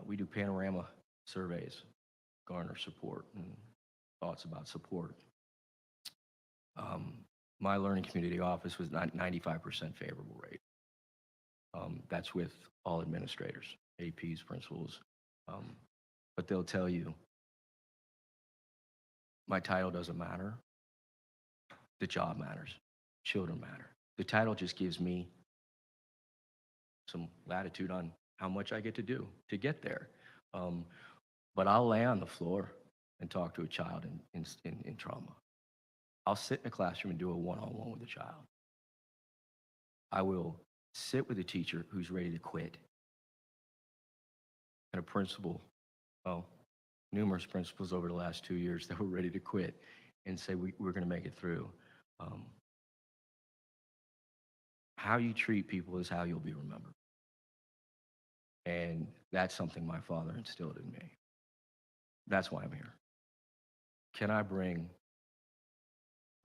We do panorama surveys, garner support, and thoughts about support. My learning community office was not 95% favorable rate. That's with all administrators, APs, principals. But they'll tell you, my title doesn't matter. The job matters. Children matter. The title just gives me some latitude on how much I get to do to get there. But I'll lay on the floor and talk to a child in trauma. I'll sit in a classroom and do a one-on-one with a child. I will sit with a teacher who's ready to quit. And a principal, well, numerous principals over the last 2 years that were ready to quit and say, we're going to make it through. How you treat people is how you'll be remembered. And that's something my father instilled in me. That's why I'm here. Can I bring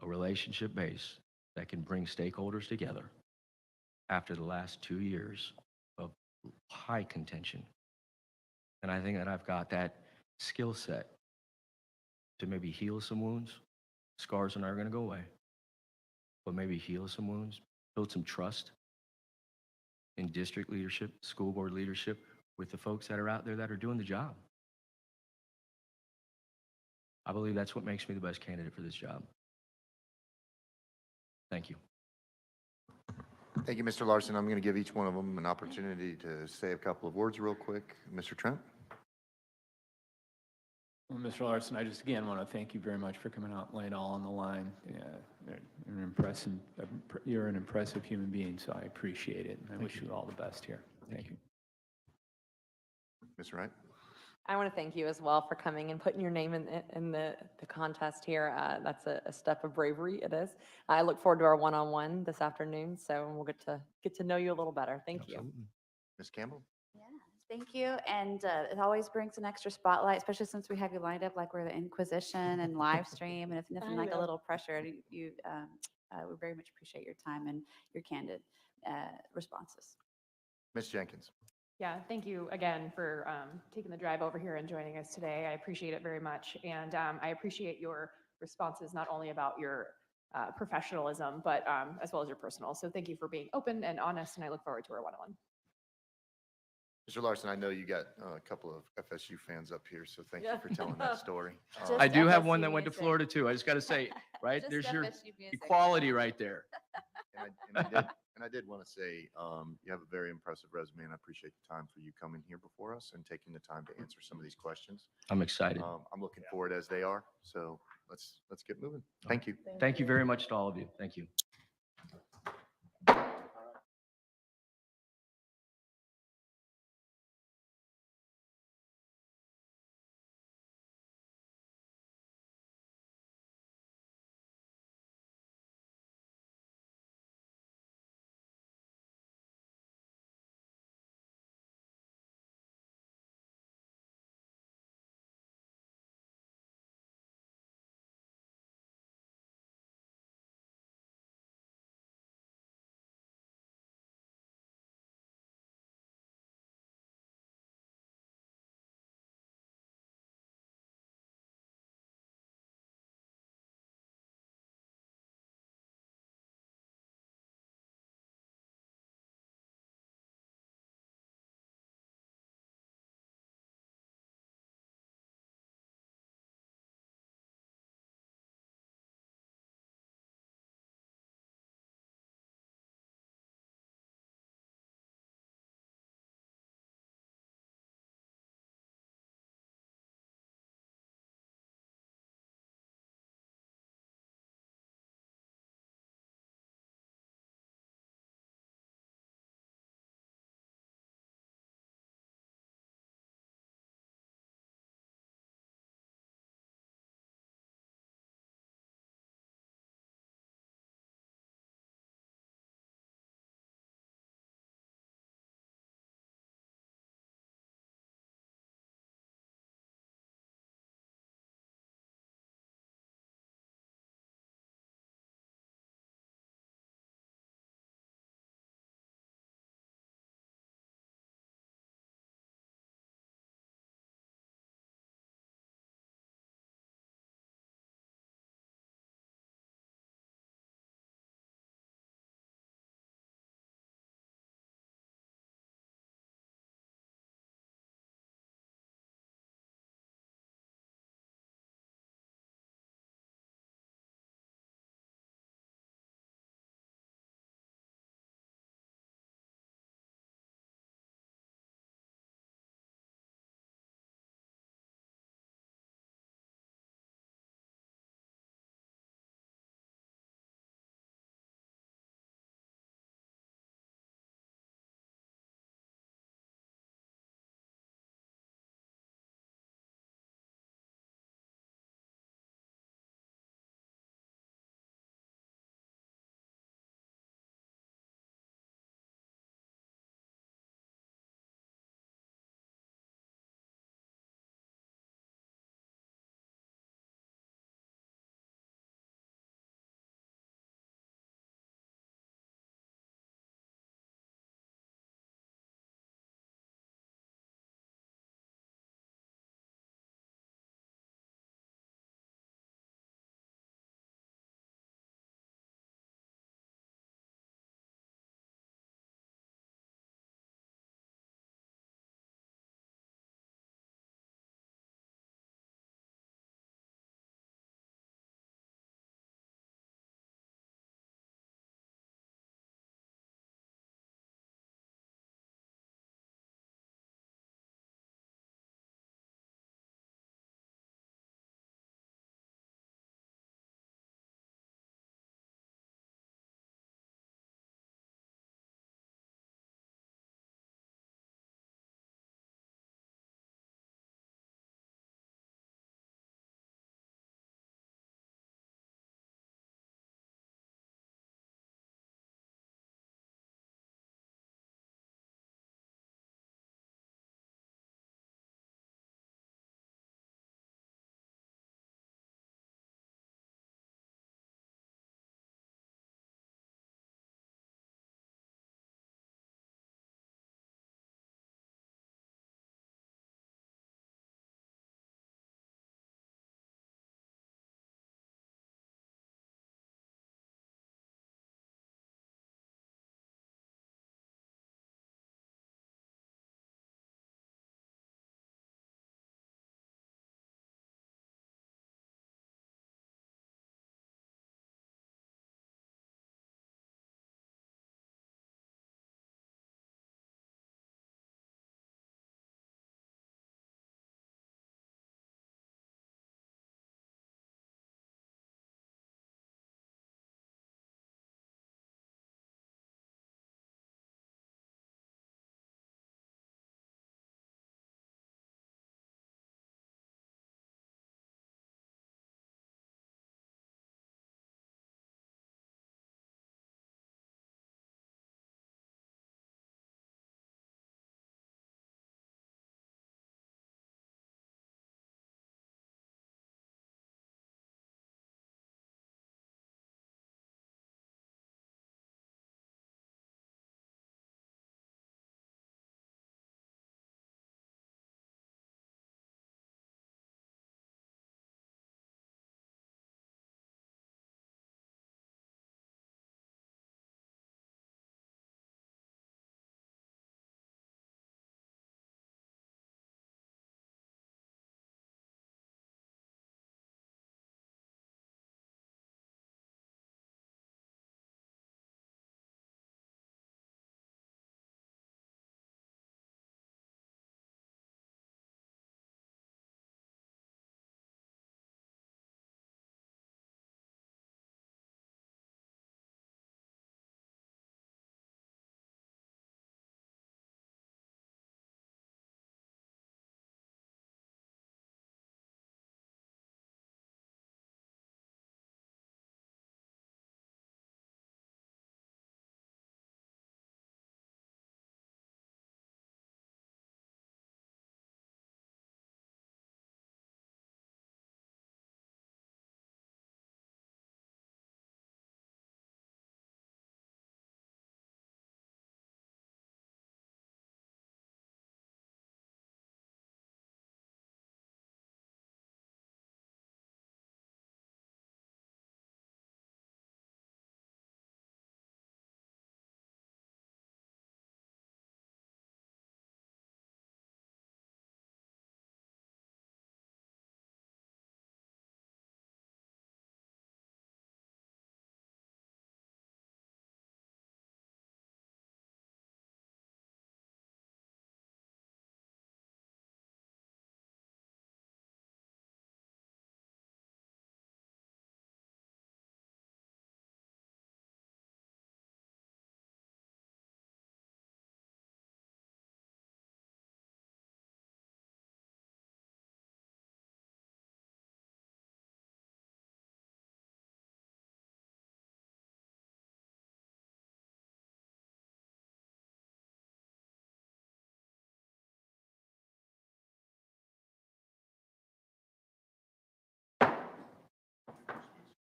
a relationship base that can bring stakeholders together after the last 2 years of high contention? And I think that I've got that skill set to maybe heal some wounds. Scars are never going to go away, but maybe heal some wounds, build some trust in district leadership, school board leadership with the folks that are out there that are doing the job. I believe that's what makes me the best candidate for this job. Thank you. Thank you, Mr. Larson. I'm going to give each one of them an opportunity to say a couple of words real quick. Mr. Trent? Well, Mr. Larson, I just again want to thank you very much for coming out and laying it all on the line. You're an impressive human being, so I appreciate it. And I wish you all the best here. Thank you. Ms. Wright? I want to thank you as well for coming and putting your name in the contest here. That's a step of bravery, it is. I look forward to our one-on-one this afternoon, so we'll get to know you a little better. Thank you. Absolutely. Ms. Campbell? Yeah, thank you. And it always brings an extra spotlight, especially since we have you lined up like we're the Inquisition and live stream, and it's nothing like a little pressure. We very much appreciate your time and your candid responses. Ms. Jenkins? Yeah, thank you again for taking the drive over here and joining us today. I appreciate it very much. And I appreciate your responses, not only about your professionalism, but as well as your personal. So thank you for being open and honest, and I look forward to our one-on-one. Mr. Larson, I know you got a couple of FSU fans up here, so thank you for telling that story. Just I do have one FSU that went to music. Florida too. I just got to say, right? Just There's your FSU music. equality right there. And I did want to say, you have a very impressive resume, and I appreciate the time for you coming here before us and taking the time to answer some of these questions. I'm excited. I'm looking forward as they are, so let's get moving. Thank you. Thank you very much to all of you. Thank you.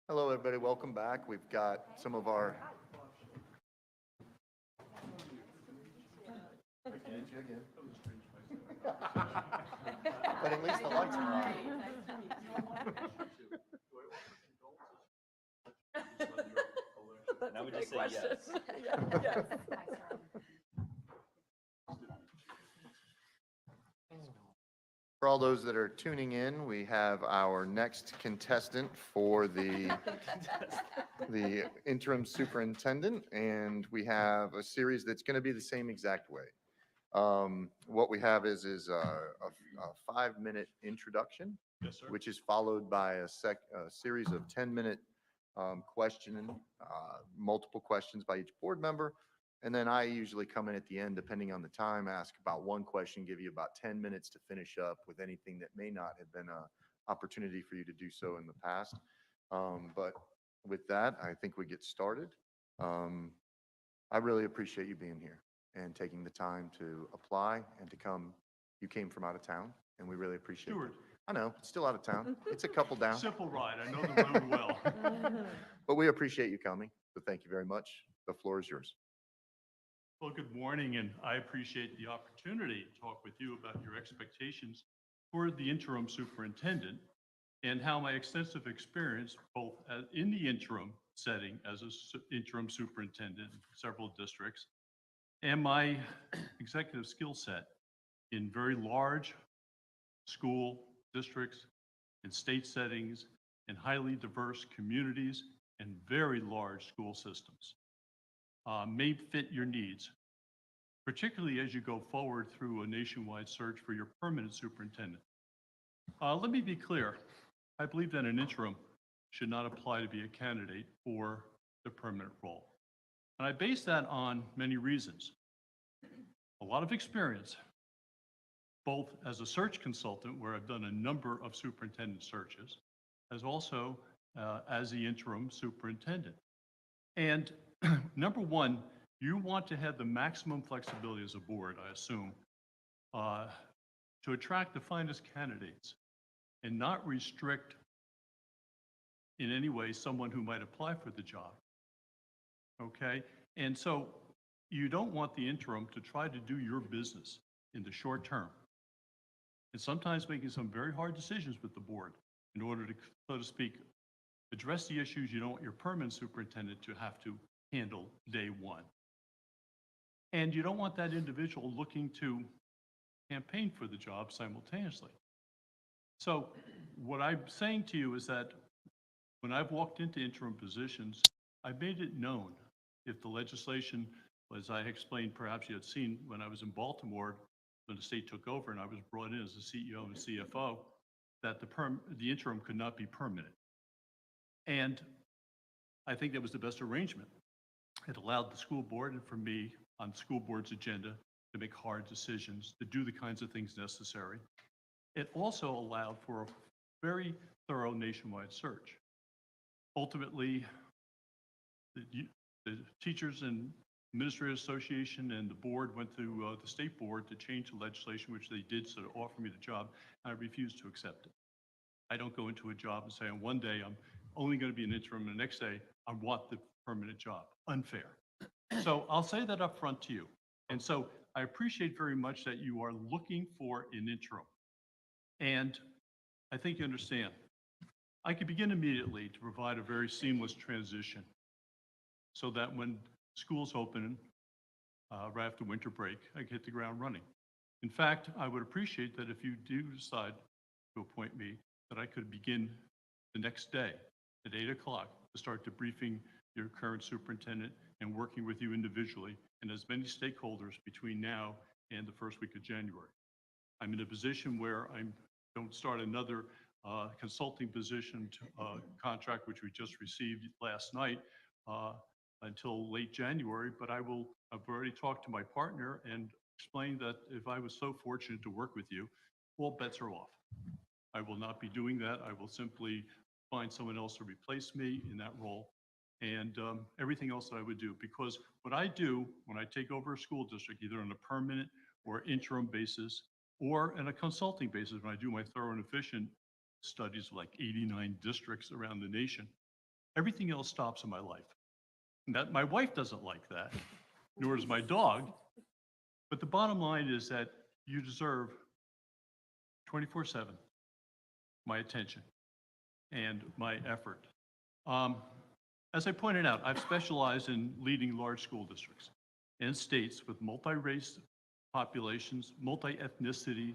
Hello, everybody. Welcome back. We've got some of our. But at least the lights are on. Now we just say yes. Yes. For all those that are tuning in, we have our next contestant for the interim superintendent, and we have a series that's going to be the same exact way. What we have is a 5-minute introduction, Yes, sir. which is followed by a series of 10-minute questioning, multiple questions by each board member. And then I usually come in at the end, depending on the time, ask about one question, give you about 10 minutes to finish up with anything that may not have been an opportunity for you to do so in the past. But with that, I think we get started. I really appreciate you being here and taking the time to apply and to come. You came from out of town, and we really appreciate it. Stewart, I know, it's still out of town. It's a couple down, simple ride. I know the road well. but we appreciate you coming. So thank you very much. The floor is yours. Well, good morning, and I appreciate the opportunity to talk with you about your expectations for the interim superintendent and how my extensive experience, both in the interim setting as an interim superintendent in several districts, and my executive skill set in very large school districts, in state settings, in highly diverse communities, and very large school systems. May fit your needs, particularly as you go forward through a nationwide search for your permanent superintendent. Let me be clear. I believe that an interim should not apply to be a candidate for the permanent role. And I base that on many reasons. A lot of experience, both as a search consultant, where I've done a number of superintendent searches, as also as the interim superintendent. And number one, you want to have the maximum flexibility as a board, I assume, to attract the finest candidates and not restrict in any way someone who might apply for the job. Okay? And so you don't want the interim to try to do your business in the short term, and sometimes making some very hard decisions with the board in order to, so to speak, address the issues you don't want your permanent superintendent to have to handle day one. And you don't want that individual looking to campaign for the job simultaneously. So what I'm saying to you is that when I've walked into interim positions, I've made it known if the legislation, as I explained, perhaps you had seen when I was in Baltimore, when the state took over and I was brought in as the CEO and CFO, that the interim could not be permanent. And I think that was the best arrangement. It allowed the school board and for me on the school board's agenda to make hard decisions, to do the kinds of things necessary. It also allowed for a very thorough nationwide search. Ultimately, the Teachers and Administrators Association and the board went to the state board to change the legislation, which they did, so to offer me the job, and I refused to accept it. I don't go into a job and say, on one day, I'm only going to be an interim, and the next day, I want the permanent job. Unfair. So I'll say that up front to you. And so I appreciate very much that you are looking for an interim. And I think you understand. I could begin immediately to provide a very seamless transition so that when schools open right after winter break, I can hit the ground running. In fact, I would appreciate that if you do decide to appoint me, that I could begin the next day at 8 o'clock to start debriefing your current superintendent and working with you individually and as many stakeholders between now and the first week of January. I'm in a position where I don't start another consulting position contract, which we just received last night, until late January, but I've already talked to my partner and explained that if I was so fortunate to work with you, all bets are off. I will not be doing that. I will simply find someone else to replace me in that role, and everything else that I would do. Because what I do when I take over a school district, either on a permanent or interim basis, or on a consulting basis, when I do my thorough and efficient studies of like 89 districts around the nation, everything else stops in my life. And that, my wife doesn't like that, nor does my dog. But the bottom line is that you deserve 24/7 my attention and my effort. As I pointed out, I've specialized in leading large school districts and states with multi-race populations, multi-ethnicity,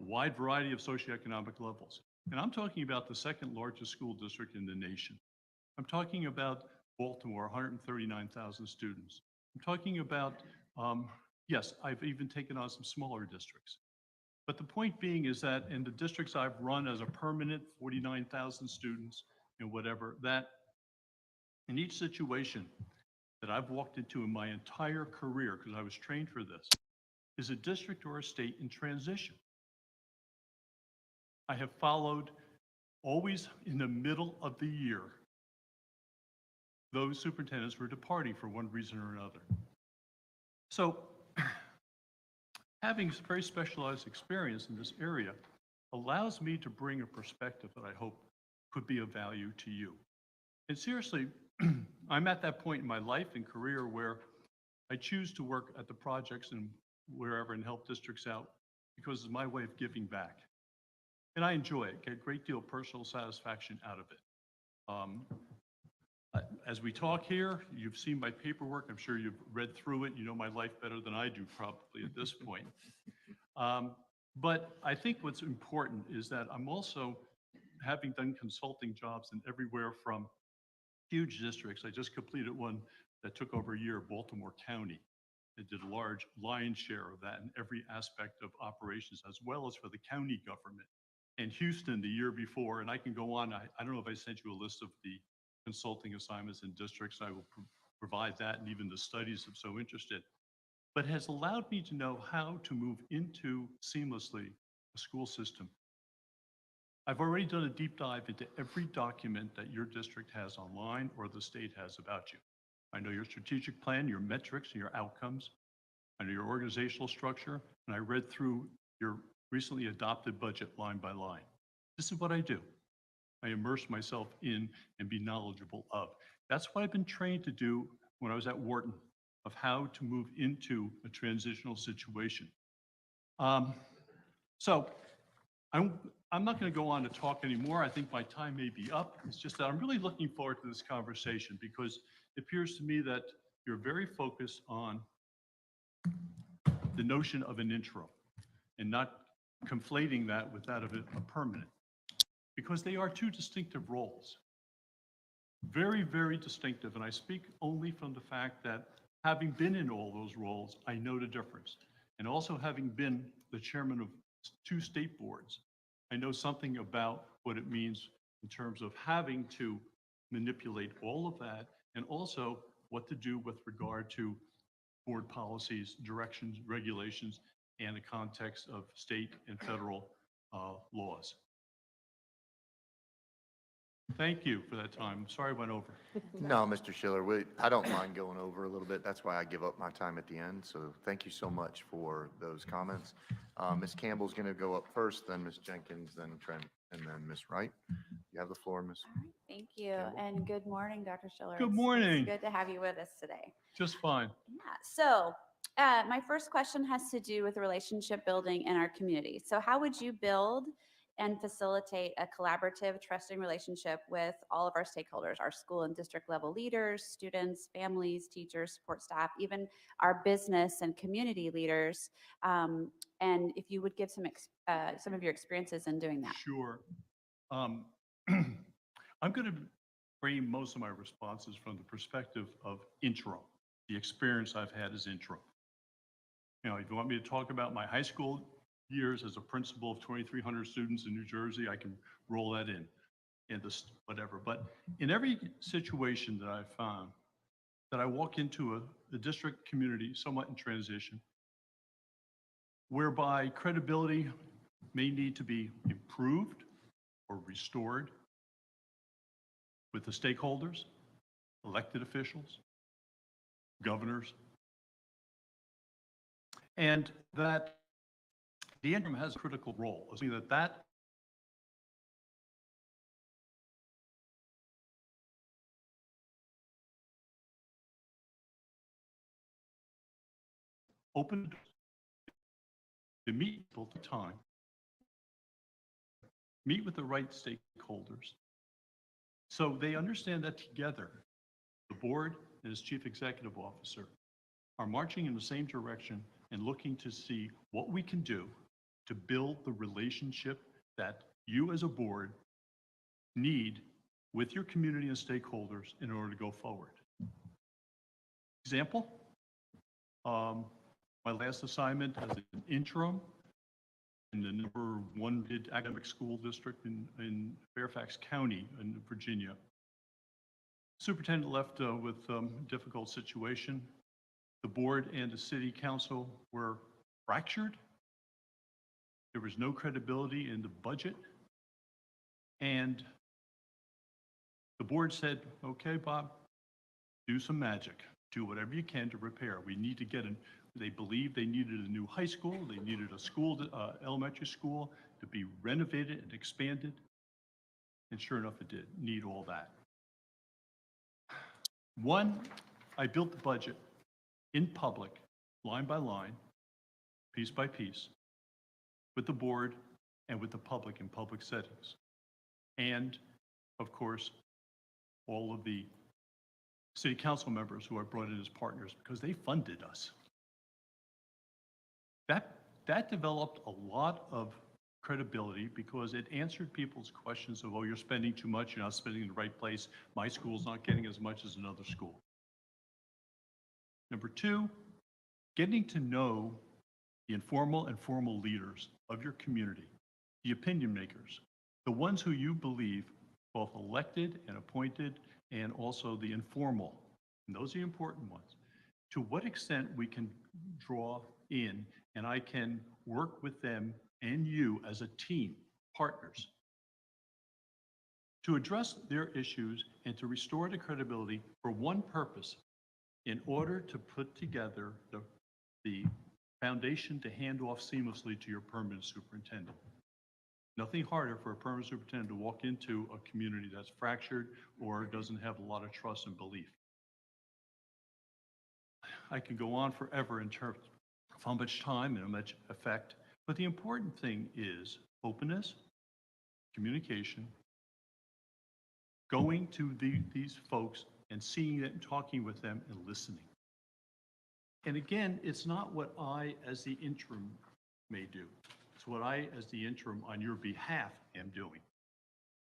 a wide variety of socioeconomic levels. And I'm talking about the second largest school district in the nation. I'm talking about Baltimore, 139,000 students. I'm talking about, yes, I've even taken on some smaller districts. But the point being is that in the districts I've run as a permanent 49,000 students and whatever, that in each situation that I've walked into in my entire career, because I was trained for this, is a district or a state in transition. I have followed always in the middle of the year those superintendents were departing for one reason or another. So having very specialized experience in this area allows me to bring a perspective that I hope could be of value to you. And seriously, I'm at that point in my life and career where I choose to work at the projects and wherever and help districts out because it's my way of giving back. And I enjoy it, get a great deal of personal satisfaction out of it. As we talk here, you've seen my paperwork. I'm sure you've read through it. You know my life better than I do probably at this point. But I think what's important is that I'm also, having done consulting jobs in everywhere from huge districts. I just completed one that took over a year, Baltimore County. It did a large lion's share of that in every aspect of operations, as well as for the county government. And Houston the year before, and I can go on. I don't know if I sent you a list of the consulting assignments in districts. I will provide that and even the studies if so interested. But has allowed me to know how to move into seamlessly a school system. I've already done a deep dive into every document that your district has online or the state has about you. I know your strategic plan, your metrics, and your outcomes. I know your organizational structure, and I read through your recently adopted budget line by line. This is what I do. I immerse myself in and be knowledgeable of. That's what I've been trained to do when I was at Wharton, of how to move into a transitional situation. So I'm not going to go on to talk anymore. I think my time may be up. It's just that I'm really looking forward to this conversation because it appears to me that you're very focused on the notion of an interim and not conflating that with that of a permanent, because they are two distinctive roles. Very, very distinctive. And I speak only from the fact that having been in all those roles, I know the difference. And also having been the chairman of 2 state boards, I know something about what it means in terms of having to manipulate all of that and also what to do with regard to board policies, directions, regulations, and the context of state and federal laws. Thank you for that time. Sorry I went over. No, Mr. Schiller, I don't mind going over a little bit. That's why I give up my time at the end. So thank you so much for those comments. Ms. Campbell's going to go up first, then Ms. Jenkins, then Trent, and then Ms. Wright. You have the floor, Ms. All right, thank you. Campbell. And good morning, Dr. Schiller. Good It's morning. good to have you with us today. Just fine. Yeah, so my first question has to do with relationship building in our community. So how would you build and facilitate a collaborative, trusting relationship with all of our stakeholders, our school and district level leaders, students, families, teachers, support staff, even our business and community leaders? And if you would give some of your experiences in doing that. Sure. I'm going to frame most of my responses from the perspective of interim, the experience I've had as interim. You know, if you want me to talk about my high school years as a principal of 2,300 students in New Jersey, I can roll that in this whatever. But in every situation that I've found, that I walk into a district community somewhat in transition, whereby credibility may need to be improved or restored with the stakeholders, elected officials, governors, and that the interim has a critical role. I mean that open the doors, to meet people at the time, meet with the right stakeholders, so they understand that together, the board and its chief executive officer are marching in the same direction and looking to see what we can do to build the relationship that you as a board need with your community and stakeholders in order to go forward. Example, my last assignment as an interim in the #1 academic school district in Fairfax County in Virginia. Superintendent left with a difficult situation. The board and the city council were fractured. There was no credibility in the budget. And the board said, okay, Bob, do some magic. Do whatever you can to repair. We need to get in. They believed they needed a new high school. They needed a school, elementary school to be renovated and expanded. And sure enough, it did need all that. One, I built the budget in public, line by line, piece by piece, with the board and with the public in public settings. And of course, all of the city council members who I brought in as partners because they funded us. That developed a lot of credibility because it answered people's questions of, oh, you're spending too much, you're not spending in the right place, my school's not getting as much as another school. Number two, getting to know the informal and formal leaders of your community, the opinion makers, the ones who you believe, both elected and appointed, and also the informal, and those are the important ones. To what extent we can draw in, and I can work with them and you as a team, partners, to address their issues and to restore the credibility for one purpose, in order to put together the foundation to hand off seamlessly to your permanent superintendent. Nothing harder for a permanent superintendent to walk into a community that's fractured or doesn't have a lot of trust and belief. I could go on forever in terms of how much time and how much effect, but the important thing is openness, communication, going to these folks and seeing them, talking with them, and listening. And again, it's not what I, as the interim, may do. It's what I, as the interim, on your behalf, am doing.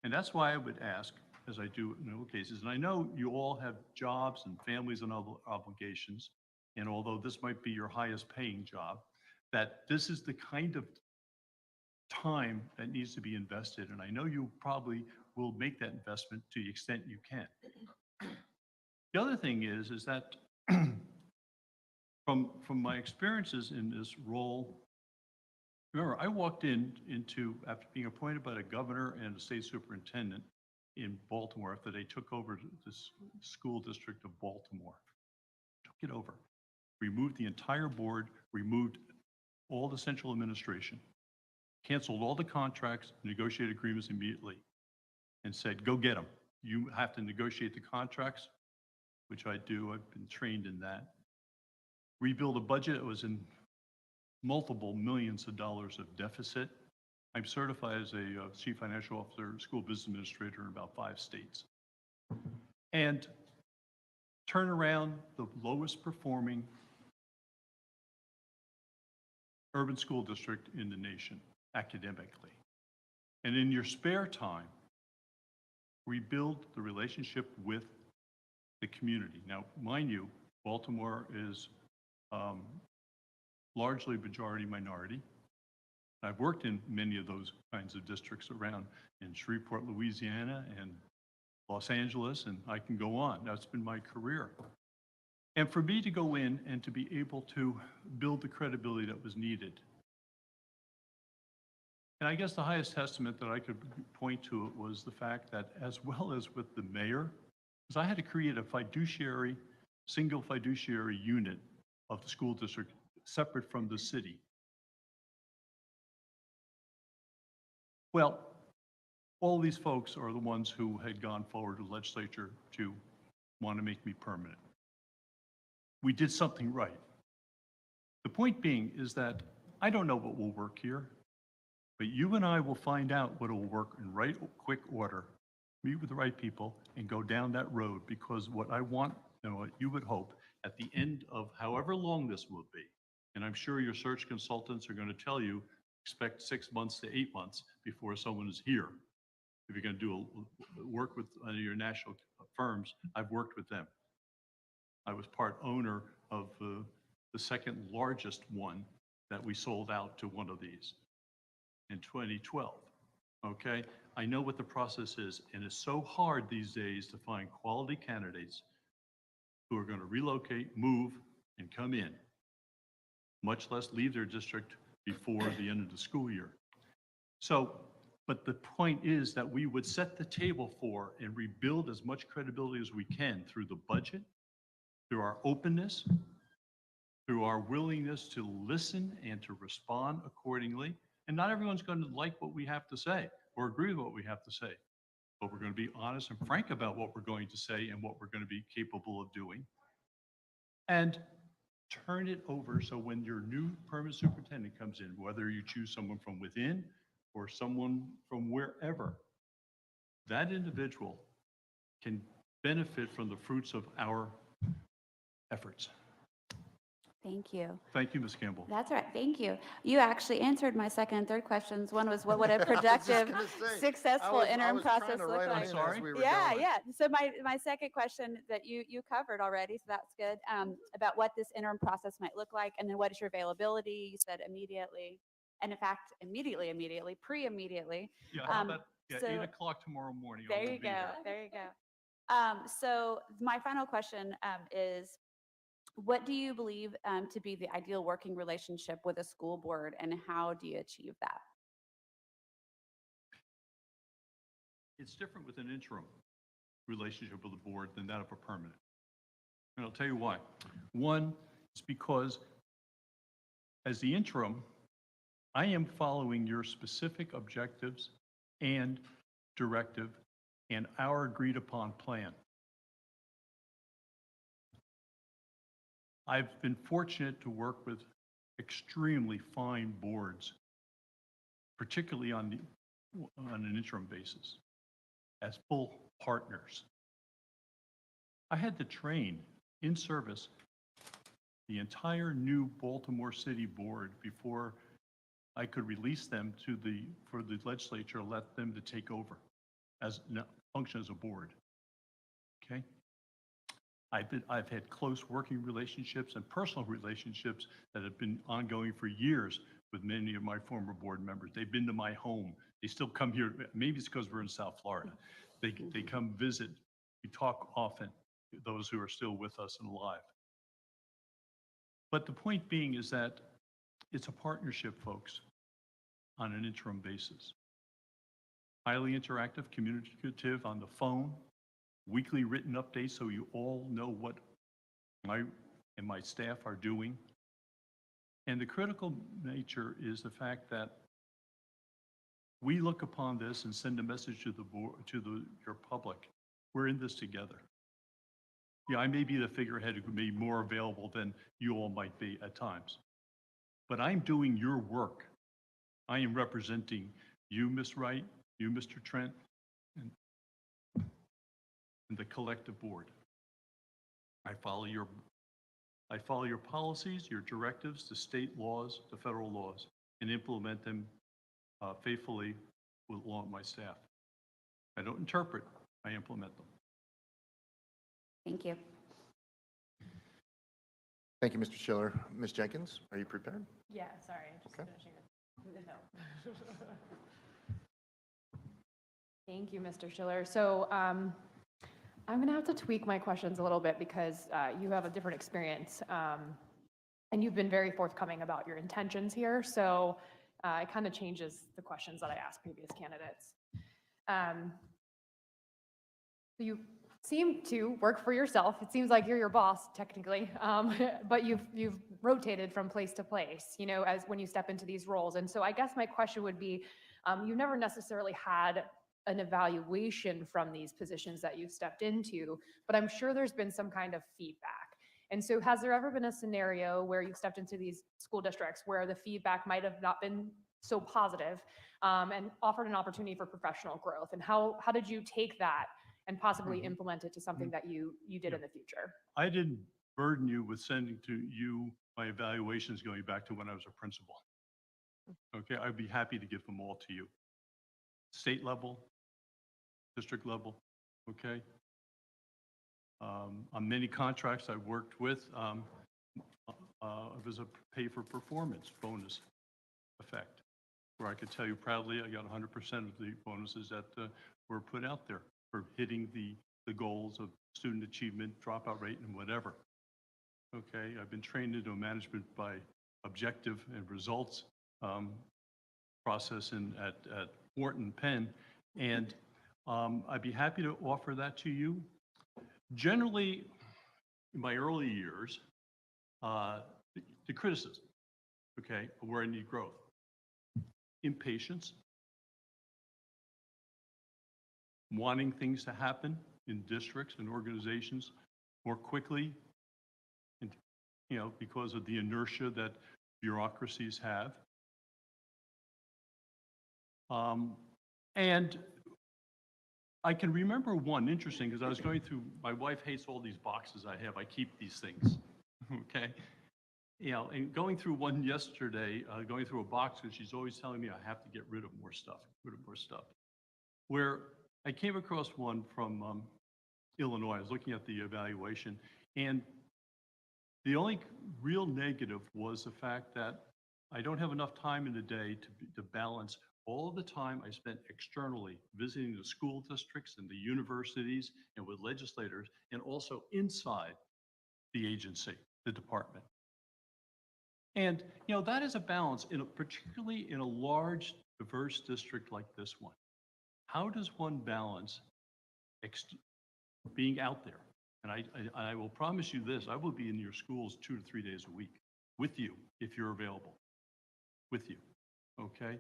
And that's why I would ask, as I do in all cases, and I know you all have jobs and families and other obligations, and although this might be your highest paying job, that this is the kind of time that needs to be invested. And I know you probably will make that investment to the extent you can. The other thing is that from my experiences in this role, remember, I walked into, after being appointed by the governor and the state superintendent in Baltimore, after they took over the school district of Baltimore, took it over, removed the entire board, removed all the central administration, canceled all the contracts, negotiated agreements immediately, and said, go get them. You have to negotiate the contracts, which I do. I've been trained in that. Rebuild a budget that was in multiple millions of dollars of deficit. I'm certified as a chief financial officer, school business administrator in about 5 states. And turn around the lowest performing urban school district in the nation academically. And in your spare time, rebuild the relationship with the community. Now, mind you, Baltimore is largely majority minority. I've worked in many of those kinds of districts around in Shreveport, Louisiana, and Los Angeles, and I can go on. That's been my career. And for me to go in and to be able to build the credibility that was needed. And I guess the highest testament that I could point to it was the fact that, as well as with the mayor, because I had to create a fiduciary, single fiduciary unit of the school district separate from the city. Well, all these folks are the ones who had gone forward to the legislature to want to make me permanent. We did something right. The point being is that I don't know what will work here, but you and I will find out what will work in right quick order, meet with the right people, and go down that road, because what I want, and what you would hope, at the end of however long this will be, and I'm sure your search consultants are going to tell you, expect 6 months to 8 months before someone is here. If you're going to do work with your national firms, I've worked with them. I was part owner of the second largest one that we sold out to one of these in 2012. Okay, I know what the process is, and it's so hard these days to find quality candidates who are going to relocate, move, and come in, much less leave their district before the end of the school year. So, but the point is that we would set the table for and rebuild as much credibility as we can through the budget, through our openness, through our willingness to listen and to respond accordingly. And not everyone's going to like what we have to say or agree with what we have to say, but we're going to be honest and frank about what we're going to say and what we're going to be capable of doing. And turn it over so when your new permanent superintendent comes in, whether you choose someone from within or someone from wherever, that individual can benefit from the fruits of our efforts. Thank you. Thank you, Ms. Campbell. That's all right. Thank you. You actually answered my second and third questions. One was, what would a productive, successful interim process look like? Sorry? Yeah. So my second question that you covered already, so that's good, about what this interim process might look like, and then what is your availability? You said immediately, and in fact, immediately, pre-immediately. Yeah, how about so 8 o'clock tomorrow morning? I There will you be go. there. There you go. So my final question is, what do you believe to be the ideal working relationship with a school board, and how do you achieve that? It's different with an interim relationship with the board than that of a permanent. And I'll tell you why. One, it's because as the interim, I am following your specific objectives and directive and our agreed upon plan. I've been fortunate to work with extremely fine boards, particularly on an interim basis, as full partners. I had to train in service the entire new Baltimore City board before I could release them for the legislature, let them to take over function as a board. Okay. I've had close working relationships and personal relationships that have been ongoing for years with many of my former board members. They've been to my home. They still come here. Maybe it's because we're in South Florida. They come visit. We talk often, those who are still with us and alive. But the point being is that it's a partnership, folks, on an interim basis. Highly interactive, communicative on the phone, weekly written updates so you all know what I and my staff are doing. And the critical nature is the fact that we look upon this and send a message to the board, your public. We're in this together. Yeah, I may be the figurehead who could be more available than you all might be at times, but I'm doing your work. I am representing you, Ms. Wright, you, Mr. Trent, and the collective board. I follow your policies, your directives, the state laws, the federal laws, and implement them faithfully along with my staff. I don't interpret, I implement them. Thank you. Thank you, Mr. Schiller. Ms. Jenkins, are you prepared? Yeah, sorry, just Okay. finishing the note. Thank you, Mr. Schiller. So I'm going to have to tweak my questions a little bit because you have a different experience and you've been very forthcoming about your intentions here. So it kind of changes the questions that I asked previous candidates. So you seem to work for yourself. It seems like you're your boss technically, but you've rotated from place to place, you know, as when you step into these roles. And so I guess my question would be, you never necessarily had an evaluation from these positions that you've stepped into, but I'm sure there's been some kind of feedback. And so has there ever been a scenario where you stepped into these school districts where the feedback might have not been so positive, and offered an opportunity for professional growth? And how did you take that and possibly implement it to something that you did in the future? I didn't burden you with sending to you my evaluations going back to when I was a principal. Okay, I'd be happy to give them all to you. State level, district level, okay? On many contracts I've worked with, it was a pay for performance bonus effect, where I could tell you proudly I got 100% of the bonuses that were put out there for hitting the goals of student achievement, dropout rate, and whatever. Okay, I've been trained into a management by objective and results process at Wharton Penn, and I'd be happy to offer that to you. Generally, in my early years, the criticism, okay, of where I need growth. Impatience, wanting things to happen in districts and organizations more quickly, and, you know, because of the inertia that bureaucracies have. And I can remember one, interesting, because I was going through, my wife hates all these boxes I have. I keep these things, okay? You know, and going through one yesterday, going through a box, and she's always telling me I have to get rid of more stuff, where I came across one from Illinois. I was looking at the evaluation, and the only real negative was the fact that I don't have enough time in the day to balance all of the time I spent externally visiting the school districts and the universities and with legislators, and also inside the agency, the department. And, you know, that is a balance, particularly in a large, diverse district like this one. How does one balance being out there? And I will promise you this, I will be in your schools 2 to 3 days a week with you if you're available, with you, okay?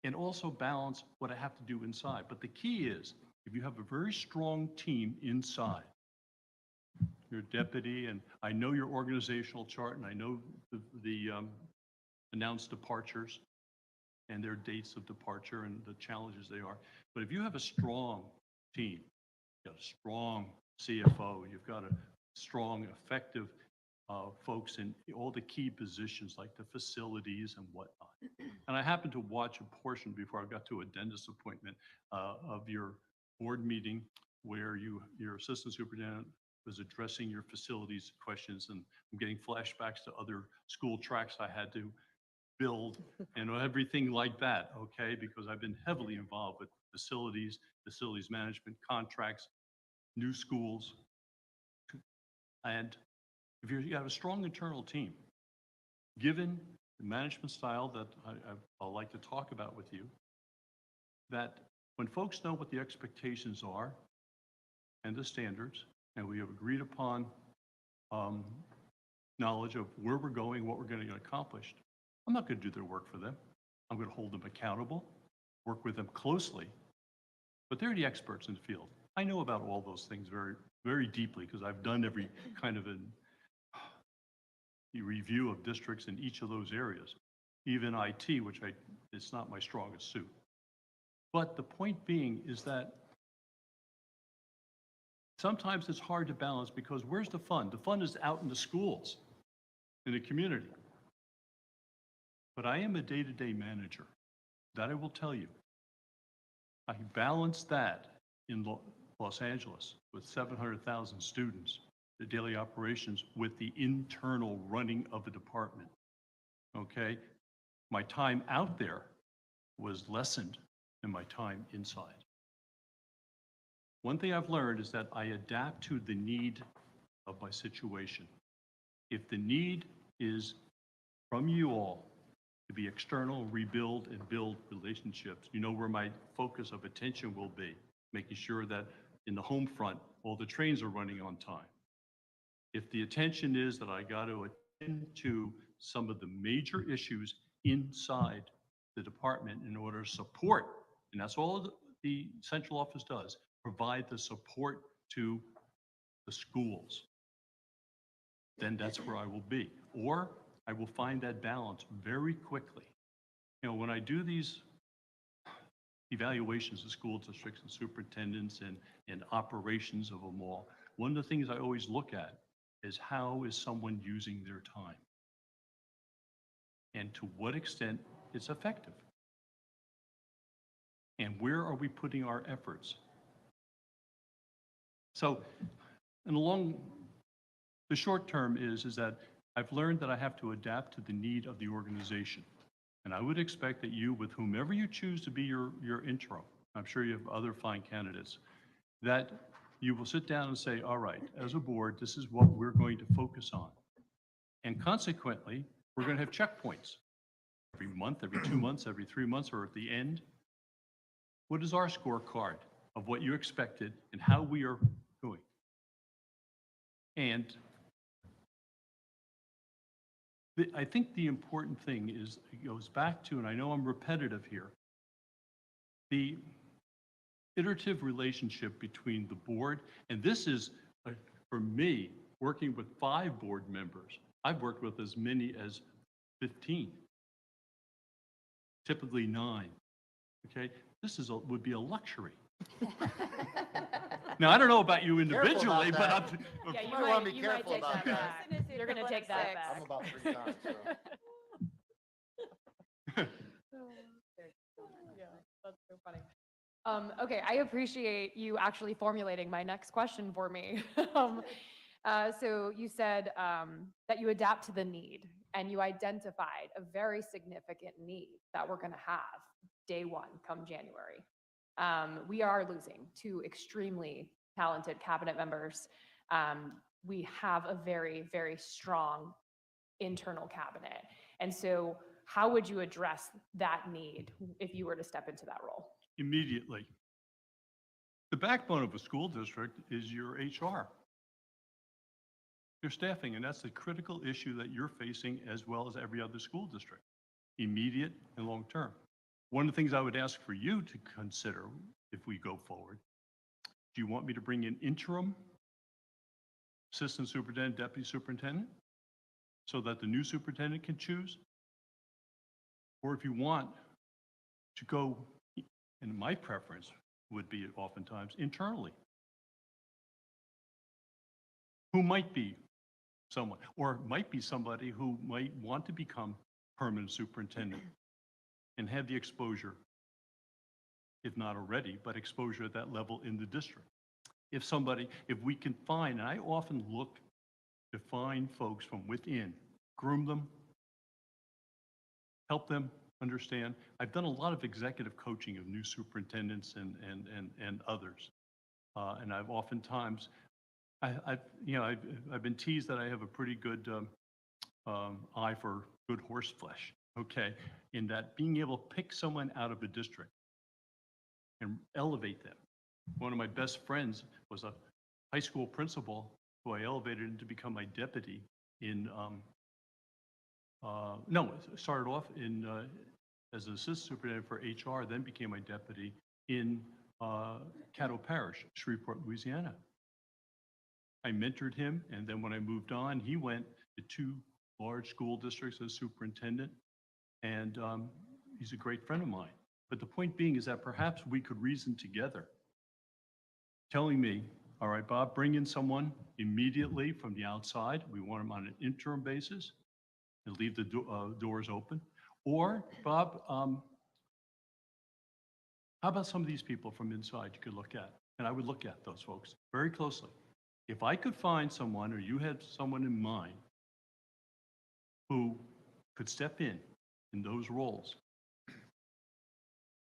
And also balance what I have to do inside. But the key is, if you have a very strong team inside, your deputy, and I know your organizational chart, and I know the announced departures and their dates of departure and the challenges they are. But if you have a strong team, you've got a strong CFO, you've got a strong, effective folks in all the key positions like the facilities and whatnot. And I happened to watch a portion before I got to a dentist appointment of your board meeting where your assistant superintendent was addressing your facilities questions, and I'm getting flashbacks to other school tracks I had to build and everything like that, okay? Because I've been heavily involved with facilities management, contracts, new schools. And if you have a strong internal team, given the management style that I'll like to talk about with you, that when folks know what the expectations are and the standards, and we have agreed upon knowledge of where we're going, what we're going to get accomplished, I'm not going to do their work for them. I'm going to hold them accountable, work with them closely, but they're the experts in the field. I know about all those things very, very deeply because I've done every kind of a review of districts in each of those areas, even IT, which it's not my strongest suit. But the point being is that sometimes it's hard to balance because where's the fun? The fun is out in the schools, in the community. But I am a day-to-day manager. That I will tell you. I balance that in Los Angeles with 700,000 students, the daily operations with the internal running of the department. Okay? My time out there was lessened than my time inside. One thing I've learned is that I adapt to the need of my situation. If the need is from you all to be external, rebuild, and build relationships, you know where my focus of attention will be, making sure that in the home front, all the trains are running on time. If the attention is that I got to attend to some of the major issues inside the department in order to support, and that's all the central office does, provide the support to the schools. then that's where I will be. Or I will find that balance very quickly. You know, when I do these evaluations of school districts and superintendents and operations of them all, one of the things I always look at is how is someone using their time? And to what extent it's effective? And where are we putting our efforts? So, and along the short term is that I've learned that I have to adapt to the need of the organization. And I would expect that you, with whomever you choose to be your interim, I'm sure you have other fine candidates, that you will sit down and say, all right, as a board, this is what we're going to focus on. And consequently, we're going to have checkpoints every month, every 2 months, every 3 months, or at the end. What is our scorecard of what you expected and how we are doing? And I think the important thing is, it goes back to, and I know I'm repetitive here, the iterative relationship between the board, and this is, for me, working with 5 board members. I've worked with as many as 15, typically 9, okay? This is would be a luxury. Now, I don't know about you individually, but I'm, Yeah, you might wanna be you might careful take about that that. back. You're gonna take that back. I'm about 3 times, so. Yeah, that's so funny. Okay, I appreciate you actually formulating my next question for me. So you said that you adapt to the need, and you identified a very significant need that we're going to have day one come January. We are losing 2 extremely talented cabinet members. We have a very, very strong internal cabinet. And so how would you address that need if you were to step into that role? immediately. The backbone of a school district is your HR, your staffing, and that's the critical issue that you're facing as well as every other school district, immediate and long term. One of the things I would ask for you to consider if we go forward, do you want me to bring in interim assistant superintendent, deputy superintendent, so that the new superintendent can choose? Or if you want to go, and my preference would be oftentimes internally, who might be someone, or might be somebody who might want to become permanent superintendent and have the exposure, if not already, but exposure at that level in the district. If we can find, and I often look to find folks from within, groom them, help them understand. I've done a lot of executive coaching of new superintendents and others. And I've oftentimes, I've been teased that I have a pretty good eye for good horse flesh, okay? In that being able to pick someone out of a district and elevate them. One of my best friends was a high school principal who I elevated to become my deputy in, started off in, as an assistant superintendent for HR, then became my deputy in Caddo Parish, Shreveport, Louisiana. I mentored him, and then when I moved on, he went to 2 large school districts as superintendent, and he's a great friend of mine. But the point being is that perhaps we could reason together, telling me, all right, Bob, bring in someone immediately from the outside. We want him on an interim basis and leave the doors open. Or, Bob, how about some of these people from inside you could look at? And I would look at those folks very closely. If I could find someone, or you had someone in mind, who could step in those roles,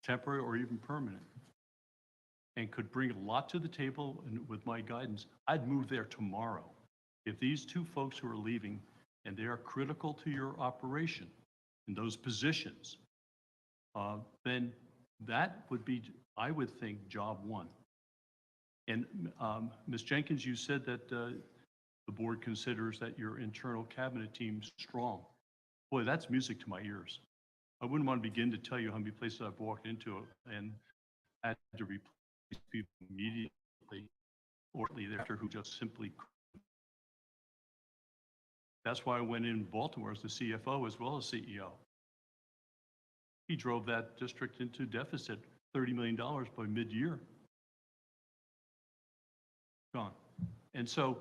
temporary or even permanent, and could bring a lot to the table and with my guidance, I'd move there tomorrow. If these 2 folks who are leaving and they are critical to your operation in those positions, then that would be, I would think, job 1. And Ms. Jenkins, you said that the board considers that your internal cabinet team's strong. Boy, that's music to my ears. I wouldn't want to begin to tell you how many places I've walked into and had to replace people immediately or thereafter who just simply That's why I went in Baltimore as the CFO as well as CEO. He drove that district into deficit, $30 million by mid-year. Gone. And so,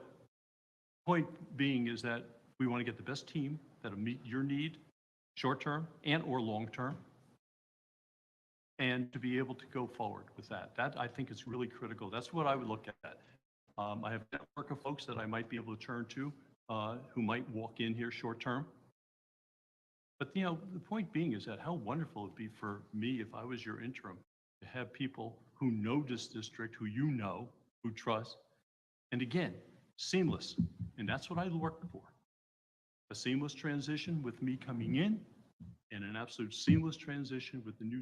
point being is that we want to get the best team that'll meet your need, short-term and or long-term, and to be able to go forward with that. That, I think, is really critical. That's what I would look at. I have a network of folks that I might be able to turn to who might walk in here short-term. But, you know, the point being is that how wonderful it'd be for me if I was your interim to have people who know this district, who you know, who trust. And again, seamless. And that's what I work for. A seamless transition with me coming in and an absolute seamless transition with the new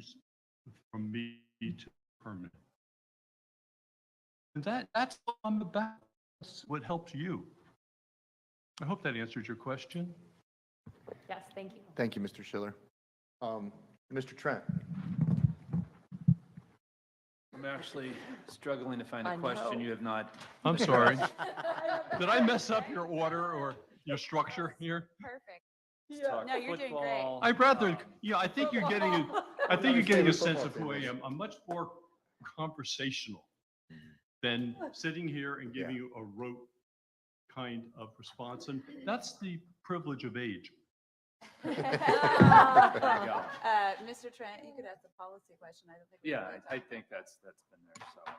from me to permanent. And that's what I'm about. That's what helps you. I hope that answers your question. Yes, thank you. Thank you, Mr. Schiller. Mr. Trent? I'm actually struggling to find I a question know. you have not. I'm sorry. Did I mess up your order or your structure here? Perfect. Talk No, you're doing great. football, I'd rather, um, yeah, I think you're getting, I think you're getting a sense of who I am. I'm much more conversational than sitting here and giving you a rote kind of response. And that's the privilege of age. go. Mr. Trent, you could ask a policy question. I don't think. Yeah, I think that's been there, so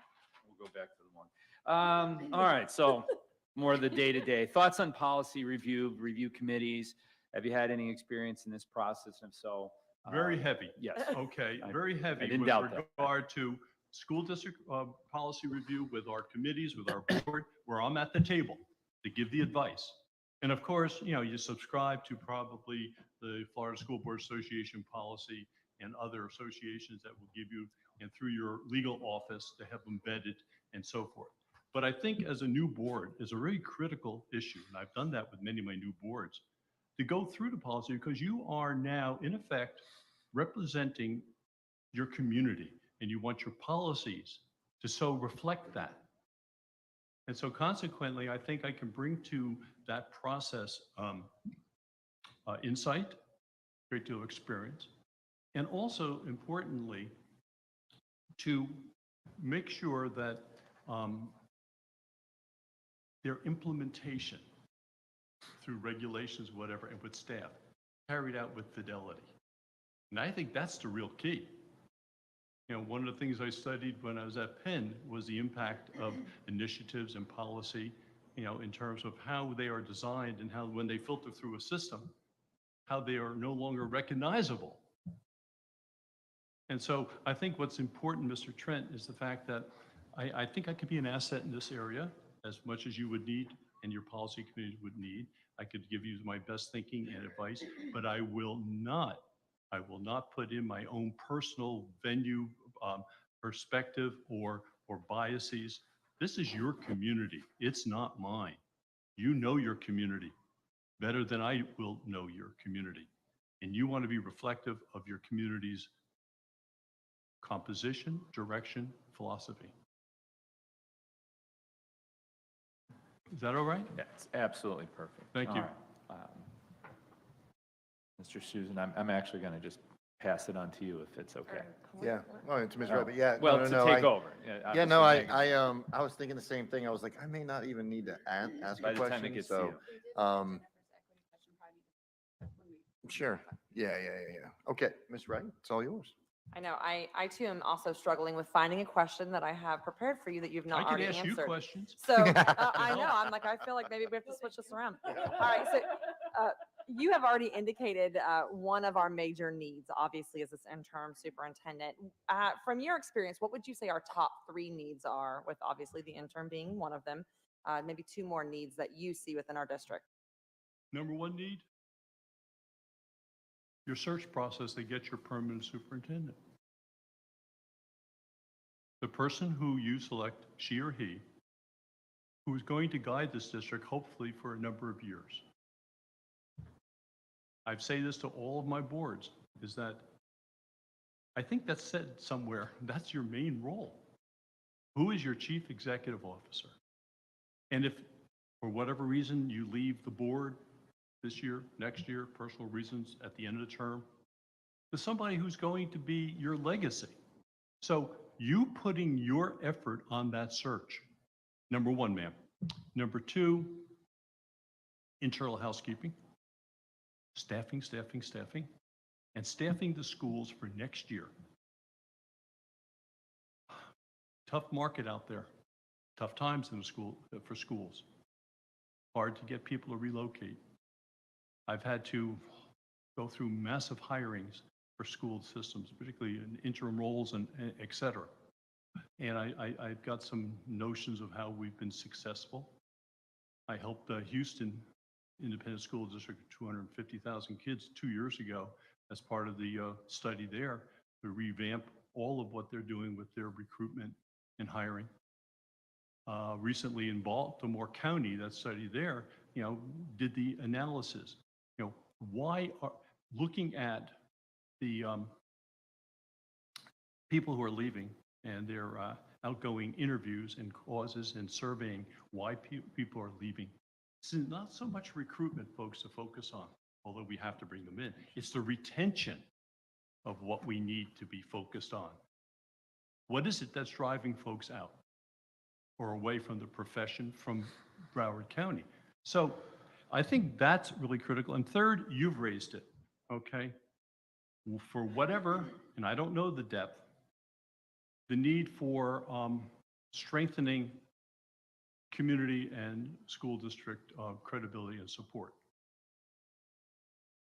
we'll go back to the one. All right, so more of the day-to-day. Thoughts on policy review committees. Have you had any experience in this process? And if so. Very heavy. Yes. Okay, I- very I heavy didn't with doubt that. regard to school district policy review with our committees, with our board, where I'm at the table to give the advice. And of course, you know, you subscribe to probably the Florida School Board Association policy and other associations that will give you, and through your legal office to have them vetted and so forth. But I think as a new board is a very critical issue, and I've done that with many of my new boards, to go through the policy because you are now, in effect, representing your community and you want your policies to so reflect that. And so consequently, I think I can bring to that process insight, great deal of experience, and also importantly, to make sure that their implementation through regulations, whatever, and with staff, carried out with fidelity. And I think that's the real key. You know, one of the things I studied when I was at Penn was the impact of initiatives and policy, you know, in terms of how they are designed and how when they filter through a system, how they are no longer recognizable. And so I think what's important, Mr. Trent, is the fact that I think I could be an asset in this area as much as you would need and your policy committee would need. I could give you my best thinking and advice, but I will not put in my own personal venue perspective or biases. This is your community. It's not mine. You know your community better than I will know your community. And you want to be reflective of your community's composition, direction, philosophy. Is that all right? Yeah, it's absolutely perfect. Thank All you. right. Mr. Susan, I'm actually going to just pass it on to you if it's okay. Yeah, no, to Ms. Wright, but yeah. Well, no, to no, take I- over. Yeah, no, obviously, I was thinking the same thing. I was like, I may not even need to ask By a the time it question, gets to so, you. sure. Yeah. Okay, Ms. Wright, it's all yours. I know, I too am also struggling with finding a question that I have prepared for you that you've I not could already ask you answered. questions. So I know, I'm like, I feel like maybe we have to switch this around. All right, so you have already indicated one of our major needs, obviously, is this interim superintendent. From your experience, what would you say our top 3 needs are, with obviously the interim being one of them, maybe 2 more needs that you see within our district? Number 1 need, your search process to get your permanent superintendent. The person who you select, she or he, who is going to guide this district, hopefully for a number of years. I say this to all of my boards, is that I think that's said somewhere, that's your main role. Who is your chief executive officer? And if, for whatever reason, you leave the board this year, next year, personal reasons at the end of the term, to somebody who's going to be your legacy. So you putting your effort on that search, number one, ma'am. Number two, internal housekeeping, staffing, and staffing the schools for next year. Tough market out there, tough times in the school for schools. Hard to get people to relocate. I've had to go through massive hirings for school systems, particularly in interim roles and et cetera. And I've got some notions of how we've been successful. I helped Houston Independent School District of 250,000 kids 2 years ago as part of the study there to revamp all of what they're doing with their recruitment and hiring. Recently in Baltimore County, that study there, did the analysis. Why are looking at the people who are leaving and their outgoing interviews and causes and surveying why people are leaving. It's not so much recruitment, folks, to focus on, although we have to bring them in. It's the retention of what we need to be focused on. What is it that's driving folks out or away from the profession from Brevard County? So I think that's really critical. And third, you've raised it, okay? For whatever, and I don't know the depth, the need for strengthening community and school district credibility and support.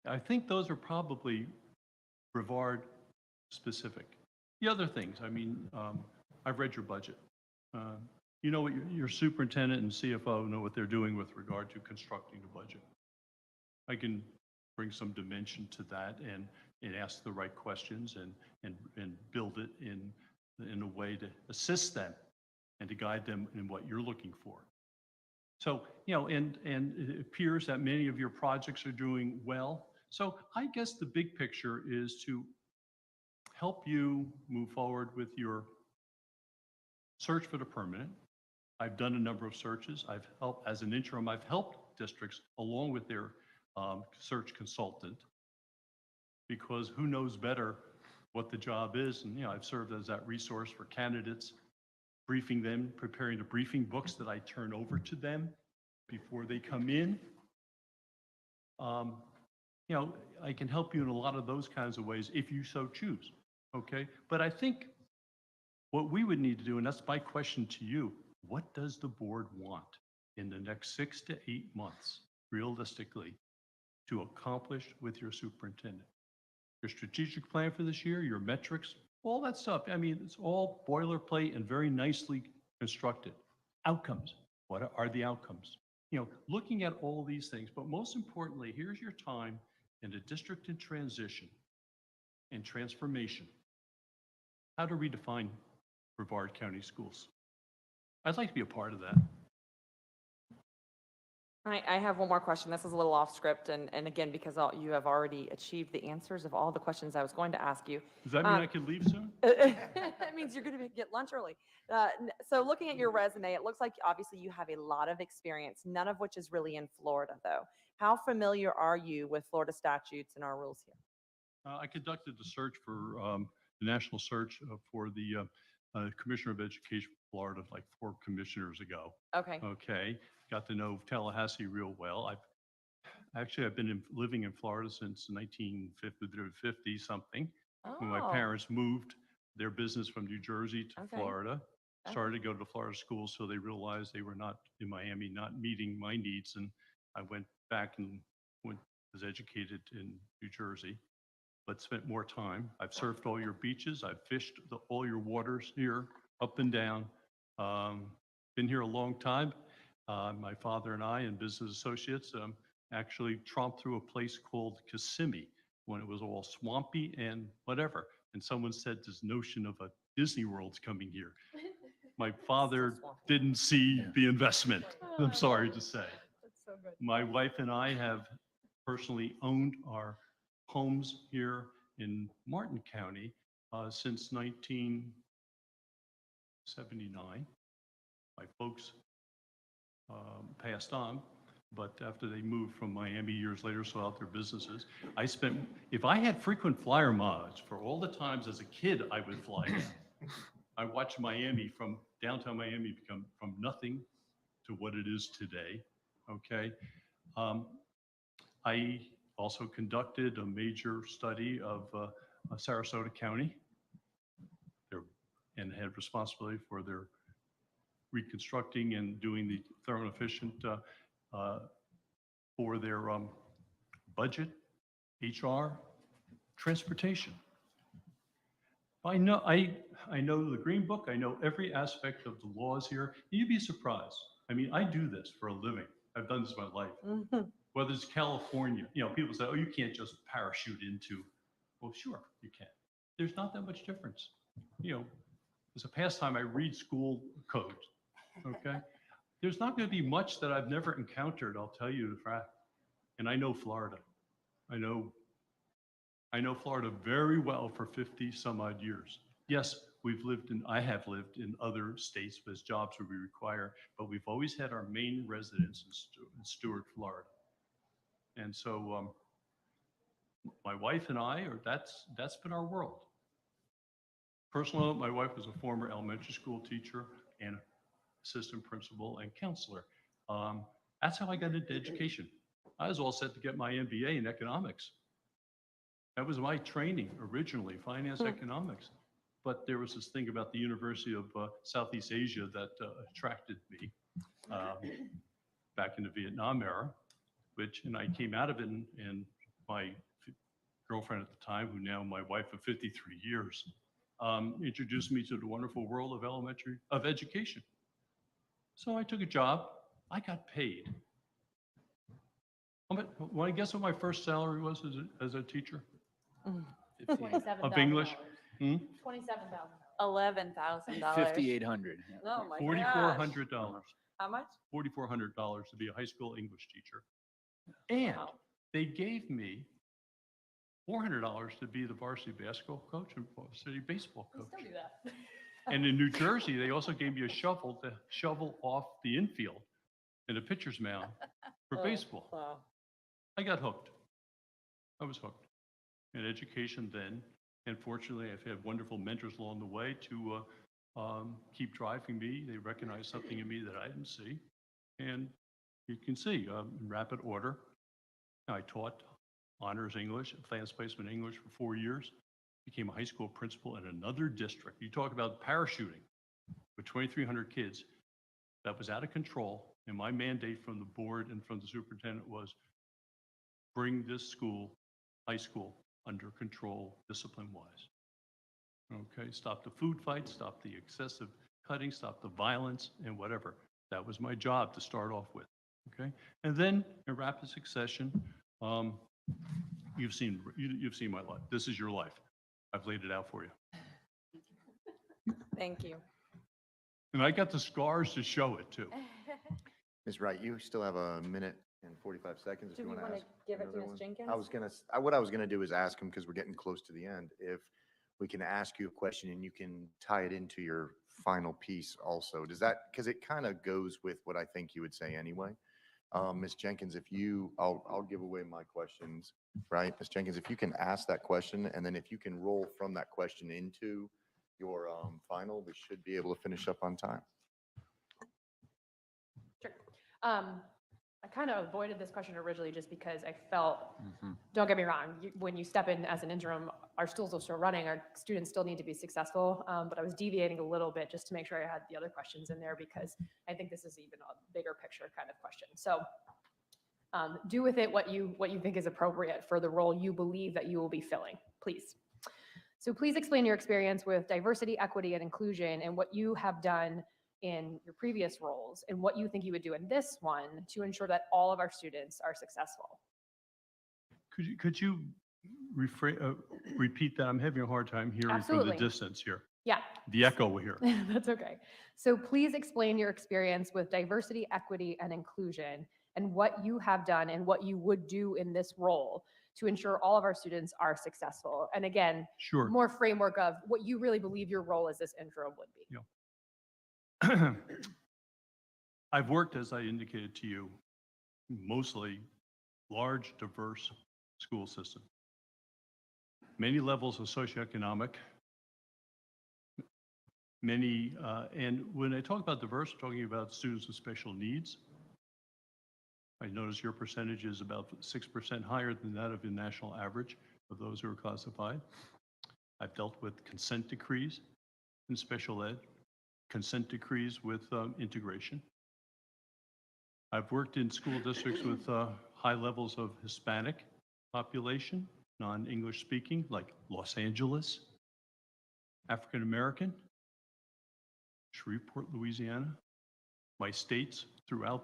I think those are probably Brevard specific. The other things, I mean, I've read your budget. You know what your superintendent and CFO know what they're doing with regard to constructing the budget. I can bring some dimension to that and ask the right questions and build it in a way to assist them and to guide them in what you're looking for. So, and it appears that many of your projects are doing well. So I guess the big picture is to help you move forward with your search for the permanent. I've done a number of searches. I've helped, as an interim, I've helped districts along with their search consultant, because who knows better what the job is. And, I've served as that resource for candidates, briefing them, preparing the briefing books that I turn over to them before they come in. I can help you in a lot of those kinds of ways if you so choose, okay? But I think what we would need to do, and that's my question to you, what does the board want in the next 6 to 8 months, realistically, to accomplish with your superintendent? Your strategic plan for this year, your metrics, all that stuff. I mean, it's all boilerplate and very nicely constructed. Outcomes, what are the outcomes? Looking at all these things, but most importantly, here's your time in a district in transition and transformation. How to redefine Brevard County schools. I'd like to be a part of that. I have one more question. This is a little off script, and again, because you have already achieved the answers of all the questions I was going to ask you. Does that mean I can leave soon? That means you're going to get lunch early. So looking at your resume, it looks like obviously you have a lot of experience, none of which is really in Florida, though. How familiar are you with Florida statutes and our rules here? I conducted the search for the national search for the Commissioner of Education for Florida like 4 commissioners ago. Okay. Okay. Got to know Tallahassee real well. I've been living in Florida since 1950 something. When my parents moved their business from New Jersey to Florida, started to go to Florida schools, so they realized they were not in Miami, not meeting my needs, and I went back and was educated in New Jersey, but spent more time. I've surfed all your beaches. I've fished all your waters here, up and down. Been here a long time. My father and I and business associates actually tromped through a place called Kissimmee when it was all swampy and whatever. And someone said this notion of a Disney World's coming here. My father didn't see the investment, I'm sorry to say. That's so good. My wife and I have personally owned our homes here in Martin County since 1979. My folks passed on, but after they moved from Miami years later, sold out their businesses, I spent, if I had frequent flyer miles for all the times as a kid I would fly down, I watched Miami from downtown Miami become from nothing to what it is today. Okay. I also conducted a major study of Sarasota County and had responsibility for their reconstructing and doing the thorough and efficient for their budget, HR, transportation. I know the Green Book. I know every aspect of the laws here. You'd be surprised. I mean, I do this for a living. I've done this my life. Whether it's California, people say, oh, you can't just parachute into. Well, sure, you can. There's not that much difference. As a pastime, I read school code. Okay. There's not going to be much that I've never encountered. I'll tell you the fact. And I know Florida. I know Florida very well for 50 some odd years. Yes, I have lived in other states as jobs would be required, but we've always had our main residence in Stuart, Florida. And so my wife and I, that's been our world. Personally, my wife was a former elementary school teacher and assistant principal and counselor. That's how I got into education. I was all set to get my MBA in economics. That was my training originally, finance economics. But there was this thing about the University of Southeast Asia that attracted me back in the Vietnam era, and I came out of it, and my girlfriend at the time, who now my wife of 53 years, introduced me to the wonderful world of education. So I took a job. I got paid. Want to guess what my first salary was as a teacher? Of English? $27,000. $11,000. 5,800. Oh my gosh. $4,400. How much? $4,400 to be a high school English teacher. And Wow. they gave me $400 to be the varsity basketball coach and varsity baseball coach. Still do that. And in New Jersey, they also gave me a shovel to shovel off the infield and a pitcher's mound for baseball. Wow. I got hooked. I was hooked. In education then, and fortunately, I've had wonderful mentors along the way to keep driving me. They recognized something in me that I didn't see. And you can see in rapid order, I taught honors English, advanced placement English for 4 years, became a high school principal in another district. You talk about parachuting with 2,300 kids. That was out of control. And my mandate from the board and from the superintendent was bring this school, high school, under control, discipline-wise. Okay, stop the food fights, stop the excessive cutting, stop the violence, and whatever. That was my job to start off with. Okay, and then in rapid succession, you've seen my life. This is your life. I've laid it out for you. Thank you. And I got the scars to show it too. Ms. Wright, you still have a minute and 45 seconds if Do you we want to want ask. to give it to another Ms. one. Jenkins? What I was gonna do is ask him, because we're getting close to the end, if we can ask you a question and you can tie it into your final piece also. Does that, because it kind of goes with what I think you would say anyway. Ms. Jenkins, I'll give away my questions, right? Ms. Jenkins, if you can ask that question, and then if you can roll from that question into your final, we should be able to finish up on time. Sure. I kind of avoided this question originally just because I felt, don't get me wrong, when you step in as an interim, our schools are still running, our students still need to be successful. But I was deviating a little bit just to make sure I had the other questions in there because I think this is even a bigger picture kind of question. So do with it what you think is appropriate for the role you believe that you will be filling, please. So please explain your experience with diversity, equity, and inclusion and what you have done in your previous roles and what you think you would do in this one to ensure that all of our students are successful. Could you repeat that? I'm having a hard time hearing Absolutely. from the distance here. Yeah. The echo here. That's okay. So please explain your experience with diversity, equity, and inclusion and what you have done and what you would do in this role to ensure all of our students are successful. And again, Sure. more framework of what you really believe your role as this interim would be. Yeah. I've worked, as I indicated to you, mostly large, diverse school system. Many levels of socioeconomic, and when I talk about diverse, I'm talking about students with special needs. I notice your percentage is about 6% higher than that of the national average of those who are classified. I've dealt with consent decrees in special ed, consent decrees with integration. I've worked in school districts with high levels of Hispanic population, non-English speaking, like Los Angeles, African American, Shreveport, Louisiana, my states throughout,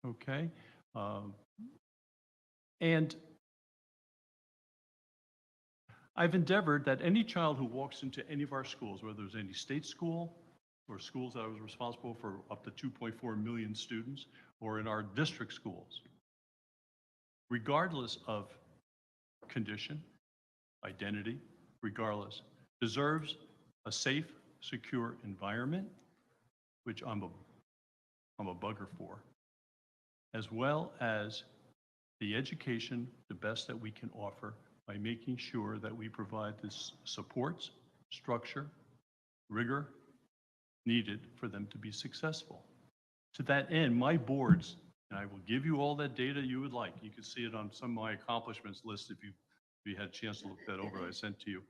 okay? And I've endeavored that any child who walks into any of our schools, whether it's any state school or schools that I was responsible for up to 2.4 million students, or in our district schools, regardless of condition, identity, regardless, deserves a safe, secure environment, which I'm a bugger for, as well as the education, the best that we can offer by making sure that we provide this supports, structure, rigor needed for them to be successful. To that end, my boards, and I will give you all that data you would like. You can see it on some of my accomplishments list if you had a chance to look that over I sent to you.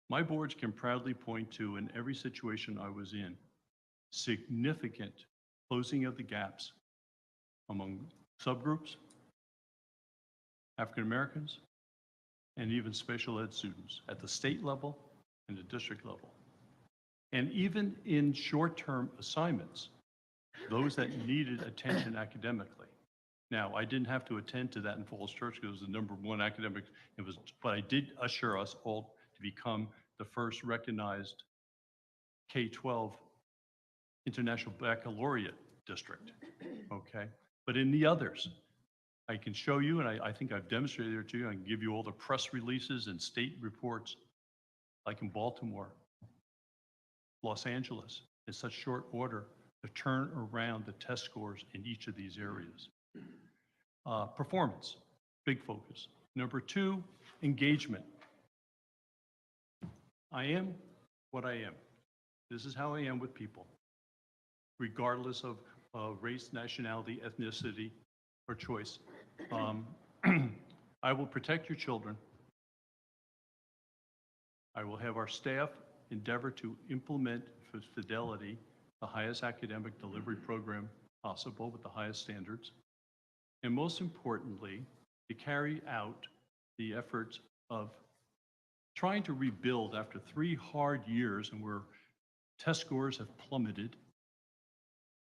My boards can proudly point to, in every situation I was in, significant closing of the gaps among subgroups, African Americans, and even special ed students at the state level and the district level. And even in short-term assignments, those that needed attention academically. Now, I didn't have to attend to that in Falls Church because it was the #1 academic, but I did usher us all to become the first recognized K-12 International Baccalaureate district, okay? But in the others, I can show you, and I think I've demonstrated it to you, I can give you all the press releases and state reports, like in Baltimore, Los Angeles, in such short order to turn around the test scores in each of these areas. Performance, big focus. Number 2, engagement. I am what I am. This is how I am with people, regardless of race, nationality, ethnicity, or choice. I will protect your children. I will have our staff endeavor to implement with fidelity the highest academic delivery program possible with the highest standards. And most importantly, to carry out the efforts of trying to rebuild after 3 hard years and where test scores have plummeted,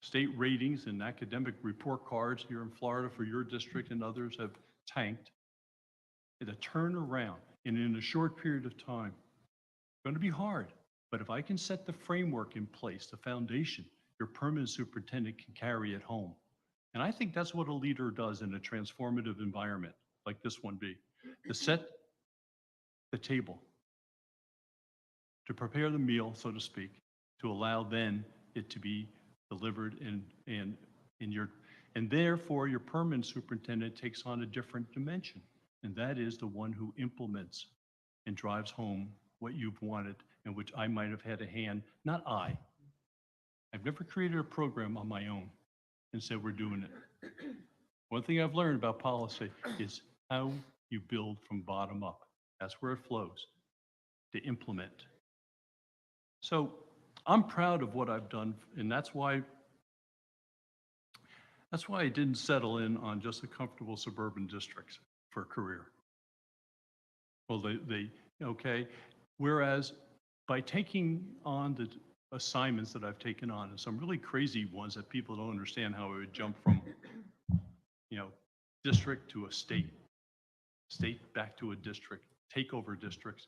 state ratings and academic report cards here in Florida for your district and others have tanked. And a turnaround, and in a short period of time, it's going to be hard. But if I can set the framework in place, the foundation, your permanent superintendent can carry it home. And I think that's what a leader does in a transformative environment like this one be, to set the table, to prepare the meal, so to speak, to allow then it to be delivered and therefore your permanent superintendent takes on a different dimension. And that is the one who implements and drives home what you've wanted and which I might have had a hand, not I. I've never created a program on my own and said we're doing it. One thing I've learned about policy is how you build from bottom up. That's where it flows, to implement. So I'm proud of what I've done, and that's why I didn't settle in on just a comfortable suburban districts for a career. Well, okay. Whereas by taking on the assignments that I've taken on, and some really crazy ones that people don't understand how I would jump from, district to a state back to a district, take over districts.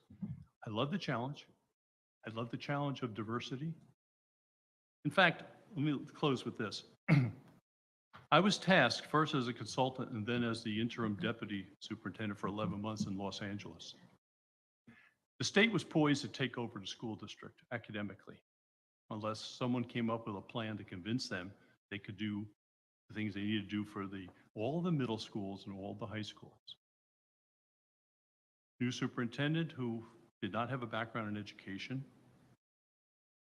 I love the challenge. I love the challenge of diversity. In fact, let me close with this. I was tasked first as a consultant and then as the interim deputy superintendent for 11 months in Los Angeles. The state was poised to take over the school district academically, unless someone came up with a plan to convince them they could do the things they need to do for all the middle schools and all the high schools. New superintendent who did not have a background in education,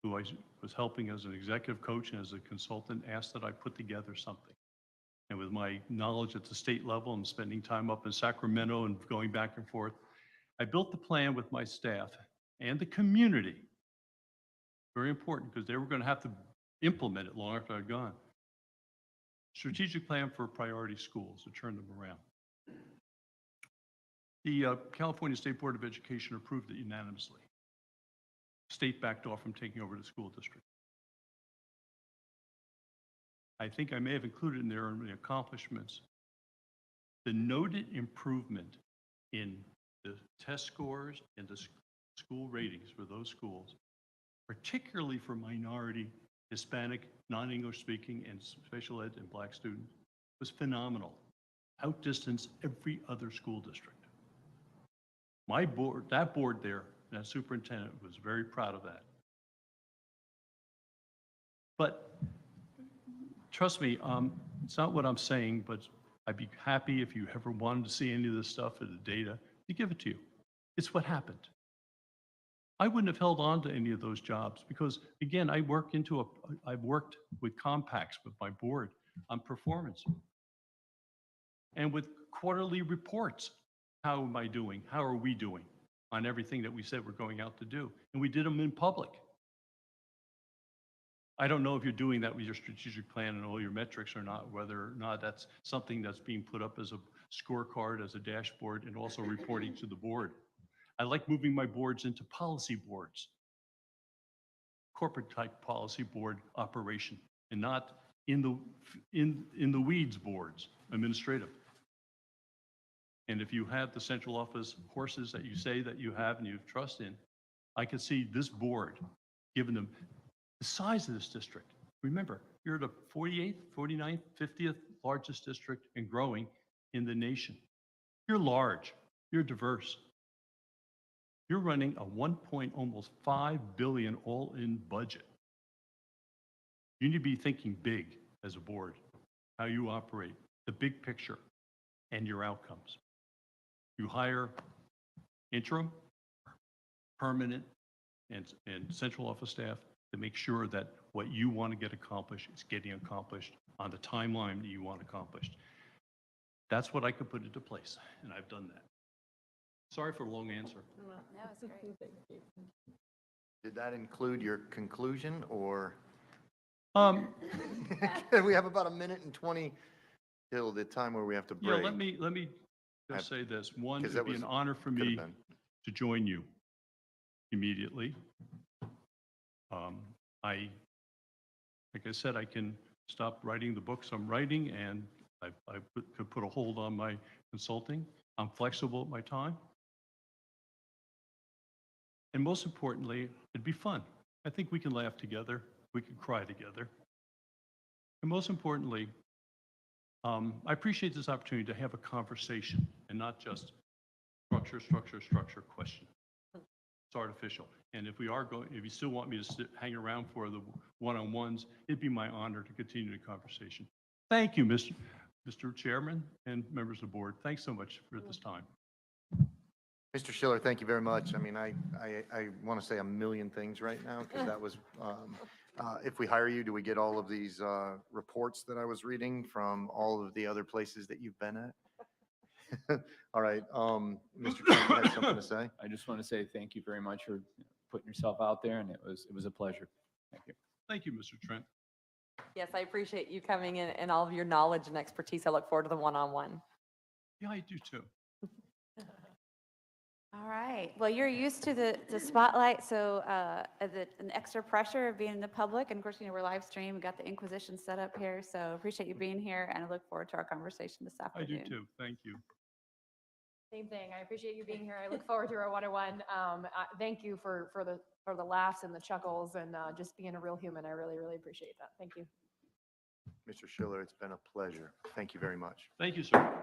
who I was helping as an executive coach and as a consultant, asked that I put together something. And with my knowledge at the state level and spending time up in Sacramento and going back and forth, I built the plan with my staff and the community. Very important because they were going to have to implement it long after I'd gone. Strategic plan for priority schools to turn them around. The California State Board of Education approved it unanimously. State backed off from taking over the school district. I think I may have included in there in the accomplishments, the noted improvement in the test scores and the school ratings for those schools, particularly for minority, Hispanic, non-English speaking, and special ed and Black students, was phenomenal. Outdistanced every other school district. My board, that board there, that superintendent was very proud of that. But trust me, it's not what I'm saying, but I'd be happy if you ever wanted to see any of this stuff or the data, to give it to you. It's what happened. I wouldn't have held on to any of those jobs because, again, I've worked with compacts with my board on performance and with quarterly reports. How am I doing? How are we doing on everything that we said we're going out to do? And we did them in public. I don't know if you're doing that with your strategic plan and all your metrics or not, whether or not that's something that's being put up as a scorecard, as a dashboard, and also reporting to the board. I like moving my boards into policy boards, corporate type policy board operation, and not in the weeds boards, administrative. And if you have the central office horses that you say that you have and you trust in, I could see this board giving them the size of this district. Remember, you're the 48th, 49th, 50th largest district and growing in the nation. You're large, you're diverse. You're running a almost $5 billion all-in budget. You need to be thinking big as a board, how you operate, the big picture, and your outcomes. You hire interim, permanent, and central office staff to make sure that what you want to get accomplished is getting accomplished on the timeline that you want accomplished. That's what I could put into place, and I've done that. Sorry for a long answer. No, it's great. Did that include your conclusion or? Um, We have about a minute and 20 till the time where we have to yeah, break. let me just say this. One, 'Cause it'd that be an was- honor for Could have me been. to join you immediately. Like I said, I can stop writing the books I'm writing, and could put a hold on my consulting. I'm flexible at my time. And most importantly, it'd be fun. I think we can laugh together. We can cry together. And most importantly, I appreciate this opportunity to have a conversation and not just structure question. It's artificial. And if you still want me to hang around for the one-on-ones, it'd be my honor to continue the conversation. Thank you, Mr. Chairman and members of the board. Thanks so much for this time. Mr. Schiller, thank you very much. I mean, I want to say a million things right now because that was, if we hire you, do we get all of these reports that I was reading from all of the other places that you've been at? All right, Mr. Trent, you had something to say? I just want to say thank you very much for putting yourself out there, and it was a pleasure. Thank you. Thank you, Mr. Trent. Yes, I appreciate you coming in and all of your knowledge and expertise. I look forward to the one-on-one. Yeah, I do too. All right. Well, you're used to the spotlight, so an extra pressure of being in the public. And of course, we're live stream. We got the Inquisition set up here, so appreciate you being here, and I look forward to our conversation this I afternoon. do too. Thank you. Same thing. I appreciate you being here. I look forward to our one-on-one. Thank you for the laughs and the chuckles and just being a real human. I really, really appreciate that. Thank you. Mr. Schiller, it's been a pleasure. Thank you very much. Thank you, sir.